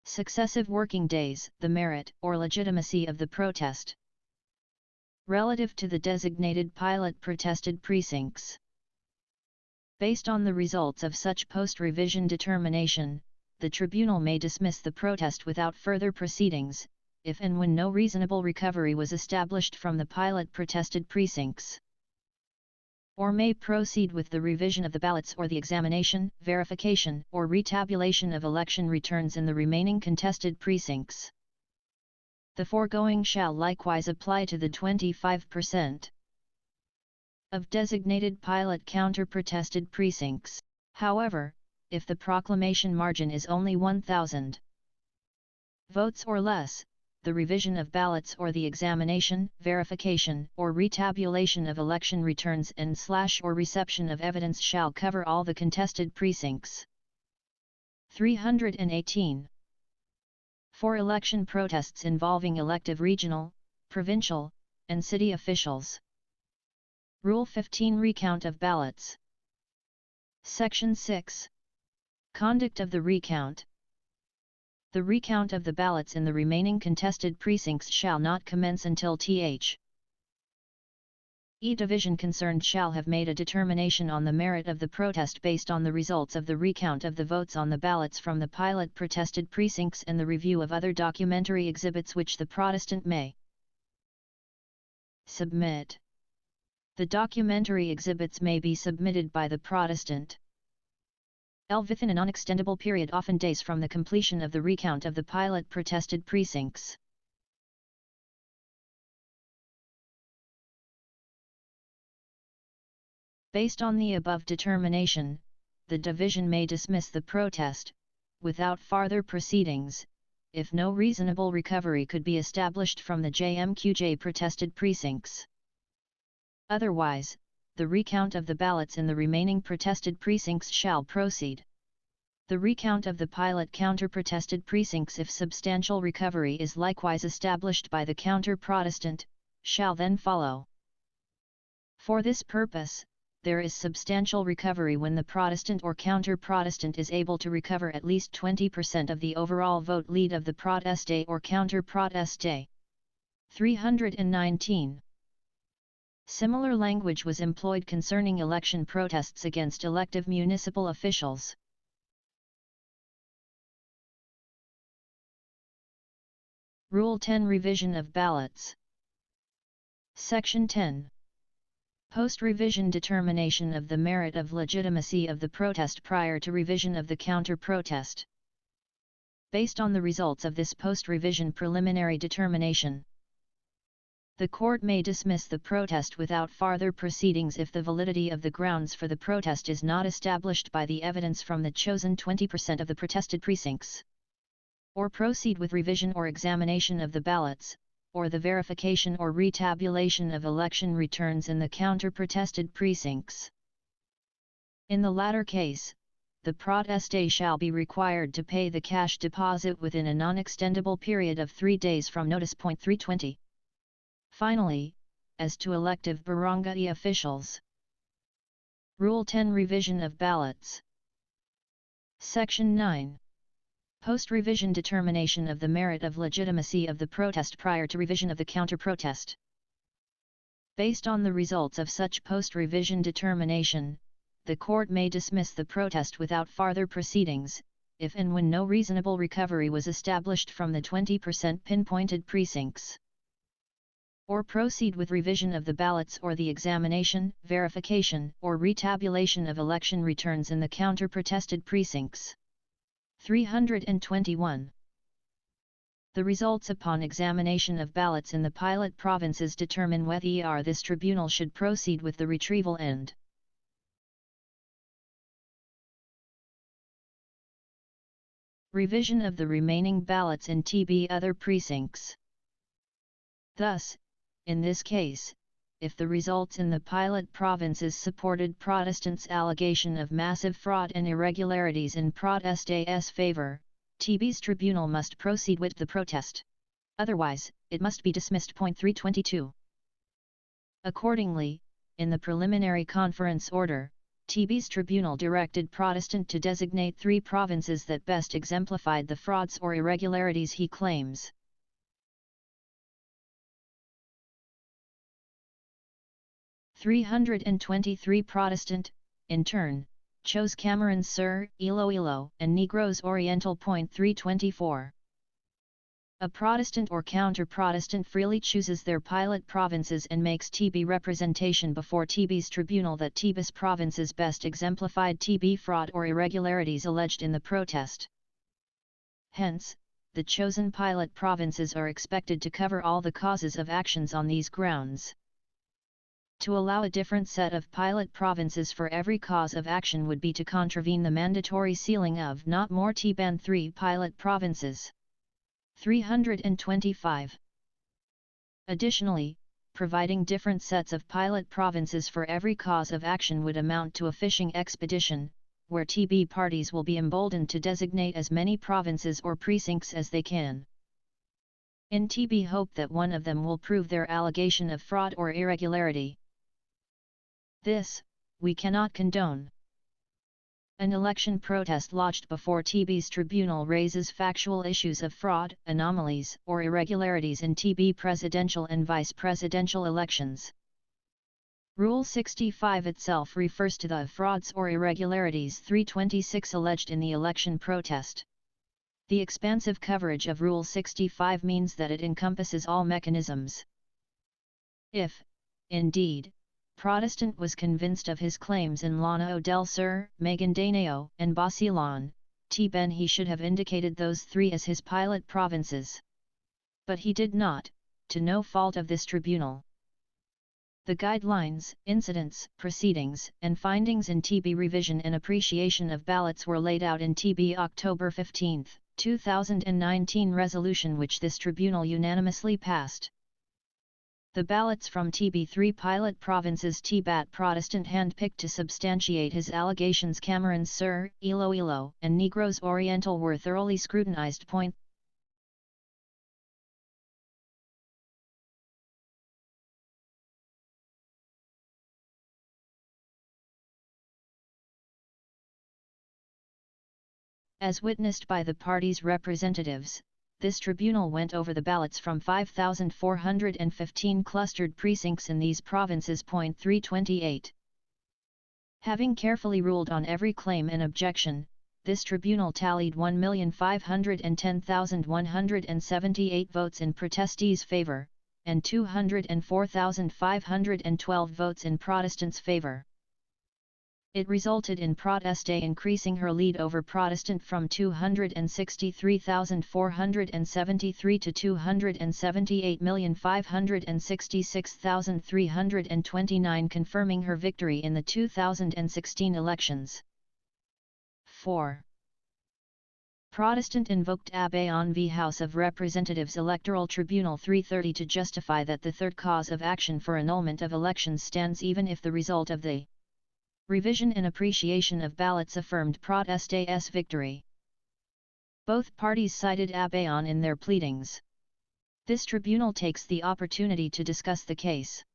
successive working days, the merit or legitimacy of the protest relative to the designated pilot protested precincts. Based on the results of such post-revision determination, the tribunal may dismiss the protest without further proceedings, if and when no reasonable recovery was established from the pilot protested precincts, or may proceed with the revision of the ballots or the examination, verification, or retabulation of election returns in the remaining contested precincts. The foregoing shall likewise apply to the 25% of designated pilot counter-protested precincts. However, if the proclamation margin is only 1,000 votes or less, the revision of ballots or the examination, verification, or retabulation of election returns and/or reception of evidence shall cover all the contested precincts. 318. For election protests involving elective regional, provincial, and city officials. Rule 15 Recount of ballots. Section 6. Conduct of the recount. The recount of the ballots in the remaining contested precincts shall not commence until th. Division concerned shall have made a determination on the merit of the protest based on the results of the recount of the votes on the ballots from the pilot protested precincts and the review of other documentary exhibits which the Protestant may submit. The documentary exhibits may be submitted by the Protestant within a non-extendable period, often days from the completion of the recount of the pilot protested precincts. Based on the above determination, the division may dismiss the protest, without farther proceedings, if no reasonable recovery could be established from the JMQJ protested precincts. Otherwise, the recount of the ballots in the remaining protested precincts shall proceed. The recount of the pilot counter-protested precincts, if substantial recovery is likewise established by the counter-Protestant, shall then follow. For this purpose, there is substantial recovery when the Protestant or counter-Protestant is able to recover at least 20% of the overall vote lead of the proteste or counter-proteste. 319. Similar language was employed concerning election protests against elective municipal officials. Rule 10 Revision of ballots. Section 10. Post-revision determination of the merit of legitimacy of the protest prior to revision of the counter-protest. Based on the results of this post-revision preliminary determination, the court may dismiss the protest without farther proceedings if the validity of the grounds for the protest is not established by the evidence from the chosen 20% of the protested precincts, or proceed with revision or examination of the ballots, or the verification or retabulation of election returns in the counter-protested precincts. In the latter case, the proteste shall be required to pay the cash deposit within a non-extendable period of 3 days from notice. 320. Finally, as to elective barangay officials. Rule 10 Revision of ballots. Section 9. Post-revision determination of the merit of legitimacy of the protest prior to revision of the counter-protest. Based on the results of such post-revision determination, the court may dismiss the protest without farther proceedings, if and when no reasonable recovery was established from the 20% pinpointed precincts, or proceed with revision of the ballots or the examination, verification, or retabulation of election returns in the counter-protested precincts. 321. The results upon examination of ballots in the pilot provinces determine whether this tribunal should proceed with the retrieval and revision of the remaining ballots in other precincts. Thus, in this case, if the results in the pilot provinces supported Protestants' allegation of massive fraud and irregularities in proteste's favor, TB's tribunal must proceed with the protest. Otherwise, it must be dismissed. 322. Accordingly, in the preliminary conference order, TB's tribunal directed Protestant to designate 3 provinces that best exemplified the frauds or irregularities he claims. (323) Protestant, in turn, chose Cameron Sur, Iloilo, and Negros Oriental. 324. A Protestant or counter-Protestant freely chooses their pilot provinces and makes TB representation before TB's tribunal that TB's provinces best exemplified TB fraud or irregularities alleged in the protest. Hence, the chosen pilot provinces are expected to cover all the causes of actions on these grounds. To allow a different set of pilot provinces for every cause of action would be to contravene the mandatory ceiling of not more than 3 pilot provinces. 325. Additionally, providing different sets of pilot provinces for every cause of action would amount to a fishing expedition, where TB parties will be emboldened to designate as many provinces or precincts as they can. in TB hope that one of them will prove their allegation of fraud or irregularity. This, we cannot condone. An election protest lodged before TB's tribunal raises factual issues of fraud, anomalies, or irregularities in TB presidential and vice presidential elections. Rule 65 itself refers to the frauds or irregularities 326 alleged in the election protest. The expansive coverage of Rule 65 means that it encompasses all mechanisms. If, indeed, Protestant was convinced of his claims in Llano del Sur, Maguindanao, and Basilan, then he should have indicated those three as his pilot provinces. But he did not, to no fault of this tribunal. The guidelines, incidents, proceedings, and findings in TB revision and appreciation of ballots were laid out in TB October 15, 2019 resolution which this tribunal unanimously passed. The ballots from TB3 pilot provinces Tbat Protestant handpicked to substantiate his allegations Cameron Sur, Iloilo, and Negros Oriental were thoroughly scrutinized. As witnessed by the party's representatives, this tribunal went over the ballots from 5,415 clustered precincts in these provinces. 328. Having carefully ruled on every claim and objection, this tribunal tallied 1,510,178 votes in protestees' favor, and 204,512 votes in Protestants' favor. It resulted in Proteste increasing her lead over Protestant from 263,473 to 278,566,329, confirming her victory in the 2016 elections. 4. Protestant invoked Abeon v. House of Representatives Electoral Tribunal 330 to justify that the third cause of action for annulment of elections stands even if the result of the revision and appreciation of ballots affirmed Proteste's victory. Both parties cited Abeon in their pleadings. This tribunal takes the opportunity to discuss the case.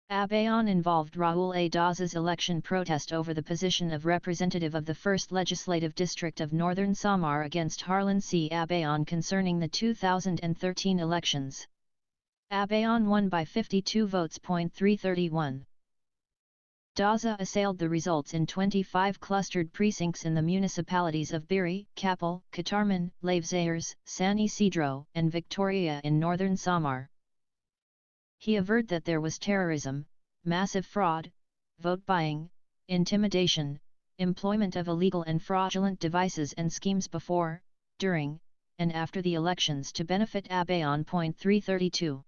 Abeon involved Raul A. Daza's election protest over the position of representative of the 1st Legislative District of Northern Samar against Harlan C. Abeon concerning the 2013 elections. Abeon won by 52 votes. 331. Daza assailed the results in 25 clustered precincts in the municipalities of Biri, Capel, Catarman, Lavzares, San Isidro, and Victoria in northern Samar. He averred that there was terrorism, massive fraud, vote buying, intimidation, employment of illegal and fraudulent devices and schemes before, during, and after the elections to benefit Abeon. 332.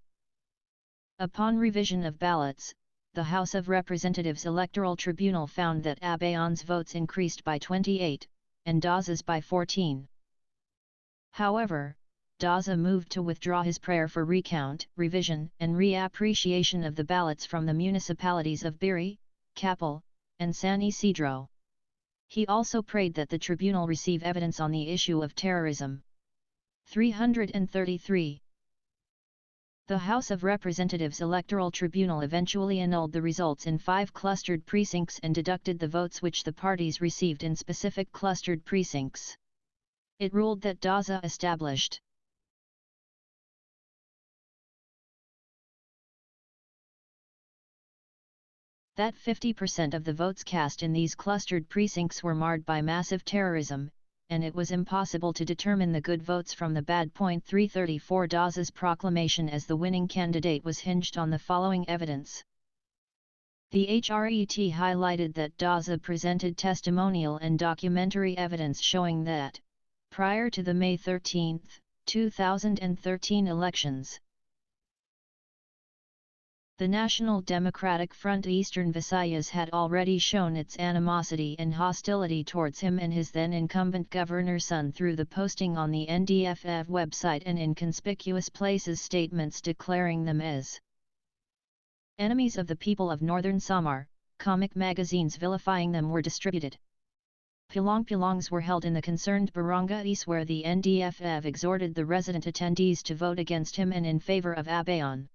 Upon revision of ballots, the House of Representatives Electoral Tribunal found that Abeon's votes increased by 28, and Daza's by 14. However, Daza moved to withdraw his prayer for recount, revision, and reappreciation of the ballots from the municipalities of Biri, Capel, and San Isidro. He also prayed that the tribunal receive evidence on the issue of terrorism. 333. The House of Representatives Electoral Tribunal eventually annulled the results in 5 clustered precincts and deducted the votes which the parties received in specific clustered precincts. It ruled that Daza established that 50% of the votes cast in these clustered precincts were marred by massive terrorism, and it was impossible to determine the good votes from the bad. 334. Daza's proclamation as the winning candidate was hinged on the following evidence. The HRET highlighted that Daza presented testimonial and documentary evidence showing that, prior to the May 13, 2013 elections, the National Democratic Front Eastern Visayas had already shown its animosity and hostility towards him and his then-incumbent governor's son through the posting on the NDFF website and in conspicuous places statements declaring them as enemies of the people of Northern Samar. Comic magazines vilifying them were distributed. Pulongs were held in the concerned barangays where the NDFF exhorted the resident attendees to vote against him and in favor of Abayon.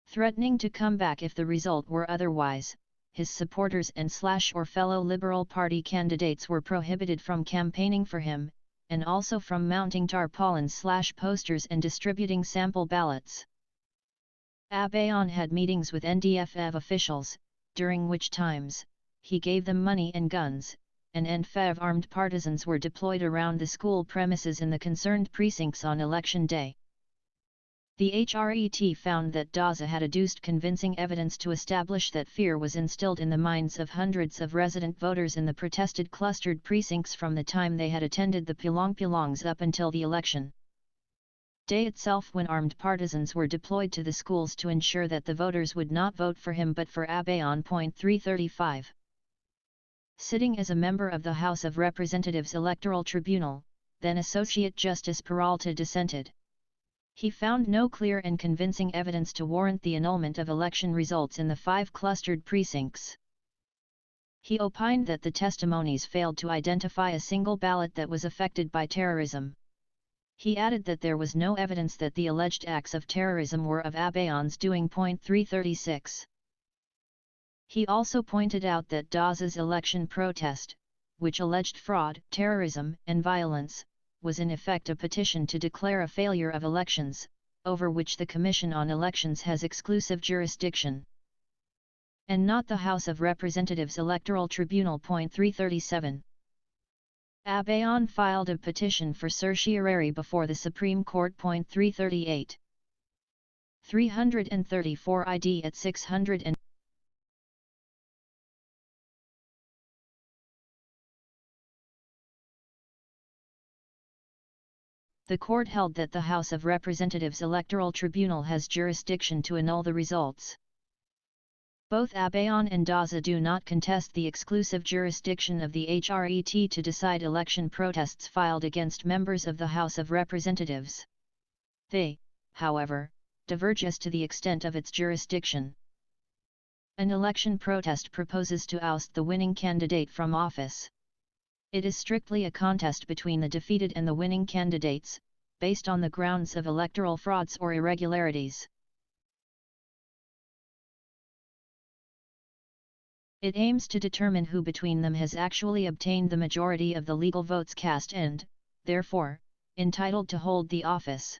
Threatening to come back if the result were otherwise, his supporters and or fellow Liberal Party candidates were prohibited from campaigning for him, and also from mounting tarpaulins posters and distributing sample ballots. Abayon had meetings with NDFF officials, during which times, he gave them money and guns, and NFEV armed partisans were deployed around the school premises in the concerned precincts on election day. The HRET found that Daza had adduced convincing evidence to establish that fear was instilled in the minds of hundreds of resident voters in the protested clustered precincts from the time they had attended the Pulongs up until the election day itself, when armed partisans were deployed to the schools to ensure that the voters would not vote for him but for Abayon. 335. Sitting as a member of the House of Representatives Electoral Tribunal, then Associate Justice Peralta dissented. He found no clear and convincing evidence to warrant the annulment of election results in the 5 clustered precincts. He opined that the testimonies failed to identify a single ballot that was affected by terrorism. He added that there was no evidence that the alleged acts of terrorism were of Abayon's doing. 336. He also pointed out that Daza's election protest, which alleged fraud, terrorism, and violence, was in effect a petition to declare a failure of elections, over which the Commission on Elections has exclusive jurisdiction, and not the House of Representatives Electoral Tribunal. 337. Abayon filed a petition for certiorari before the Supreme Court. 338. 334 ID at 600 and the court held that the House of Representatives Electoral Tribunal has jurisdiction to annul the results. Both Abayon and Daza do not contest the exclusive jurisdiction of the HRET to decide election protests filed against members of the House of Representatives. They, however, diverge as to the extent of its jurisdiction. An election protest proposes to oust the winning candidate from office. It is strictly a contest between the defeated and the winning candidates, based on the grounds of electoral frauds or irregularities. It aims to determine who between them has actually obtained the majority of the legal votes cast and, therefore, entitled to hold the office.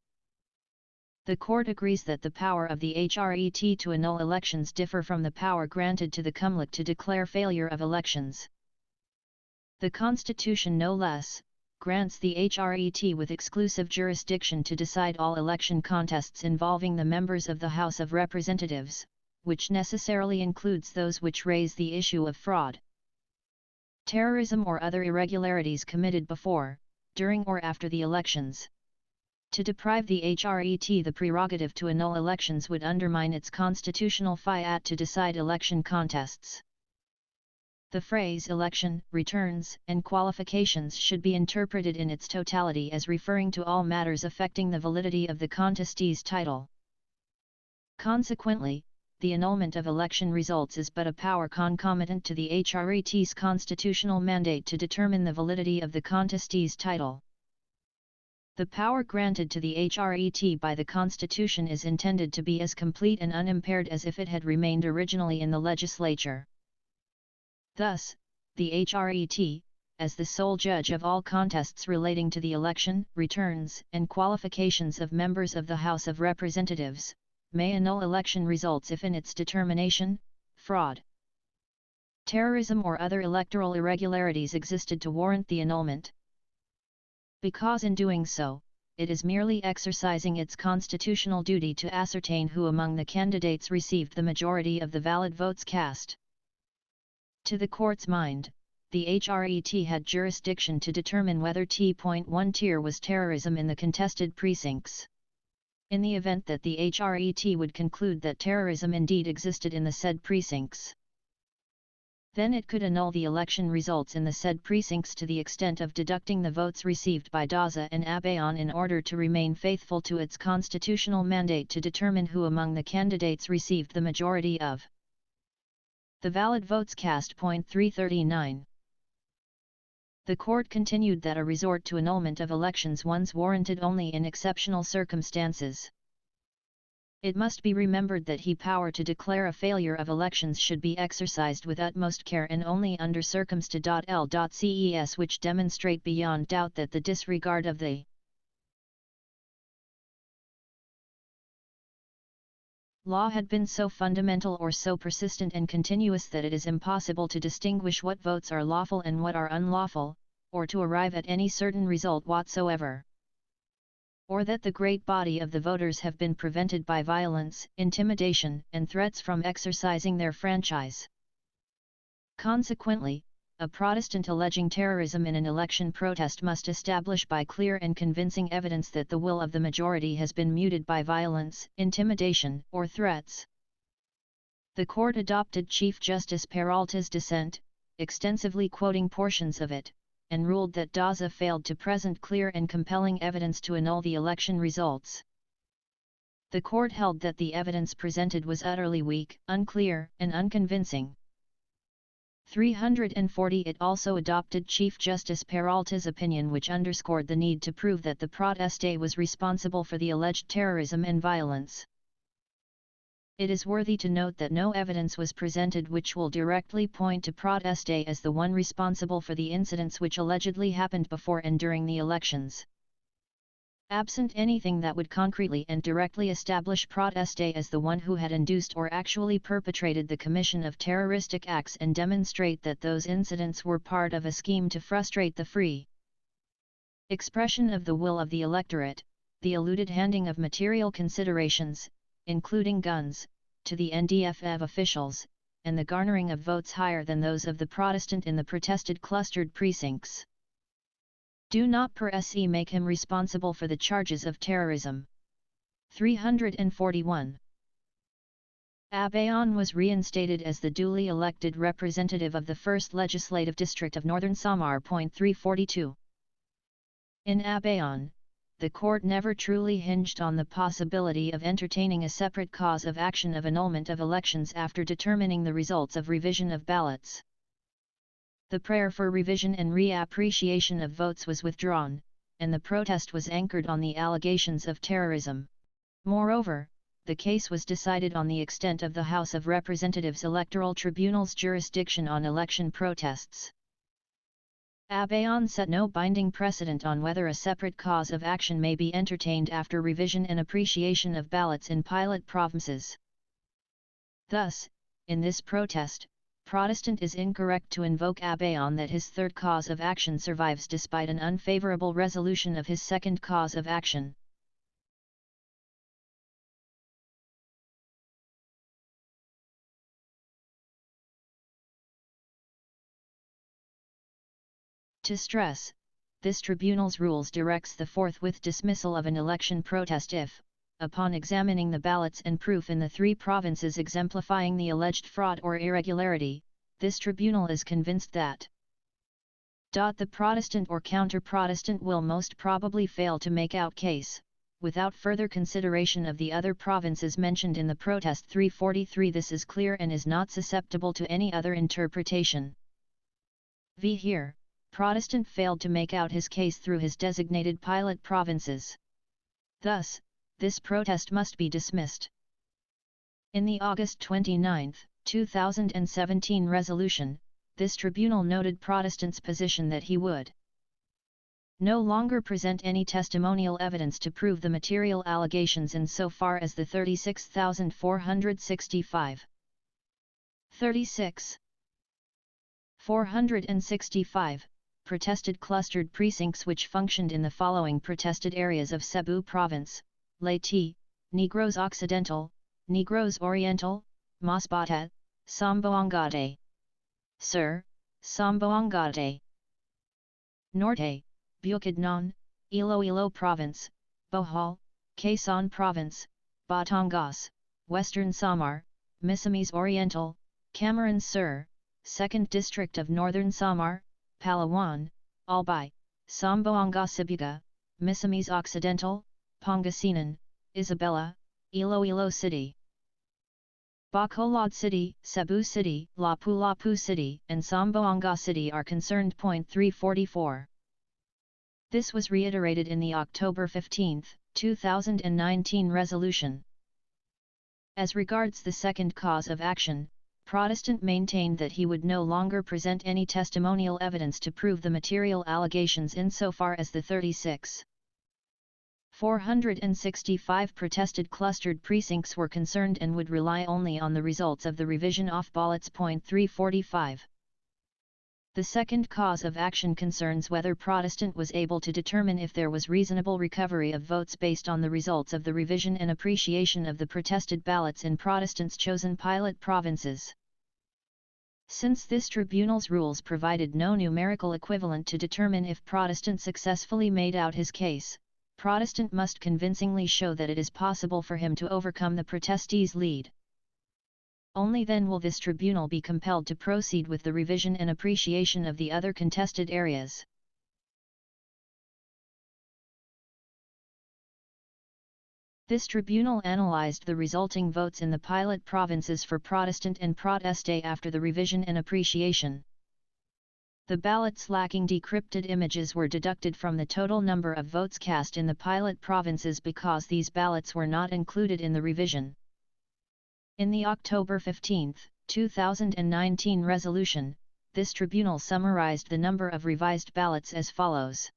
The court agrees that the power of the HRET to annul elections differ from the power granted to the Cumlic to declare failure of elections. The Constitution no less, grants the HRET with exclusive jurisdiction to decide all election contests involving the members of the House of Representatives, which necessarily includes those which raise the issue of fraud, terrorism or other irregularities committed before, during or after the elections. To deprive the HRET the prerogative to annul elections would undermine its constitutional fiat to decide election contests. The phrase election, returns, and qualifications should be interpreted in its totality as referring to all matters affecting the validity of the contestee's title. Consequently, the annulment of election results is but a power concomitant to the HRET's constitutional mandate to determine the validity of the contestee's title. The power granted to the HRET by the Constitution is intended to be as complete and unimpaired as if it had remained originally in the legislature. Thus, the HRET, as the sole judge of all contests relating to the election, returns, and qualifications of members of the House of Representatives, may annul election results if in its determination, fraud, terrorism or other electoral irregularities existed to warrant the annulment. Because in doing so, it is merely exercising its constitutional duty to ascertain who among the candidates received the majority of the valid votes cast. To the court's mind, the HRET had jurisdiction to determine whether T.1 tier was terrorism in the contested precincts. In the event that the HRET would conclude that terrorism indeed existed in the said precincts, then it could annul the election results in the said precincts to the extent of deducting the votes received by Daza and Abayon in order to remain faithful to its constitutional mandate to determine who among the candidates received the majority of the valid votes cast. 339. The court continued that a resort to annulment of elections was warranted only in exceptional circumstances. It must be remembered that the power to declare a failure of elections should be exercised with utmost care and only under circumstances which demonstrate beyond doubt that the disregard of the law had been so fundamental or so persistent and continuous that it is impossible to distinguish what votes are lawful and what are unlawful, or to arrive at any certain result whatsoever. Or that the great body of the voters have been prevented by violence, intimidation, and threats from exercising their franchise. Consequently, a Protestant alleging terrorism in an election protest must establish by clear and convincing evidence that the will of the majority has been muted by violence, intimidation, or threats. The court adopted Chief Justice Peralta's dissent, extensively quoting portions of it, and ruled that Daza failed to present clear and compelling evidence to annul the election results. The court held that the evidence presented was utterly weak, unclear, and unconvincing. 340 It also adopted Chief Justice Peralta's opinion, which underscored the need to prove that the proteste was responsible for the alleged terrorism and violence. It is worthy to note that no evidence was presented which will directly point to proteste as the one responsible for the incidents which allegedly happened before and during the elections. Absent anything that would concretely and directly establish proteste as the one who had induced or actually perpetrated the commission of terroristic acts and demonstrate that those incidents were part of a scheme to frustrate the free expression of the will of the electorate, the eluded handing of material considerations, including guns, to the NDFF officials, and the garnering of votes higher than those of the Protestant in the protested clustered precincts, do not per se make him responsible for the charges of terrorism. 341. Abaon was reinstated as the duly elected representative of the 1st Legislative District of Northern Samar. 342. In Abaon, the court never truly hinged on the possibility of entertaining a separate cause of action of annulment of elections after determining the results of revision of ballots. The prayer for revision and reappreciation of votes was withdrawn, and the protest was anchored on the allegations of terrorism. Moreover, the case was decided on the extent of the House of Representatives Electoral Tribunal's jurisdiction on election protests. Abaon set no binding precedent on whether a separate cause of action may be entertained after revision and appreciation of ballots in pilot provinces. Thus, in this protest, Protestant is incorrect to invoke Abaon that his third cause of action survives despite an unfavorable resolution of his second cause of action. To stress, this tribunal's rules directs the forthwith dismissal of an election protest if, upon examining the ballots and proof in the 3 provinces exemplifying the alleged fraud or irregularity, this tribunal is convinced that the Protestant or counter-Protestant will most probably fail to make out case, without further consideration of the other provinces mentioned in the protest. 343 This is clear and is not susceptible to any other interpretation. Here, Protestant failed to make out his case through his designated pilot provinces. Thus, this protest must be dismissed. In the August 29, 2017 resolution, this tribunal noted Protestant's position that he would no longer present any testimonial evidence to prove the material allegations in so far as the 36,465. 465 protested clustered precincts which functioned in the following protested areas of Cebu Province: Leyte, Negros Occidental, Negros Oriental, Masbate, Zamboanga Sur, Zamboanga Norte, Bukidnon, Iloilo Province, Bohol, Quezon Province, Batangas, Western Samar, Misamis Oriental, Camarines Sur, 2nd District of Northern Samar, Palawan, Albay, Zamboanga Sibuga, Misamis Occidental, Pangasinan, Isabela, Iloilo City. Bacolod City, Cebu City, Lapu-Lapu City, and Zamboanga City are concerned. Point 344. This was reiterated in the October 15, 2019 resolution. As regards the second cause of action, Protestant maintained that he would no longer present any testimonial evidence to prove the material allegations insofar as the 465 protested clustered precincts were concerned and would rely only on the results of the revision of ballots. Point 345. The second cause of action concerns whether Protestant was able to determine if there was reasonable recovery of votes based on the results of the revision and appreciation of the protested ballots in Protestants' chosen pilot provinces. Since this tribunal's rules provided no numerical equivalent to determine if Protestant successfully made out his case, Protestant must convincingly show that it is possible for him to overcome the protestees' lead. Only then will this tribunal be compelled to proceed with the revision and appreciation of the other contested areas. This tribunal analyzed the resulting votes in the pilot provinces for Protestant and Proteste after the revision and appreciation. The ballots lacking decrypted images were deducted from the total number of votes cast in the pilot provinces because these ballots were not included in the revision. In the October 15, 2019 resolution, this tribunal summarized the number of revised ballots as follows.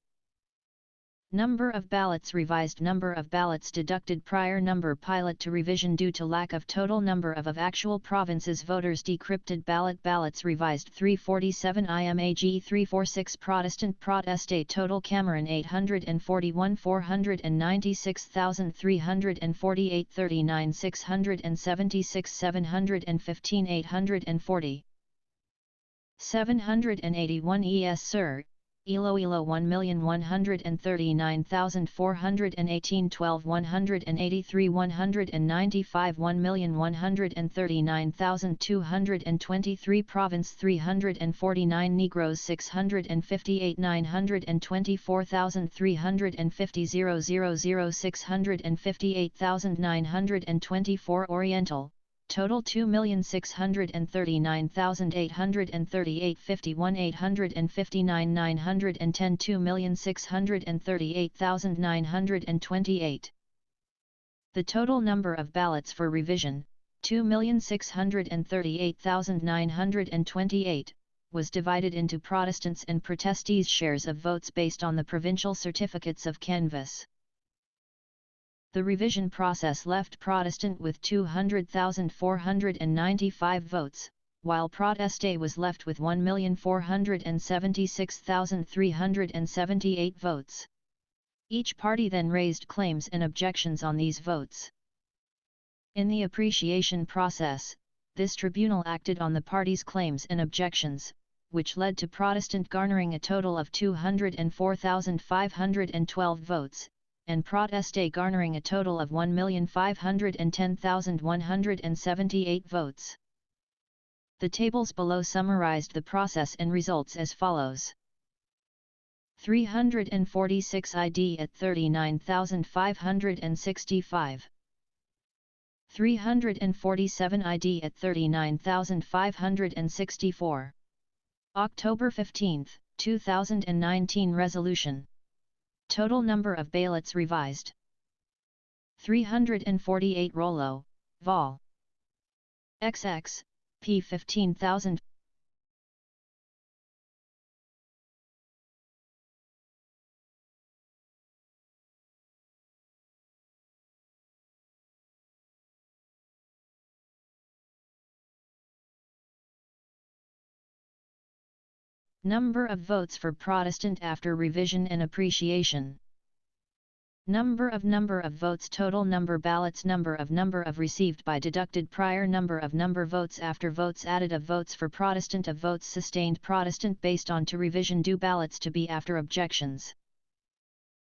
Number of ballots revised, number of ballots deducted, prior number pilot to revision due to lack of total number of actual provinces voters, decrypted ballots revised 347 IMAG 346 Protestant Proteste total Cameron 841 496,348 39 676 715 840 781 ES Sir Iloilo 1,139,418 12 183 195 1,139,223 Province 349 Negroes 658 924,350 000 658,924 Oriental total 2,639,838 51 859 910 2,638,928. The total number of ballots for revision, 2,638,928, was divided into Protestants and Protestees' shares of votes based on the provincial certificates of canvass. The revision process left Protestant with 200,495 votes, while Proteste was left with 1,476,378 votes. Each party then raised claims and objections on these votes. In the appreciation process, this tribunal acted on the parties' claims and objections, which led to Protestant garnering a total of 204,512 votes, and Proteste garnering a total of 1,510,178 votes. The tables below summarized the process and results as follows. 346 ID at 39,565. 347 ID at 39,564. October 15, 2019 resolution. Total number of ballots revised. 348 Rollo, Vol. XX, p. 15,000. Number of votes for Protestant after revision and appreciation. Number of votes, total number ballots, number of received by deducted prior number votes after votes added of votes for Protestant of votes sustained Protestant based on to revision due ballots to be after objections.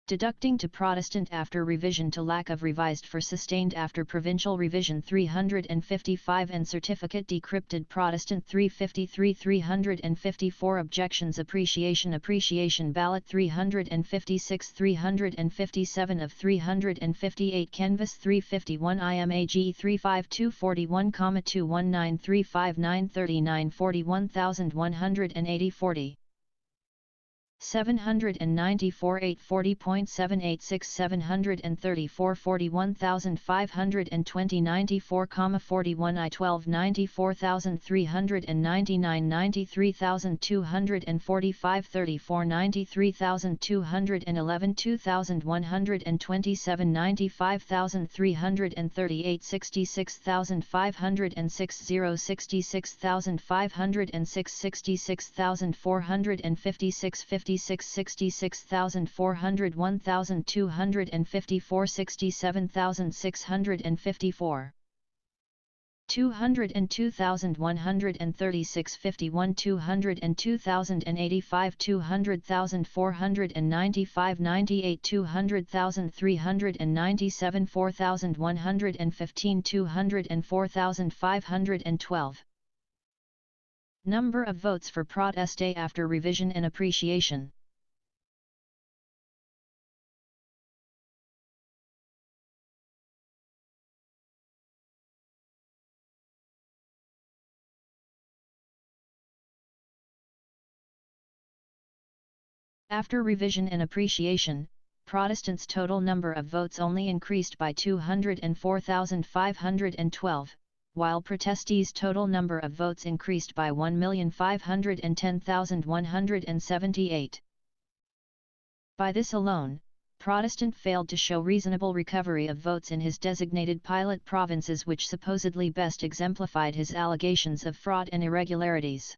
Deducting to Protestant after revision to lack of revised for sustained after provincial revision 355 and certificate decrypted Protestant 353 354 objections appreciation ballot 356 357 of 358 canvass 351 IMAG 352 41, 219 359 39 41180 40 794 840.786 734 41,520 94, 41 I12 94,399 93,245 34 93,211 2,127 95,338 66,506 0 66,506 66,456 56 66,400 1,254 67,654 202,136 51 202,085 200,495 98 200,397 4,115 204,512 Number of votes for protest day after revision and appreciation. After revision and appreciation, Protestants' total number of votes only increased by 204,512. While protestees' total number of votes increased by 1,510,178. By this alone, Protestant failed to show reasonable recovery of votes in his designated pilot provinces, which supposedly best exemplified his allegations of fraud and irregularities.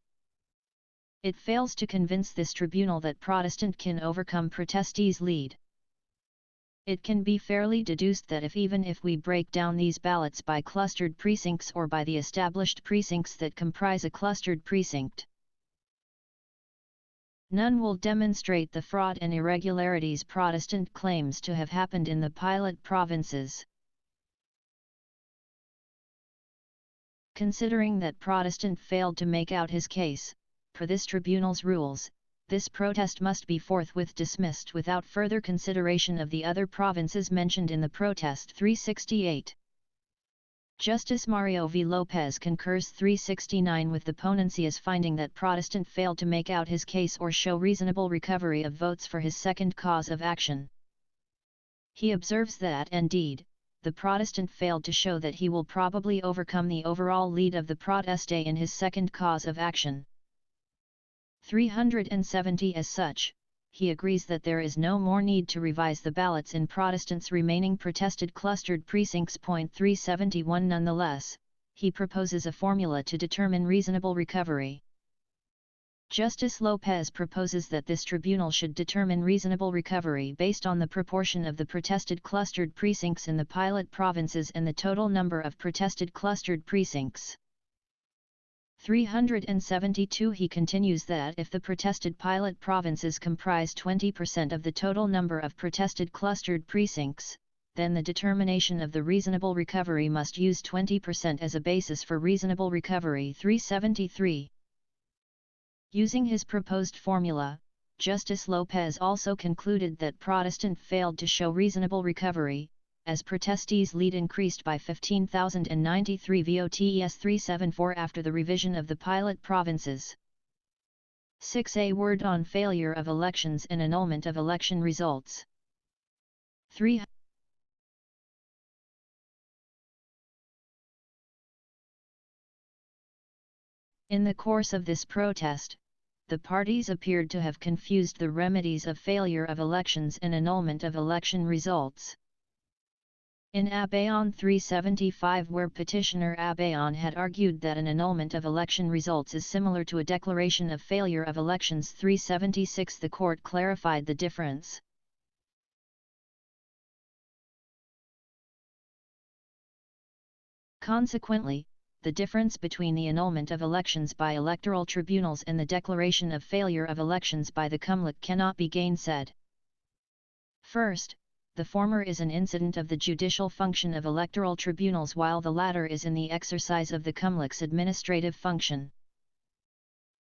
It fails to convince this tribunal that Protestant can overcome protestees' lead. It can be fairly deduced that even if we break down these ballots by clustered precincts or by the established precincts that comprise a clustered precinct, none will demonstrate the fraud and irregularities Protestant claims to have happened in the pilot provinces. Considering that Protestant failed to make out his case, per this tribunal's rules, this protest must be forthwith dismissed without further consideration of the other provinces mentioned in the protest 368. Justice Mario V. Lopez concurs 369 with the ponencia's finding that Protestant failed to make out his case or show reasonable recovery of votes for his second cause of action. He observes that, indeed, the Protestant failed to show that he will probably overcome the overall lead of the proteste in his second cause of action. 370 As such, he agrees that there is no more need to revise the ballots in Protestants' remaining protested clustered precincts. 371 Nonetheless, he proposes a formula to determine reasonable recovery. Justice Lopez proposes that this tribunal should determine reasonable recovery based on the proportion of the protested clustered precincts in the pilot provinces and the total number of protested clustered precincts. 372 He continues that if the protested pilot provinces comprise 20% of the total number of protested clustered precincts, then the determination of the reasonable recovery must use 20% as a basis for reasonable recovery. 373 Using his proposed formula, Justice Lopez also concluded that Protestant failed to show reasonable recovery, as protestees' lead increased by 15,093 votes 374 after the revision of the pilot provinces. 6a Word on failure of elections and annulment of election results. 3. In the course of this protest, the parties appeared to have confused the remedies of failure of elections and annulment of election results. In Abayon 375, where petitioner Abayon had argued that an annulment of election results is similar to a declaration of failure of elections 376, the court clarified the difference. Consequently, the difference between the annulment of elections by electoral tribunals and the declaration of failure of elections by the cumlate cannot be gainsaid. First, the former is an incident of the judicial function of electoral tribunals while the latter is in the exercise of the cumlic's administrative function.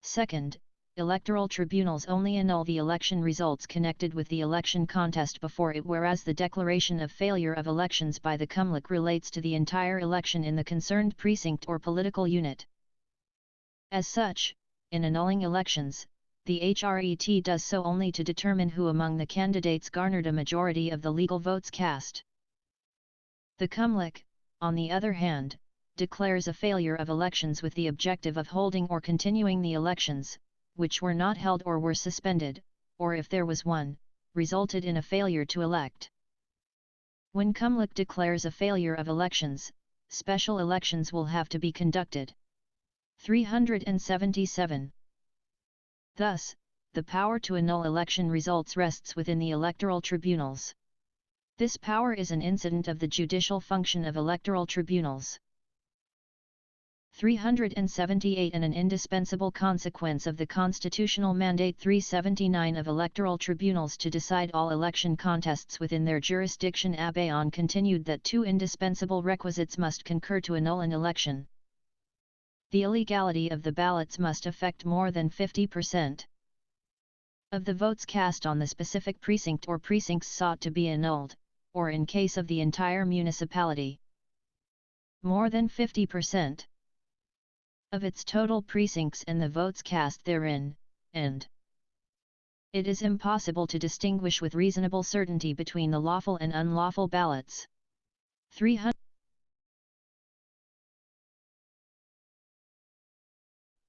Second, electoral tribunals only annul the election results connected with the election contest before it, whereas the declaration of failure of elections by the cumlic relates to the entire election in the concerned precinct or political unit. As such, in annulling elections, the HRET does so only to determine who among the candidates garnered a majority of the legal votes cast. The cumlic, on the other hand, declares a failure of elections with the objective of holding or continuing the elections, which were not held or were suspended, or if there was one, resulted in a failure to elect. When cumlic declares a failure of elections, special elections will have to be conducted. 377. Thus, the power to annul election results rests within the electoral tribunals. This power is an incident of the judicial function of electoral tribunals. 378 and an indispensable consequence of the constitutional mandate 379 of electoral tribunals to decide all election contests within their jurisdiction. Abeon continued that two indispensable requisites must concur to annul an election. The illegality of the ballots must affect more than 50% of the votes cast on the specific precinct or precincts sought to be annulled, or in case of the entire municipality, more than 50% of its total precincts and the votes cast therein, and it is impossible to distinguish with reasonable certainty between the lawful and unlawful ballots. 300.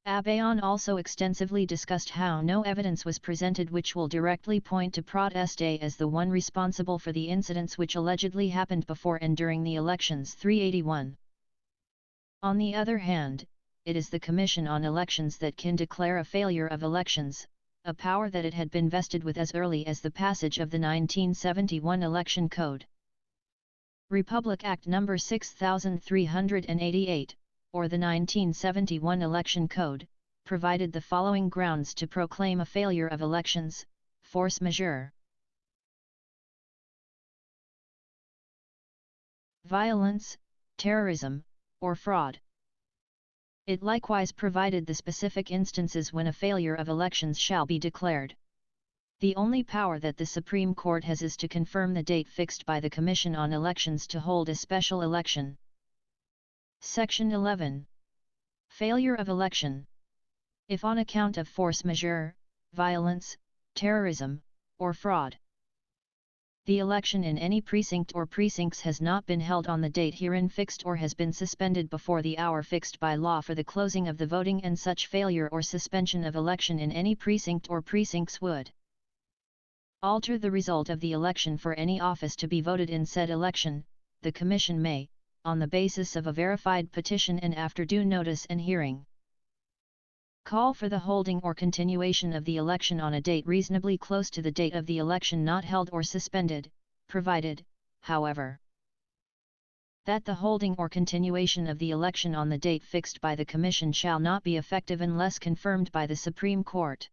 Abeon also extensively discussed how no evidence was presented which will directly point to Protest A as the one responsible for the incidents which allegedly happened before and during the elections. 381. On the other hand, it is the Commission on Elections that can declare a failure of elections, a power that it had been vested with as early as the passage of the 1971 Election Code. Republic Act No. 6388, or the 1971 Election Code, provided the following grounds to proclaim a failure of elections: force majeure, violence, terrorism, or fraud. It likewise provided the specific instances when a failure of elections shall be declared. The only power that the Supreme Court has is to confirm the date fixed by the Commission on Elections to hold a special election. Section 11. Failure of election. If on account of force majeure, violence, terrorism, or fraud, the election in any precinct or precincts has not been held on the date herein fixed or has been suspended before the hour fixed by law for the closing of the voting, and such failure or suspension of election in any precinct or precincts would alter the result of the election for any office to be voted in said election, the Commission may, on the basis of a verified petition and after due notice and hearing, call for the holding or continuation of the election on a date reasonably close to the date of the election not held or suspended, provided, however, that the holding or continuation of the election on the date fixed by the Commission shall not be effective unless confirmed by the Supreme Court.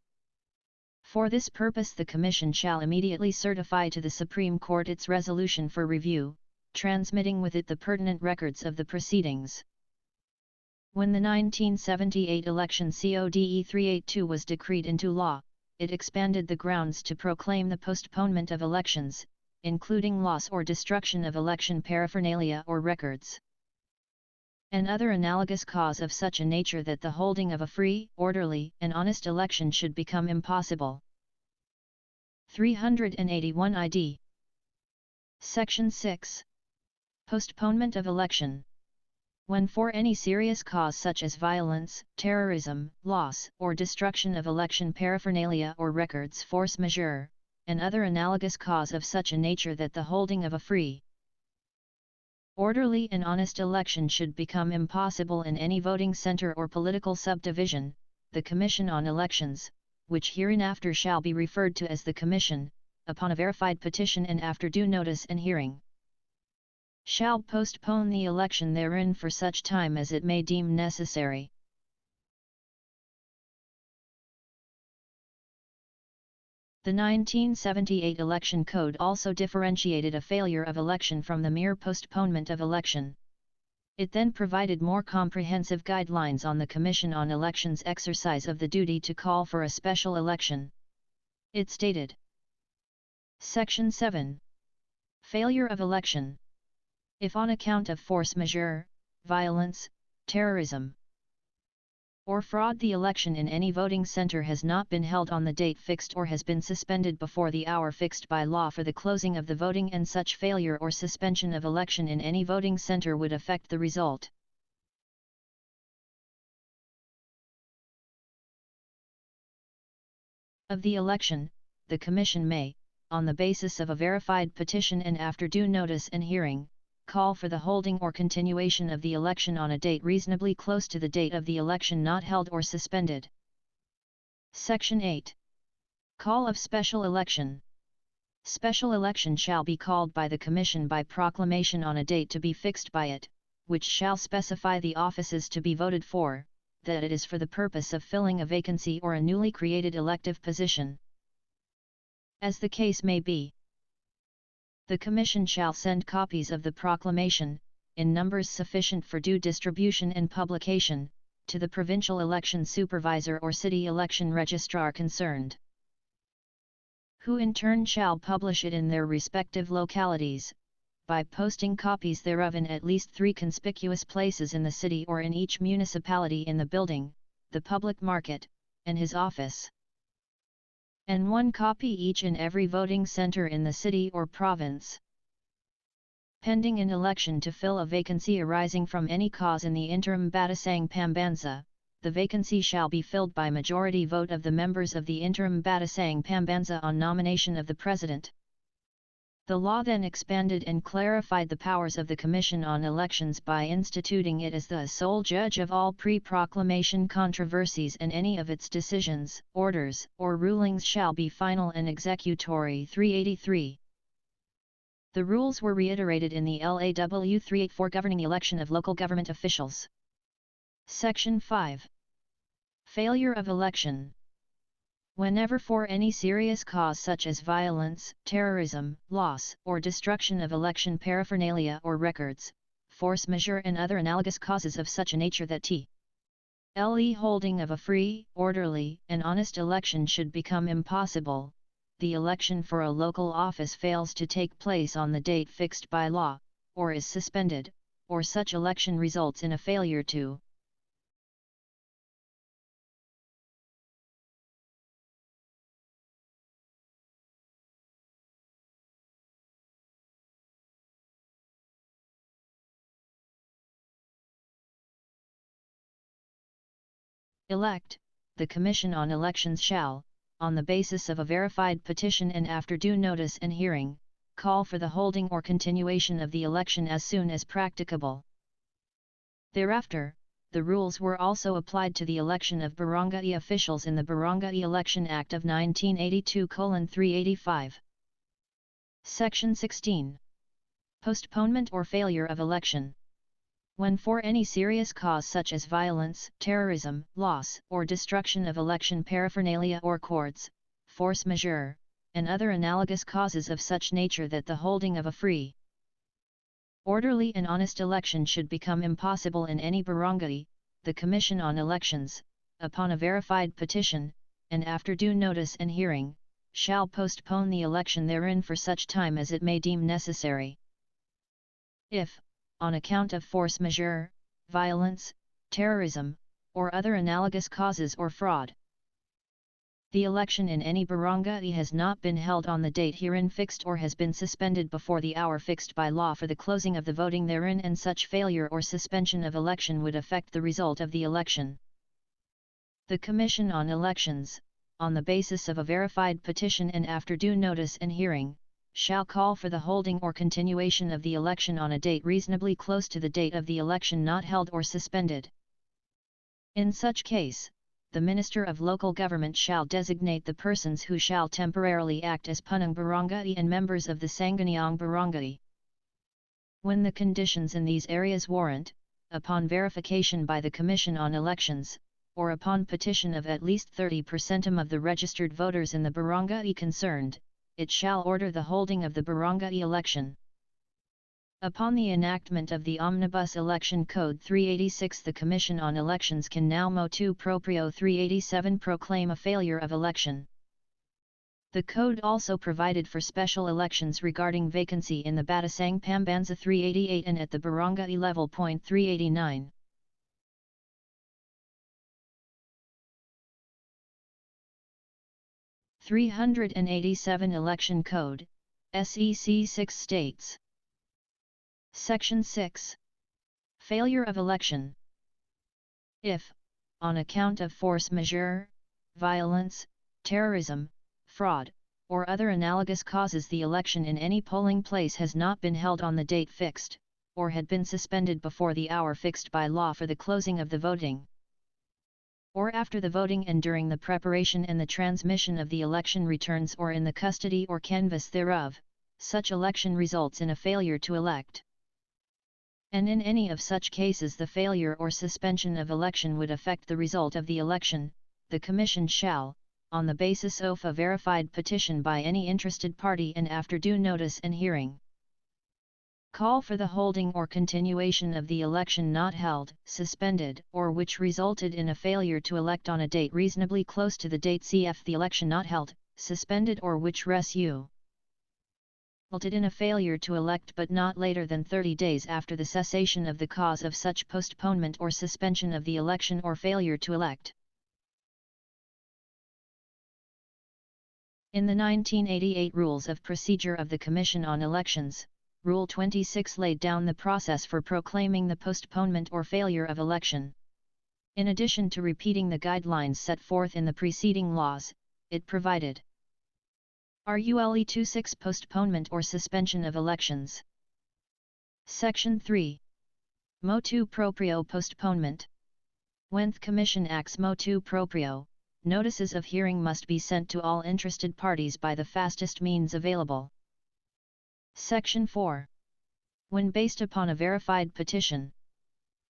For this purpose the Commission shall immediately certify to the Supreme Court its resolution for review, transmitting with it the pertinent records of the proceedings. When the 1978 election CODE 382 was decreed into law, it expanded the grounds to proclaim the postponement of elections, including loss or destruction of election paraphernalia or records, and other analogous cause of such a nature that the holding of a free, orderly, and honest election should become impossible. 381 ID. Section 6. Postponement of election. When for any serious cause such as violence, terrorism, loss or destruction of election paraphernalia or records, force majeure, and other analogous cause of such a nature that the holding of a free, orderly and honest election should become impossible in any voting center or political subdivision, the Commission on Elections, which hereinafter shall be referred to as the Commission, upon a verified petition and after due notice and hearing, shall postpone the election therein for such time as it may deem necessary. The 1978 Election Code also differentiated a failure of election from the mere postponement of election. It then provided more comprehensive guidelines on the Commission on Elections' exercise of the duty to call for a special election. It stated: Section 7. Failure of election. If on account of force majeure, violence, terrorism, or fraud the election in any voting center has not been held on the date fixed or has been suspended before the hour fixed by law for the closing of the voting, and such failure or suspension of election in any voting center would affect the result of the election, the Commission may, on the basis of a verified petition and after due notice and hearing, call for the holding or continuation of the election on a date reasonably close to the date of the election not held or suspended. Section 8. Call of special election. Special election shall be called by the Commission by proclamation on a date to be fixed by it, which shall specify the offices to be voted for, that it is for the purpose of filling a vacancy or a newly created elective position, as the case may be. The Commission shall send copies of the proclamation, in numbers sufficient for due distribution and publication, to the provincial election supervisor or city election registrar concerned, who in turn shall publish it in their respective localities, by posting copies thereof in at least 3 conspicuous places in the city or in each municipality in the building, the public market, and his office, and 1 copy each in every voting center in the city or province. Pending an election to fill a vacancy arising from any cause in the interim Batasang Pambansa, the vacancy shall be filled by majority vote of the members of the interim Batasang Pambansa on nomination of the President. The law then expanded and clarified the powers of the Commission on Elections by instituting it as the sole judge of all pre-proclamation controversies, and any of its decisions, orders, or rulings shall be final and executory. 383. The rules were reiterated in the LAW 384 governing the election of local government officials. Section 5. Failure of election. Whenever for any serious cause such as violence, terrorism, loss or destruction of election paraphernalia or records, force majeure and other analogous causes of such a nature that the holding of a free, orderly, and honest election should become impossible, the election for a local office fails to take place on the date fixed by law, or is suspended, or such election results in a failure to elect, the Commission on Elections shall, on the basis of a verified petition and after due notice and hearing, call for the holding or continuation of the election as soon as practicable. Thereafter, the rules were also applied to the election of barangay officials in the Barangay Election Act of 1982:385. Section 16. Postponement or failure of election. When for any serious cause such as violence, terrorism, loss or destruction of election paraphernalia or cords, force majeure, and other analogous causes of such nature that the holding of a free, orderly and honest election should become impossible in any barangay, the Commission on Elections, upon a verified petition, and after due notice and hearing, shall postpone the election therein for such time as it may deem necessary. If, on account of force majeure, violence, terrorism, or other analogous causes or fraud, the election in any barangay has not been held on the date herein fixed or has been suspended before the hour fixed by law for the closing of the voting therein, and such failure or suspension of election would affect the result of the election, the Commission on Elections, on the basis of a verified petition and after due notice and hearing, shall call for the holding or continuation of the election on a date reasonably close to the date of the election not held or suspended. In such case, the Minister of Local Government shall designate the persons who shall temporarily act as punang barangay and members of the Sangguniang Barangay. When the conditions in these areas warrant, upon verification by the Commission on Elections, or upon petition of at least 30% of the registered voters in the barangay concerned, it shall order the holding of the barangay election. Upon the enactment of the Omnibus Election Code 386, the Commission on Elections can now motu proprio 387 proclaim a failure of election. The code also provided for special elections regarding vacancy in the Batasang Pambansa 388 and at the barangay level. 389. (387) Election Code, SEC 6 states. Section 6. Failure of election. If, on account of force majeure, violence, terrorism, fraud, or other analogous causes the election in any polling place has not been held on the date fixed, or had been suspended before the hour fixed by law for the closing of the voting, or after the voting and during the preparation and the transmission of the election returns or in the custody or canvass thereof, such election results in a failure to elect. And in any of such cases the failure or suspension of election would affect the result of the election, the Commission shall, on the basis of a verified petition by any interested party and after due notice and hearing, call for the holding or continuation of the election not held, suspended, or which resulted in a failure to elect on a date reasonably close to the date cf. the election not held, suspended, or which resulted in a failure to elect but not later than 30 days after the cessation of the cause of such postponement or suspension of the election or failure to elect. In the 1988 Rules of Procedure of the Commission on Elections, Rule 26 laid down the process for proclaiming the postponement or failure of election. In addition to repeating the guidelines set forth in the preceding laws, it provided Rule 26 Postponement or suspension of elections. Section 3. Motu proprio postponement. When the Commission acts motu proprio, notices of hearing must be sent to all interested parties by the fastest means available. Section 4. When based upon a verified petition,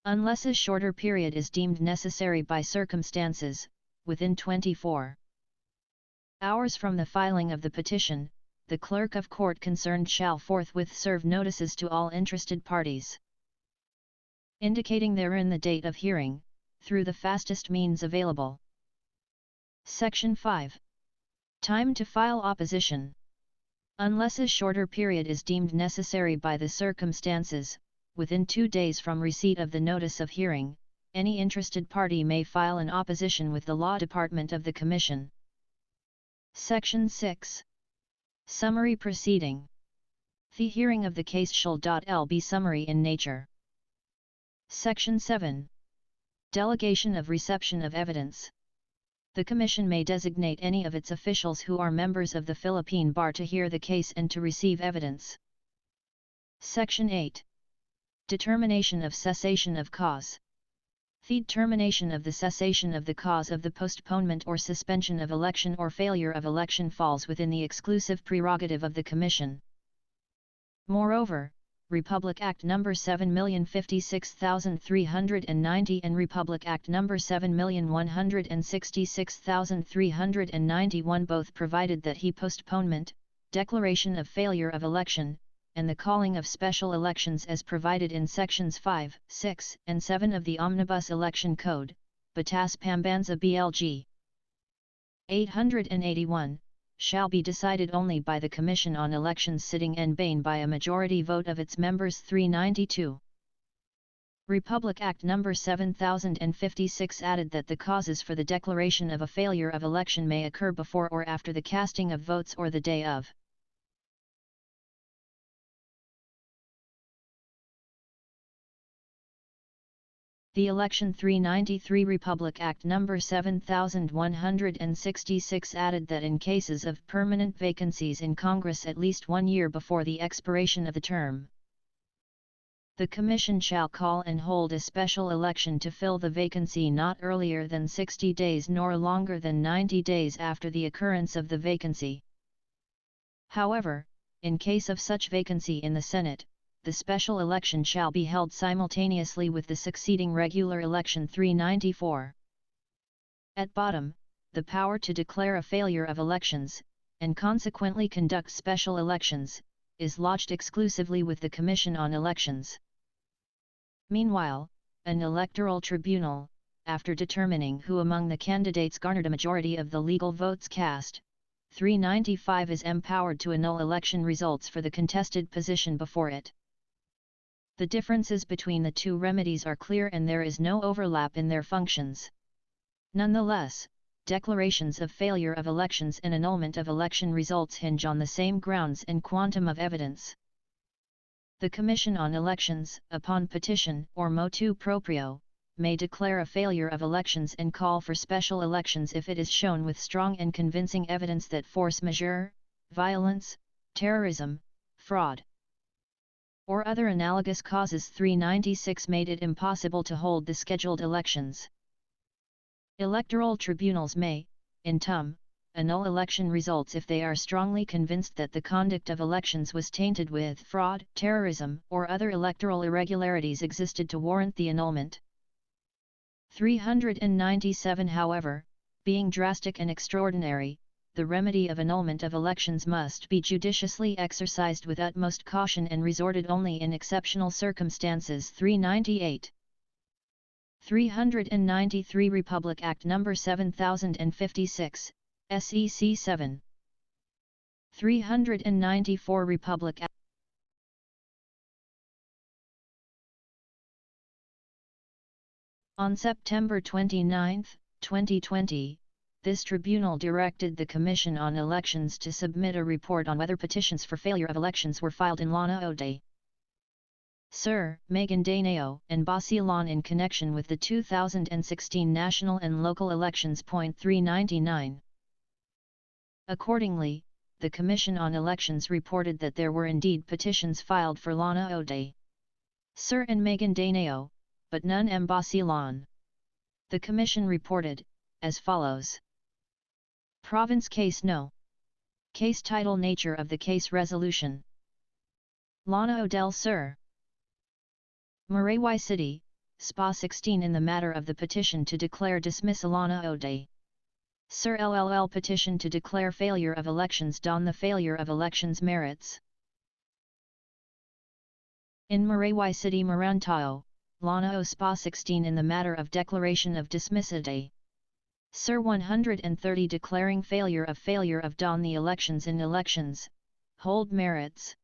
unless a shorter period is deemed necessary by circumstances, within 24 hours from the filing of the petition, the clerk of court concerned shall forthwith serve notices to all interested parties, indicating therein the date of hearing, through the fastest means available. Section 5. Time to file opposition. Unless a shorter period is deemed necessary by the circumstances, within 2 days from receipt of the notice of hearing, any interested party may file an opposition with the Law Department of the Commission. Section 6. Summary proceeding. The hearing of the case shall be summary in nature. Section 7. Delegation of reception of evidence. The Commission may designate any of its officials who are members of the Philippine Bar to hear the case and to receive evidence. Section 8. Determination of cessation of cause. The determination of the cessation of the cause of the postponement or suspension of election or failure of election falls within the exclusive prerogative of the Commission. Moreover, Republic Act No. 7,056,390 and Republic Act No. 7,166,391 both provided that he postponement, declaration of failure of election, and the calling of special elections as provided in Sections 5, 6, and 7 of the Omnibus Election Code, Batas Pambansa BLG 881, shall be decided only by the Commission on Elections sitting en banc by a majority vote of its members 392. Republic Act No. 7056 added that the causes for the declaration of a failure of election may occur before or after the casting of votes or the day of. The Election 393 Republic Act No. 7166 added that in cases of permanent vacancies in Congress at least 1 year before the expiration of the term, the Commission shall call and hold a special election to fill the vacancy not earlier than 60 days nor longer than 90 days after the occurrence of the vacancy. However, in case of such vacancy in the Senate, the special election shall be held simultaneously with the succeeding regular election 394. At bottom, the power to declare a failure of elections, and consequently conduct special elections, is lodged exclusively with the Commission on Elections. Meanwhile, an electoral tribunal, after determining who among the candidates garnered a majority of the legal votes cast, 395 is empowered to annul election results for the contested position before it. The differences between the two remedies are clear and there is no overlap in their functions. Nonetheless, declarations of failure of elections and annulment of election results hinge on the same grounds and quantum of evidence. The Commission on Elections, upon petition or motu proprio, may declare a failure of elections and call for special elections if it is shown with strong and convincing evidence that force majeure, violence, terrorism, fraud, or other analogous causes 396 made it impossible to hold the scheduled elections. Electoral tribunals may, in tum, annul election results if they are strongly convinced that the conduct of elections was tainted with fraud, terrorism, or other electoral irregularities existed to warrant the annulment. 397 However, being drastic and extraordinary, the remedy of annulment of elections must be judiciously exercised with utmost caution and resorted only in exceptional circumstances. 398. 393 Republic Act No. 7056, SEC 7. 394 Republic Act. On September 29, 2020, this tribunal directed the Commission on Elections to submit a report on whether petitions for failure of elections were filed in Lana Ode. Sir Megan Danao and Basilan in connection with the 2016 national and local elections. 399. Accordingly, the Commission on Elections reported that there were indeed petitions filed for Lana Ode. Sir and Megan Danao, but none M. Basilan. The Commission reported, as follows. Province Case No. Case Title Nature of the Case Resolution. Lana Odell Sir. Maraywai City, SPA 16 in the matter of the petition to declare dismissal Lana Ode. Sir LLL petition to declare failure of elections don the failure of elections merits. In Maraywai City Marantao, Lana O SPA 16 in the matter of declaration of dismissal. Sir 130 declaring failure of don the elections in elections, hold merits.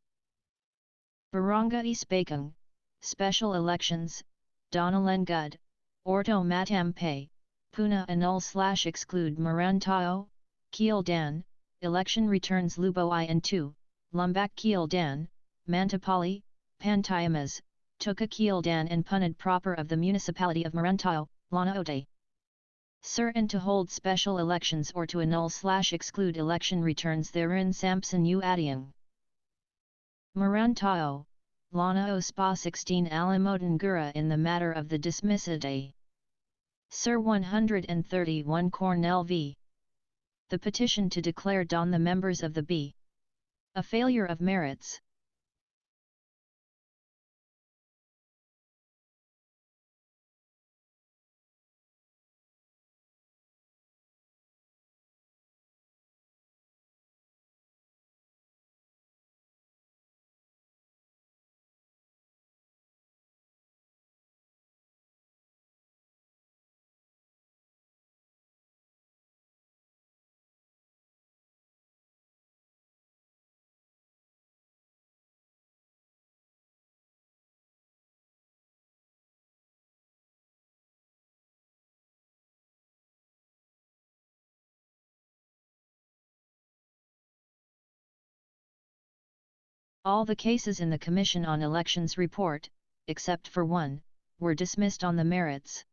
Barangay Spakang, special elections, Donalan Gud, Orto Matampe, Puna annul/exclude Marantao, Keeldan, election returns Lubo I and 2, Lumbak Keeldan, Mantipali, Pantayamas, Tuka Keeldan and Punad proper of the municipality of Marantao, Lana Ode. Sir and to hold special elections or to annul/exclude election returns therein Samson U Adiang. Marantao, Lana O SPA 16 Alamodangura in the matter of the dismissal. Sir 131 Cornell v. The petition to declare don the members of the B. A failure of merits. All the cases in the Commission on Elections report, except for one, were dismissed on the merits.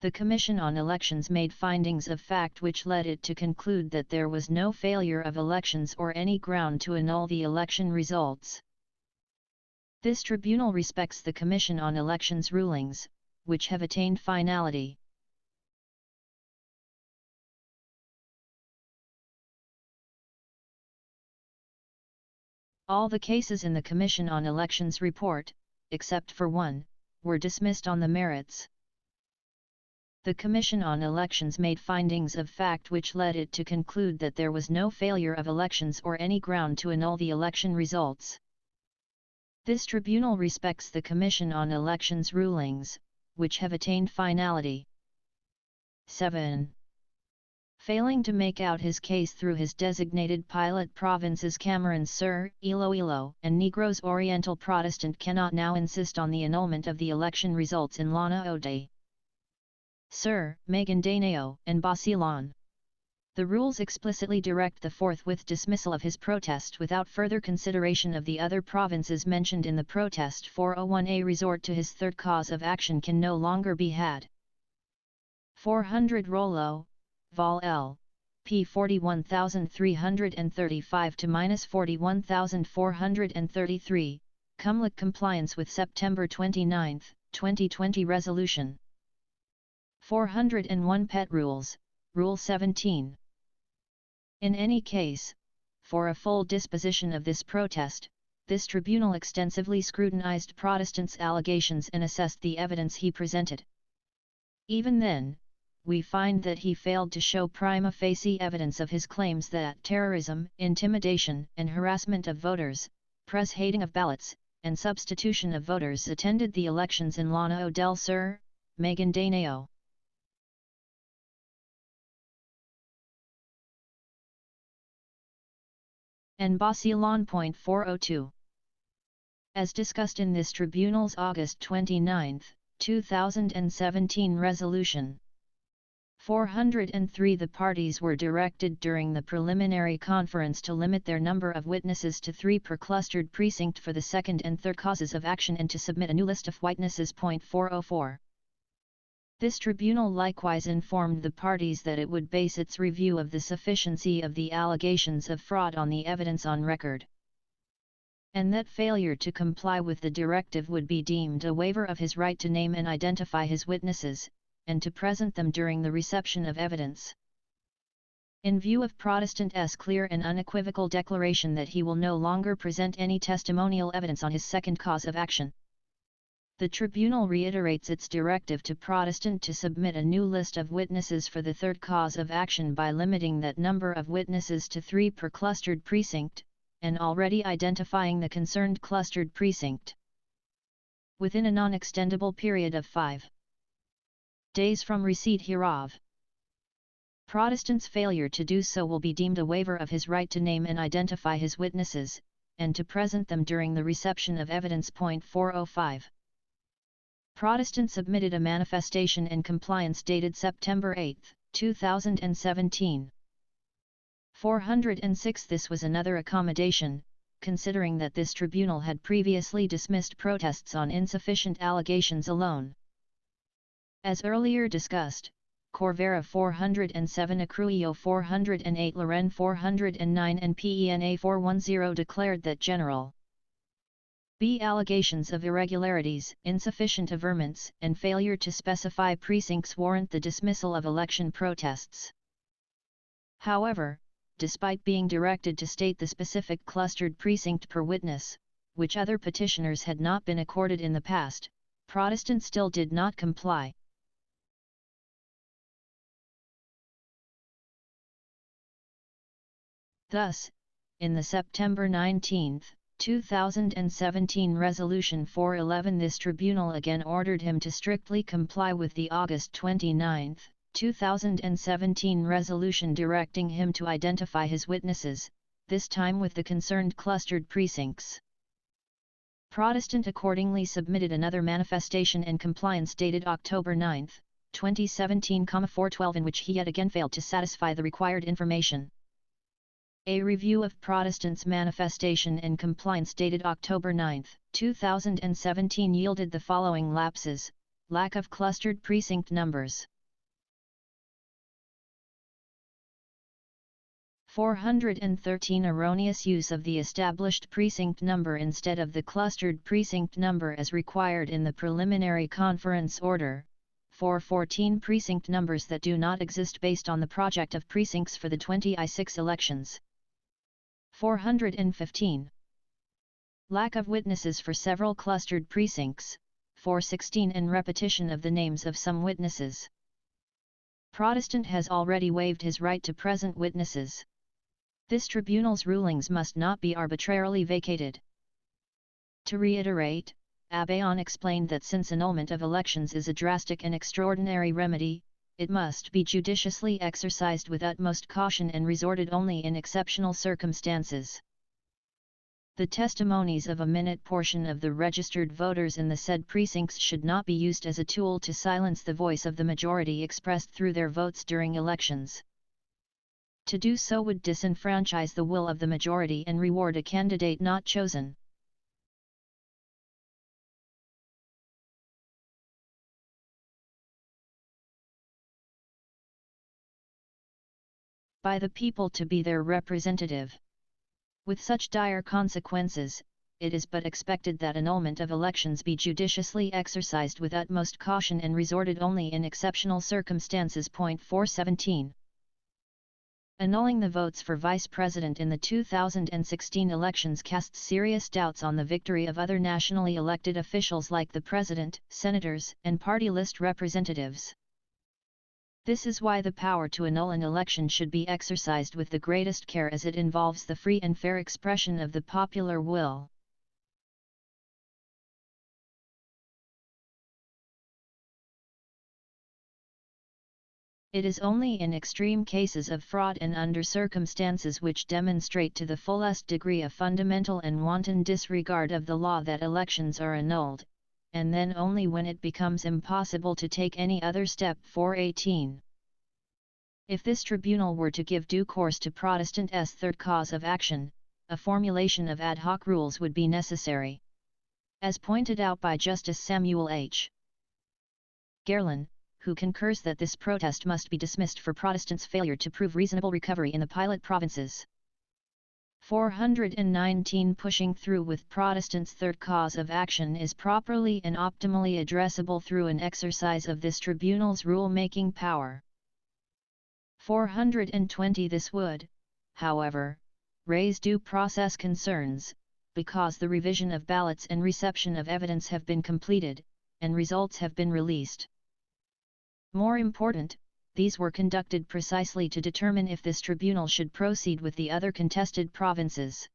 The Commission on Elections made findings of fact which led it to conclude that there was no failure of elections or any ground to annul the election results. This tribunal respects the Commission on Elections rulings, which have attained finality. All the cases in the Commission on Elections report, except for one, were dismissed on the merits. The Commission on Elections made findings of fact which led it to conclude that there was no failure of elections or any ground to annul the election results. This tribunal respects the Commission on Elections rulings, which have attained finality. 7. Failing to make out his case through his designated pilot provinces Cameron Sur, Iloilo, and Negros Oriental Protestant cannot now insist on the annulment of the election results in Leonen, Sur, Maguindanao, and Basilan. The rules explicitly direct the forthwith dismissal of his protest without further consideration of the other provinces mentioned in the protest. 401A resort to his third cause of action can no longer be had. 400 Rollo, Vol L, p. 41,335–41433, Cumlac compliance with September 29, 2020 resolution. 401 Pet Rules, Rule 17. In any case, for a full disposition of this protest, this tribunal extensively scrutinized Protestant's allegations and assessed the evidence he presented. Even then, we find that he failed to show prima facie evidence of his claims that terrorism, intimidation and harassment of voters, press hating of ballots, and substitution of voters attended the elections in Leonen del Sur, Maguindanao. And Basilan. 402. As discussed in this tribunal's August 29, 2017 resolution. 403 The parties were directed during the preliminary conference to limit their number of witnesses to 3 per clustered precinct for the second and third causes of action and to submit a new list of witnesses. 404. This tribunal likewise informed the parties that it would base its review of the sufficiency of the allegations of fraud on the evidence on record, and that failure to comply with the directive would be deemed a waiver of his right to name and identify his witnesses, and to present them during the reception of evidence. In view of Protestant's clear and unequivocal declaration that he will no longer present any testimonial evidence on his second cause of action, the tribunal reiterates its directive to Protestant to submit a new list of witnesses for the third cause of action by limiting that number of witnesses to 3 per clustered precinct, and already identifying the concerned clustered precinct within a non-extendable period of 5 days from receipt hereof. Protestant's failure to do so will be deemed a waiver of his right to name and identify his witnesses, and to present them during the reception of evidence. 405. Protestant submitted a manifestation in compliance dated September 8, 2017. 406 This was another accommodation, considering that this tribunal had previously dismissed protests on insufficient allegations alone. As earlier discussed, Corvera 407 Acruio 408 Loren 409 and PENA 410 declared that General B. allegations of irregularities, insufficient averments, and failure to specify precincts warrant the dismissal of election protests. However, despite being directed to state the specific clustered precinct per witness, which other petitioners had not been accorded in the past, Protestant still did not comply. Thus, in the September 19, 2017 Resolution 411 this tribunal again ordered him to strictly comply with the August 29, 2017 resolution directing him to identify his witnesses, this time with the concerned clustered precincts. Protestant accordingly submitted another manifestation in compliance dated October 9, 2017, 412 in which he yet again failed to satisfy the required information. A review of Protestant's manifestation in compliance dated October 9, 2017 yielded the following lapses: lack of clustered precinct numbers. 413 erroneous use of the established precinct number instead of the clustered precinct number as required in the preliminary conference order. 414 precinct numbers that do not exist based on the project of precincts for the 20I6 elections. 415. Lack of witnesses for several clustered precincts. 416 and repetition of the names of some witnesses. Protestant has already waived his right to present witnesses. This tribunal's rulings must not be arbitrarily vacated. To reiterate, Abbayon explained that since annulment of elections is a drastic and extraordinary remedy, it must be judiciously exercised with utmost caution and resorted only in exceptional circumstances. The testimonies of a minute portion of the registered voters in the said precincts should not be used as a tool to silence the voice of the majority expressed through their votes during elections. To do so would disenfranchise the will of the majority and reward a candidate not chosen. By the people to be their representative. With such dire consequences, it is but expected that annulment of elections be judiciously exercised with utmost caution and resorted only in exceptional circumstances. 417. Annulling the votes for vice president in the 2016 elections casts serious doubts on the victory of other nationally elected officials like the president, senators, and party list representatives. This is why the power to annul an election should be exercised with the greatest care, as it involves the free and fair expression of the popular will. It is only in extreme cases of fraud and under circumstances which demonstrate to the fullest degree a fundamental and wanton disregard of the law that elections are annulled, and then only when it becomes impossible to take any other step. 418. If this tribunal were to give due course to Protestant's third cause of action, a formulation of ad hoc rules would be necessary. As pointed out by Justice Samuel H. Gerlin, who concurs that this protest must be dismissed for Protestants' failure to prove reasonable recovery in the pilot provinces. 419. Pushing through with Protestants' third cause of action is properly and optimally addressable through an exercise of this tribunal's rule-making power. 420. This would, however, raise due process concerns, because the revision of ballots and reception of evidence have been completed, and results have been released. More important, these were conducted precisely to determine if this tribunal should proceed with the other contested provinces.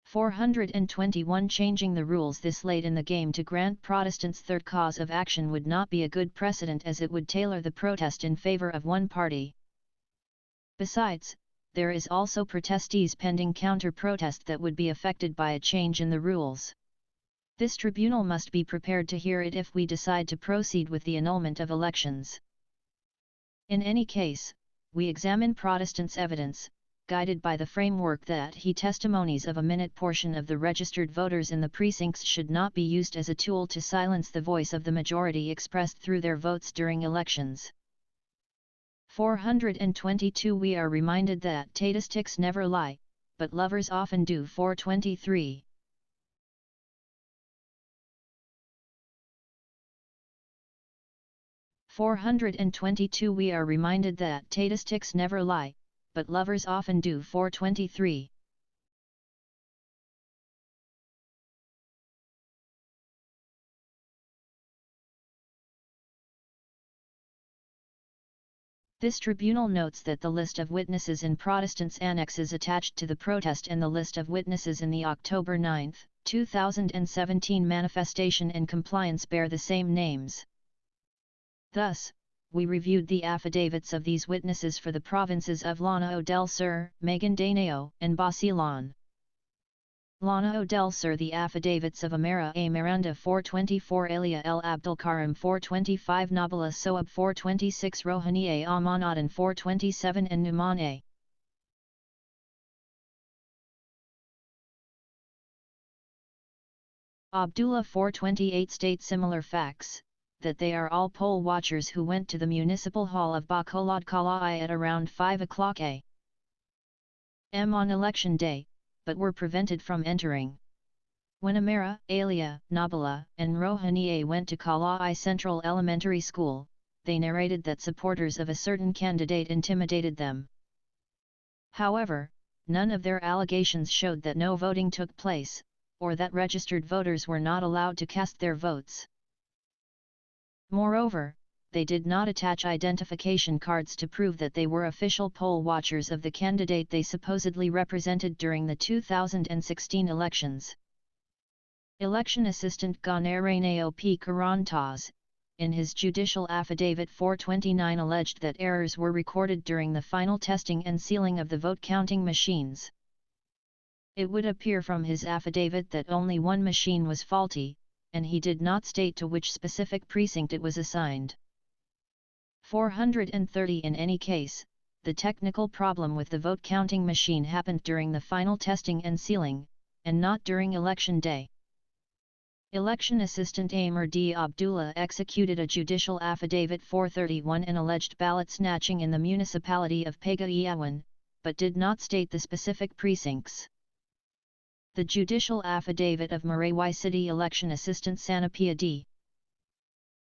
421. Changing the rules this late in the game to grant Protestants' third cause of action would not be a good precedent, as it would tailor the protest in favor of one party. Besides, there is also protestees pending counter-protest that would be affected by a change in the rules. This tribunal must be prepared to hear it if we decide to proceed with the annulment of elections. In any case, we examine Protestants' evidence, guided by the framework that he testimonies of a minute portion of the registered voters in the precincts should not be used as a tool to silence the voice of the majority expressed through their votes during elections. 422. We are reminded that statistics never lie, but lovers often do. 423. We are reminded that statistics never lie, but lovers often do. 423. This tribunal notes that the list of witnesses in Protestants' annexes attached to the protest and the list of witnesses in the October 9, 2017 manifestation and compliance bear the same names. Thus, we reviewed the affidavits of these witnesses for the provinces of Llano del Sur, Maguindanao, and Basilan. Llano del Sur. The affidavits of Amara A. Miranda 424, Elia L. Abdulkarim 425, Nabila Soab 426, Rohani A. Amanadan 427, and Numan A. Abdullah 428 state similar facts, that they are all poll watchers who went to the municipal hall of Bacolod Kalai at around 5 o'clock a.m. on election day, but were prevented from entering. When Amara, Alia, Nabila, and Rohani A went to Kalai Central Elementary School, they narrated that supporters of a certain candidate intimidated them. However, none of their allegations showed that no voting took place, or that registered voters were not allowed to cast their votes. Moreover, they did not attach identification cards to prove that they were official poll watchers of the candidate they supposedly represented during the 2016 elections. Election assistant Ganeraneo P. Karantas, in his judicial affidavit 429, alleged that errors were recorded during the final testing and sealing of the vote-counting machines. It would appear from his affidavit that only one machine was faulty, and he did not state to which specific precinct it was assigned. 430. In any case, the technical problem with the vote-counting machine happened during the final testing and sealing, and not during election day. Election assistant Amir D. Abdullah executed a judicial affidavit 431 and alleged ballot snatching in the municipality of Pagadiawan, but did not state the specific precincts. The judicial affidavit of Maraywai City election assistant Sanapia D.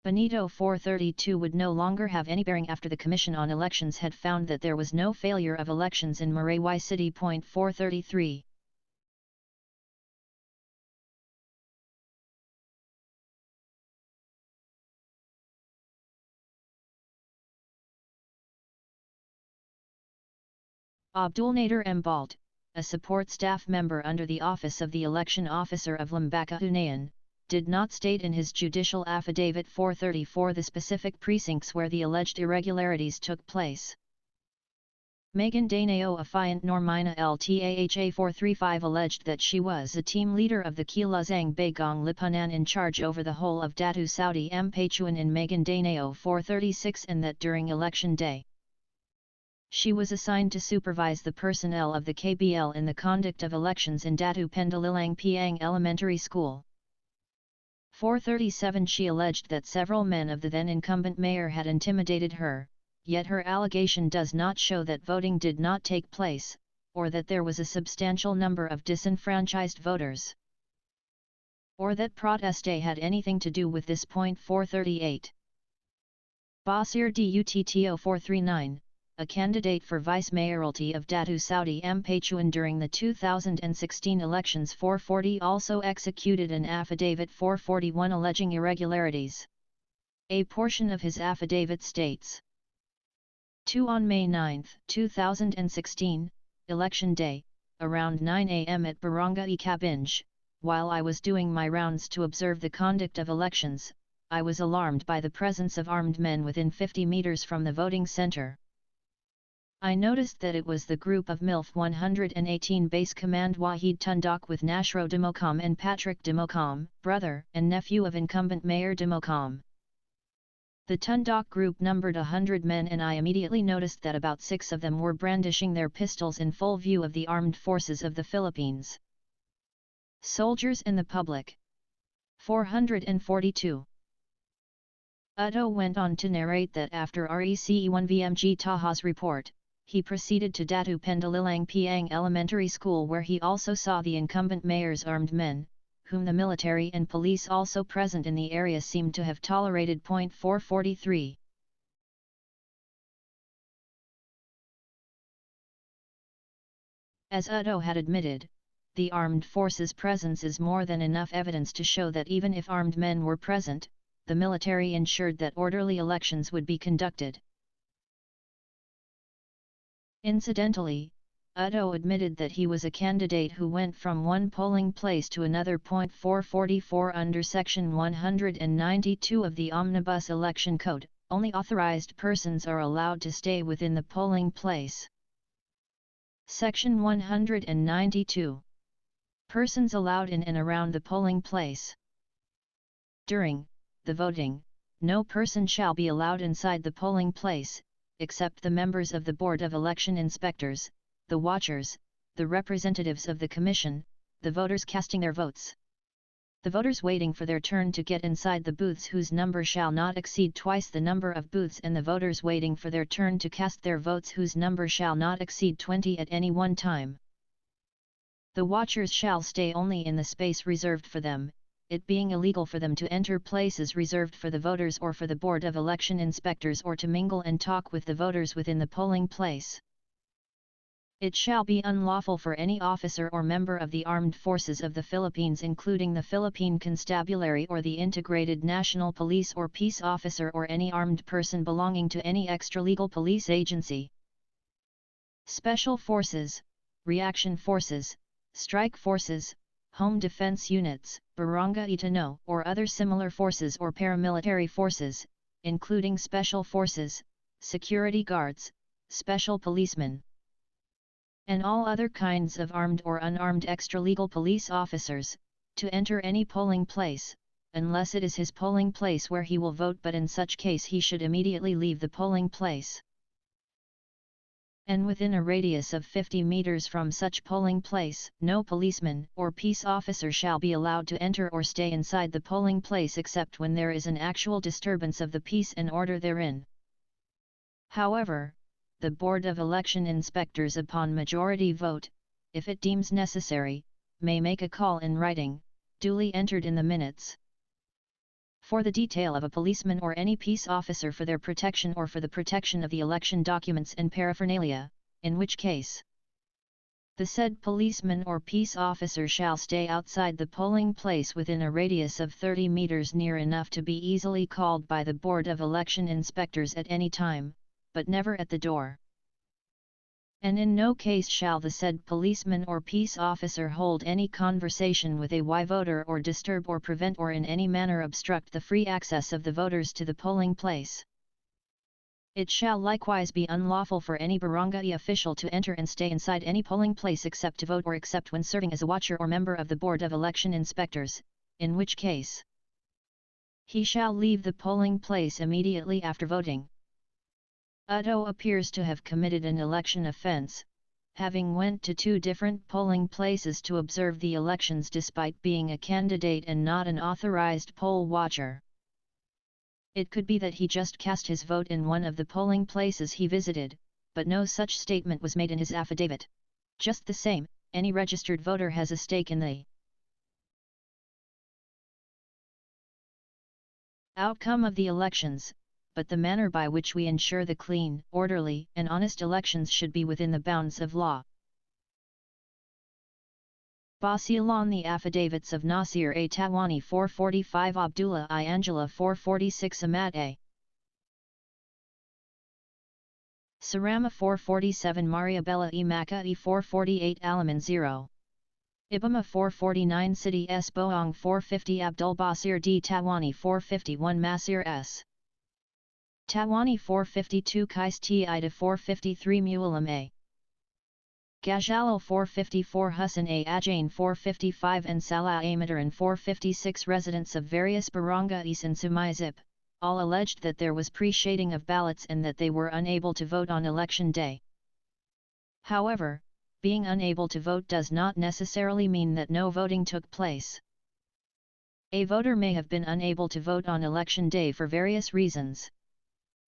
Benito 432 would no longer have any bearing after the Commission on Elections had found that there was no failure of elections in Maraywai City. 433. Abdul Nader Mbalt, a support staff member under the Office of the Election Officer of Lembaka Hunayan, did not state in his judicial affidavit 434 the specific precincts where the alleged irregularities took place. Megan Danao Affiant Normina Ltaha 435 alleged that she was a team leader of the Kilazang Bagong Lipunan in charge over the whole of Datu Saudi Ampachuan in Megan Danao 436 and that during election day, she was assigned to supervise the personnel of the KBL in the conduct of elections in Datu Pendalilang Piang Elementary School. 437 She alleged that several men of the then incumbent mayor had intimidated her, yet her allegation does not show that voting did not take place, or that there was a substantial number of disenfranchised voters, or that proteste had anything to do with this. 438. Basir Dutto 439, a candidate for vice-mayoralty of Datu Saudi Ampachuan during the 2016 elections. 440 also executed an affidavit 441 alleging irregularities. A portion of his affidavit states: 2 On May 9, 2016, election day, around 9 am at Barangay Cabinj, while I was doing my rounds to observe the conduct of elections, I was alarmed by the presence of armed men within 50 meters from the voting center. I noticed that it was the group of MILF 118 Base Command Wahid Tundok with Nashro Dimokam and Patrick Dimokam, brother and nephew of incumbent Mayor Dimokam. The Tundok group numbered 100 men and I immediately noticed that about 6 of them were brandishing their pistols in full view of the armed forces of the Philippines. Soldiers and the public. 442. Utto went on to narrate that after RECE1 VMG Taha's report, he proceeded to Datu Pendalilang Piang Elementary School where he also saw the incumbent mayor's armed men, whom the military and police also present in the area seemed to have tolerated. 443. As Utto had admitted, the armed forces' presence is more than enough evidence to show that even if armed men were present, the military ensured that orderly elections would be conducted. Incidentally, Utto admitted that he was a candidate who went from one polling place to another. 444 Under Section 192 of the Omnibus Election Code, only authorized persons are allowed to stay within the polling place. Section 192. Persons allowed in and around the polling place. During the voting, no person shall be allowed inside the polling place, except the members of the Board of Election Inspectors, the watchers, the representatives of the Commission, the voters casting their votes. The voters waiting for their turn to get inside the booths whose number shall not exceed twice the number of booths, and the voters waiting for their turn to cast their votes whose number shall not exceed 20 at any one time. The watchers shall stay only in the space reserved for them, it being illegal for them to enter places reserved for the voters or for the Board of Election Inspectors or to mingle and talk with the voters within the polling place. It shall be unlawful for any officer or member of the armed forces of the Philippines, including the Philippine Constabulary or the Integrated National Police or peace officer, or any armed person belonging to any extralegal police agency, special forces, reaction forces, strike forces, home defense units, barangay tano, or other similar forces or paramilitary forces, including special forces, security guards, special policemen, and all other kinds of armed or unarmed extralegal police officers, to enter any polling place, unless it is his polling place where he will vote, but in such case he should immediately leave the polling place. And within a radius of 50 meters from such polling place, no policeman or peace officer shall be allowed to enter or stay inside the polling place except when there is an actual disturbance of the peace and order therein. However, the Board of Election Inspectors, upon majority vote, if it deems necessary, may make a call in writing, duly entered in the minutes, for the detail of a policeman or any peace officer for their protection or for the protection of the election documents and paraphernalia, in which case the said policeman or peace officer shall stay outside the polling place within a radius of 30 meters, near enough to be easily called by the Board of Election Inspectors at any time, but never at the door. And in no case shall the said policeman or peace officer hold any conversation with a voter or disturb or prevent or in any manner obstruct the free access of the voters to the polling place. It shall likewise be unlawful for any barangay official to enter and stay inside any polling place except to vote or except when serving as a watcher or member of the Board of Election Inspectors, in which case he shall leave the polling place immediately after voting. Udo appears to have committed an election offence, having went to 2 different polling places to observe the elections despite being a candidate and not an authorized poll watcher. It could be that he just cast his vote in one of the polling places he visited, but no such statement was made in his affidavit. Just the same, any registered voter has a stake in the outcome of the elections, but the manner by which we ensure the clean, orderly, and honest elections should be within the bounds of law. Basilan the affidavits of Nasir A. Tawani 445, Abdullah I. Angela 446, Ahmad A. Sarama 447, Maria Bella E. Maka E. 448, Alaman 0. Ibama 449, City S. Boang 450, Abdul Basir D. Tawani 451, Masir S. Tawani 452, Kais T. Ida 453, Mualim A. Gajalal 454, Hussein A. Ajain 455 and Salah A. Mataran 456. Residents of various barangays in Sumaizip, all alleged that there was pre-shading of ballots and that they were unable to vote on election day. However, being unable to vote does not necessarily mean that no voting took place. A voter may have been unable to vote on election day for various reasons.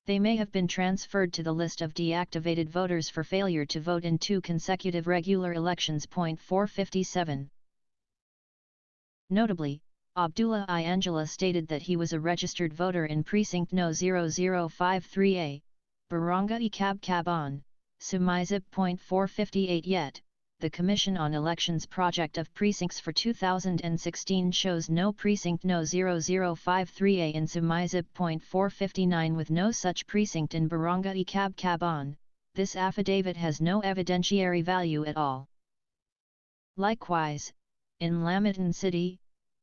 They may have been transferred to the list of deactivated voters for failure to vote in 2 consecutive regular elections. 457. Notably, Abdullah I. Angela stated that he was a registered voter in Precinct No 0053A, Barangay Cabcaban, Sumaizip. 458. Yet, the Commission on Elections project of precincts for 2016 shows no Precinct No 0053A in Sumaizip. 459. With no such precinct in Barangay Cabcaban, this affidavit has no evidentiary value at all. Likewise, in Lamitan City,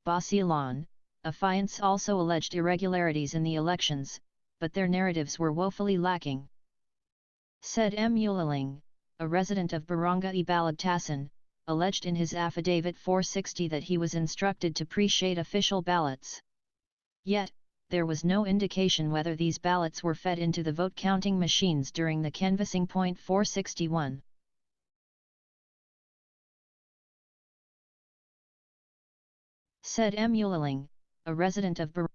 Basilan, affiants also alleged irregularities in the elections, but their narratives were woefully lacking. Said M. Ulaling, a resident of Barangay Balagtasan, alleged in his affidavit 460 that he was instructed to pre-shade official ballots. Yet, there was no indication whether these ballots were fed into the vote-counting machines during the canvassing. 461. Said M. Ulaling, a resident of Barangay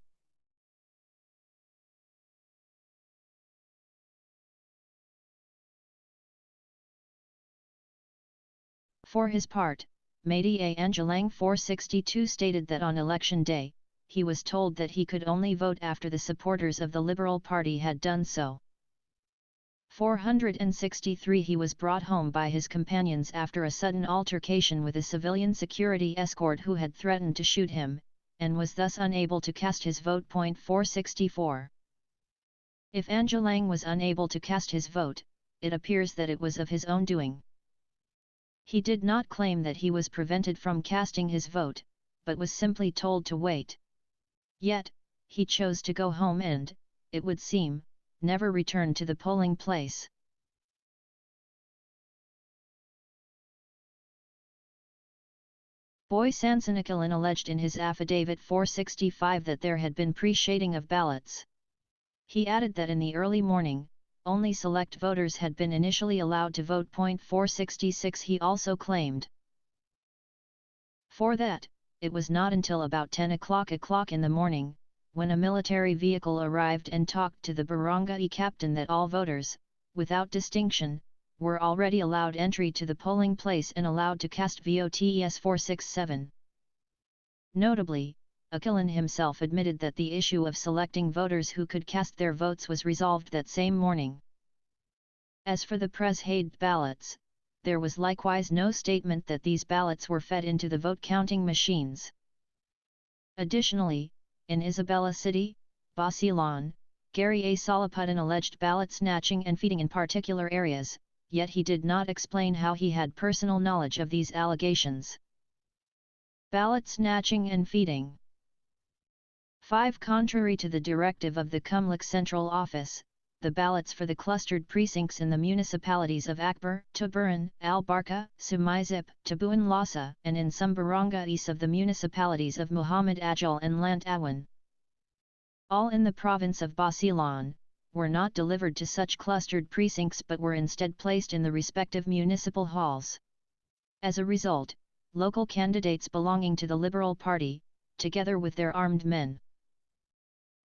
For his part, Mady A. Angelang 462 stated that on election day, he was told that he could only vote after the supporters of the Liberal Party had done so. 463 He was brought home by his companions after a sudden altercation with a civilian security escort who had threatened to shoot him, and was thus unable to cast his vote. 464. If Angelang was unable to cast his vote, it appears that it was of his own doing. He did not claim that he was prevented from casting his vote, but was simply told to wait. Yet, he chose to go home and, it would seem, never returned to the polling place. Boy Sansanikilan alleged in his affidavit 465 that there had been pre-shading of ballots. He added that in the early morning, only select voters had been initially allowed to vote. 466 He also claimed for that, it was not until about 10 o'clock in the morning, when a military vehicle arrived and talked to the barangay captain, that all voters, without distinction, were already allowed entry to the polling place and allowed to cast votes. 467. Notably, Akilan himself admitted that the issue of selecting voters who could cast their votes was resolved that same morning. As for the pres-haid ballots, there was likewise no statement that these ballots were fed into the vote-counting machines. Additionally, in Isabela City, Basilan, Gary A. Salaputan alleged ballot snatching and feeding in particular areas, yet he did not explain how he had personal knowledge of these allegations. Ballot snatching and feeding. 5. Contrary to the directive of the Cumlic Central Office, the ballots for the clustered precincts in the municipalities of Akbar, Tuburan, Albarca, Sumaisip, Tabuan Lhasa, and in some barangays of the municipalities of Muhammad Ajal and Lantawan, all in the province of Basilan, were not delivered to such clustered precincts but were instead placed in the respective municipal halls. As a result, local candidates belonging to the Liberal Party, together with their armed men,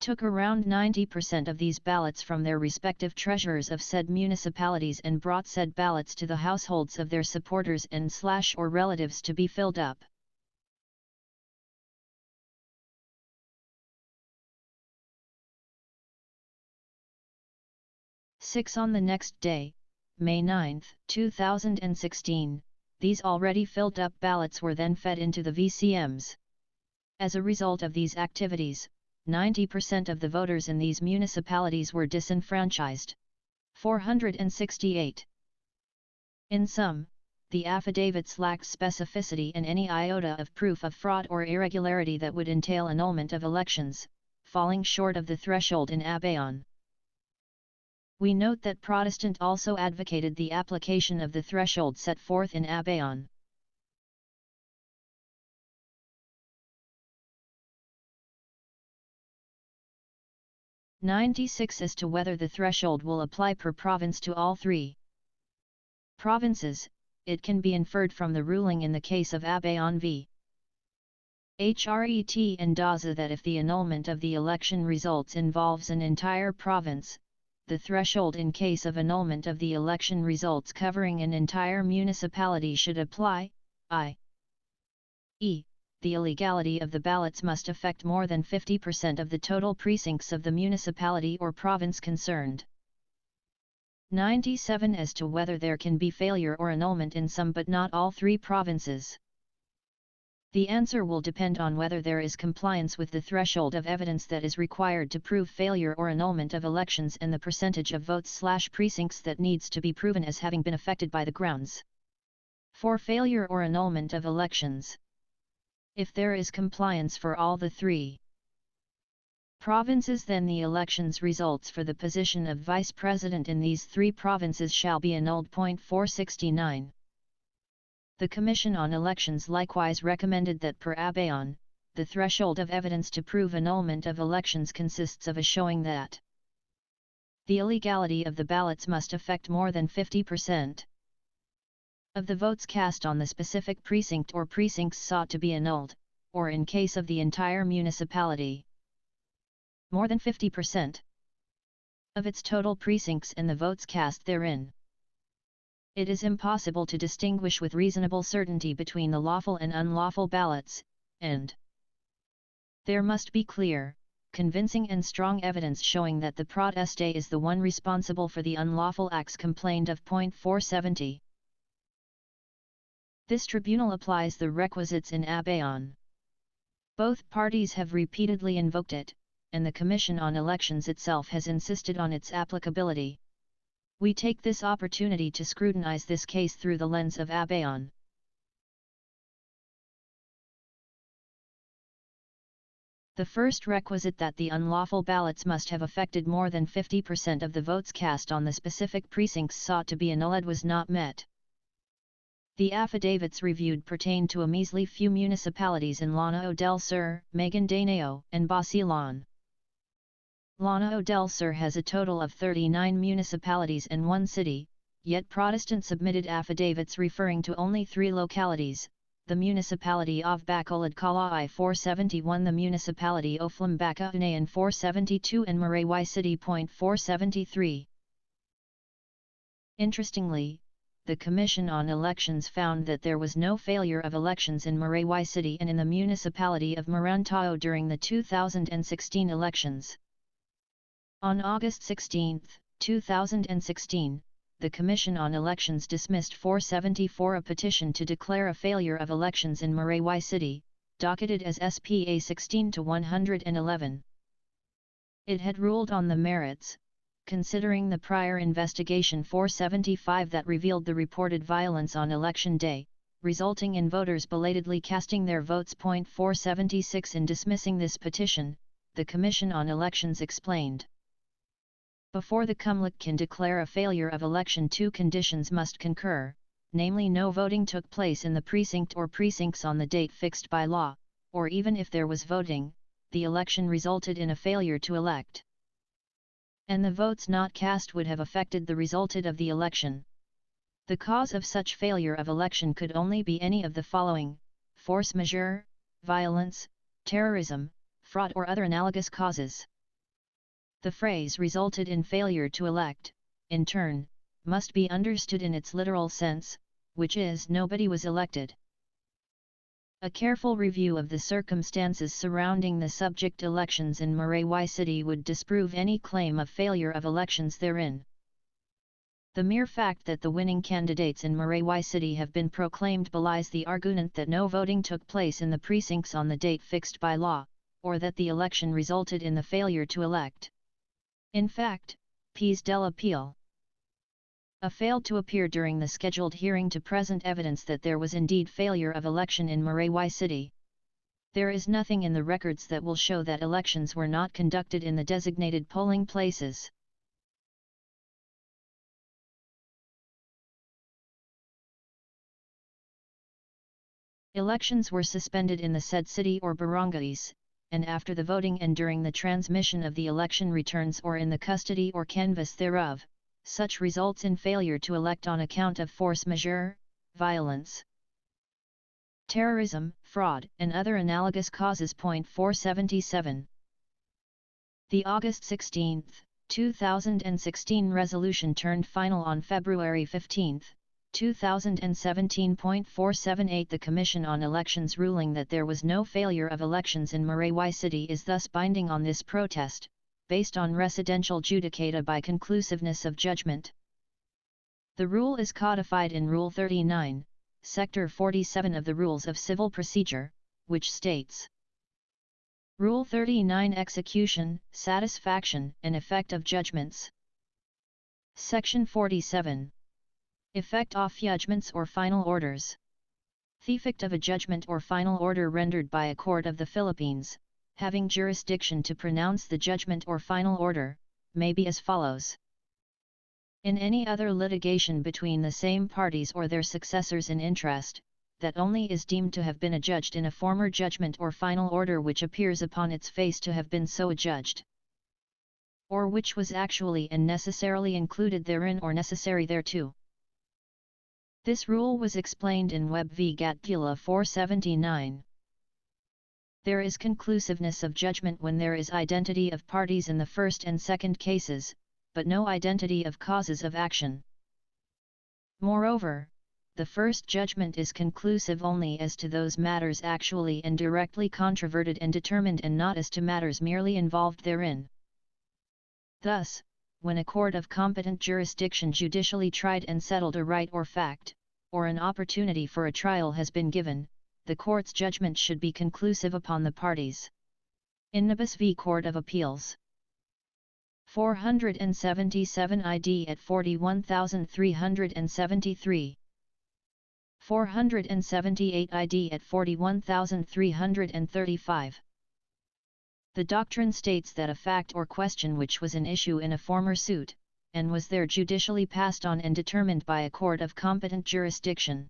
took around 90% of these ballots from their respective treasurers of said municipalities and brought said ballots to the households of their supporters and/or relatives to be filled up. On the next day, May 9, 2016, these already filled up ballots were then fed into the VCMs. As a result of these activities, 90% of the voters in these municipalities were disenfranchised. 468. In sum, the affidavits lacked specificity and any iota of proof of fraud or irregularity that would entail annulment of elections, falling short of the threshold in Abayon. We note that Protestant also advocated the application of the threshold set forth in Abayon. As to whether the threshold will apply per province to all three provinces, it can be inferred from the ruling in the case of Abayon v. Hret and Daza that if the annulment of the election results involves an entire province, the threshold in case of annulment of the election results covering an entire municipality should apply, i.e., the illegality of the ballots must affect more than 50% of the total precincts of the municipality or province concerned. 97 As to whether there can be failure or annulment in some but not all three provinces. The answer will depend on whether there is compliance with the threshold of evidence that is required to prove failure or annulment of elections and the percentage of votes/precincts that needs to be proven as having been affected by the grounds for failure or annulment of elections. If there is compliance for all the three provinces, then the elections results for the position of vice president in these three provinces shall be annulled. 469. The Commission on Elections likewise recommended that per Abayon, the threshold of evidence to prove annulment of elections consists of a showing that the illegality of the ballots must affect more than 50% of the votes cast on the specific precinct or precincts sought to be annulled, or in case of the entire municipality, more than 50% of its total precincts and the votes cast therein. It is impossible to distinguish with reasonable certainty between the lawful and unlawful ballots, and there must be clear, convincing and strong evidence showing that the proteste is the one responsible for the unlawful acts complained of. 470. This tribunal applies the requisites in Abeon. Both parties have repeatedly invoked it, and the Commission on Elections itself has insisted on its applicability. We take this opportunity to scrutinize this case through the lens of Abeon. The first requisite, that the unlawful ballots must have affected more than 50% of the votes cast on the specific precincts sought to be annulled, was not met. The affidavits reviewed pertain to a measly few municipalities in Lanao del Sur, Maguindanao, and Basilan. Lanao del Sur has a total of 39 municipalities and 1 city, yet Protestant submitted affidavits referring to only 3 localities: the municipality of Bacolod Kalai 471, the municipality of Flambaka Unayan 472, and Maraywai City. 473. Interestingly, the Commission on Elections found that there was no failure of elections in Maraywai City and in the municipality of Marantao during the 2016 elections. On August 16, 2016, the Commission on Elections dismissed 474, a petition to declare a failure of elections in Maraywai City, docketed as SPA 16-111. It had ruled on the merits, considering the prior investigation 475 that revealed the reported violence on election day, resulting in voters belatedly casting their votes. 476. In dismissing this petition, the Commission on Elections explained: before the Cumlic can declare a failure of election, 2 conditions must concur, namely no voting took place in the precinct or precincts on the date fixed by law, or even if there was voting, the election resulted in a failure to elect, and the votes not cast would have affected the result of the election. The cause of such failure of election could only be any of the following: force majeure, violence, terrorism, fraud, or other analogous causes. The phrase resulted in failure to elect, in turn, must be understood in its literal sense, which is nobody was elected. A careful review of the circumstances surrounding the subject elections in Maraywai City would disprove any claim of failure of elections therein. The mere fact that the winning candidates in Maraywai City have been proclaimed belies the argument that no voting took place in the precincts on the date fixed by law, or that the election resulted in the failure to elect. In fact, Pies del Appeal failed to appear during the scheduled hearing to present evidence that there was indeed failure of election in Maraywai City. There is nothing in the records that will show that elections were not conducted in the designated polling places. Elections were suspended in the said city or barangays, and after the voting and during the transmission of the election returns or in the custody or canvass thereof, such results in failure to elect on account of force majeure, violence, terrorism, fraud, and other analogous causes. 477. The August 16, 2016 resolution turned final on February 15, 2017. 478. The Commission on Elections ruling that there was no failure of elections in Maraywai City is thus binding on this protest, based on residential judicata by conclusiveness of judgment. The rule is codified in Rule 39, Sector 47 of the Rules of Civil Procedure, which states: Rule 39: Execution, satisfaction, and effect of judgments. Section 47. Effect of judgments or final orders. The effect of a judgment or final order rendered by a court of the Philippines, having jurisdiction to pronounce the judgment or final order, may be as follows. In any other litigation between the same parties or their successors in interest, that only is deemed to have been adjudged in a former judgment or final order which appears upon its face to have been so adjudged, or which was actually and necessarily included therein or necessary thereto. This rule was explained in Webb v. Gatgula 479. There is conclusiveness of judgment when there is identity of parties in the first and second cases, but no identity of causes of action. Moreover, the first judgment is conclusive only as to those matters actually and directly controverted and determined, and not as to matters merely involved therein. Thus, when a court of competent jurisdiction judicially tried and settled a right or fact, or an opportunity for a trial has been given, the court's judgment should be conclusive upon the parties. In Nabis v. Court of Appeals 477 ID at 41373, 478 ID at 41335. The doctrine states that a fact or question which was an issue in a former suit, and was there judicially passed on and determined by a court of competent jurisdiction,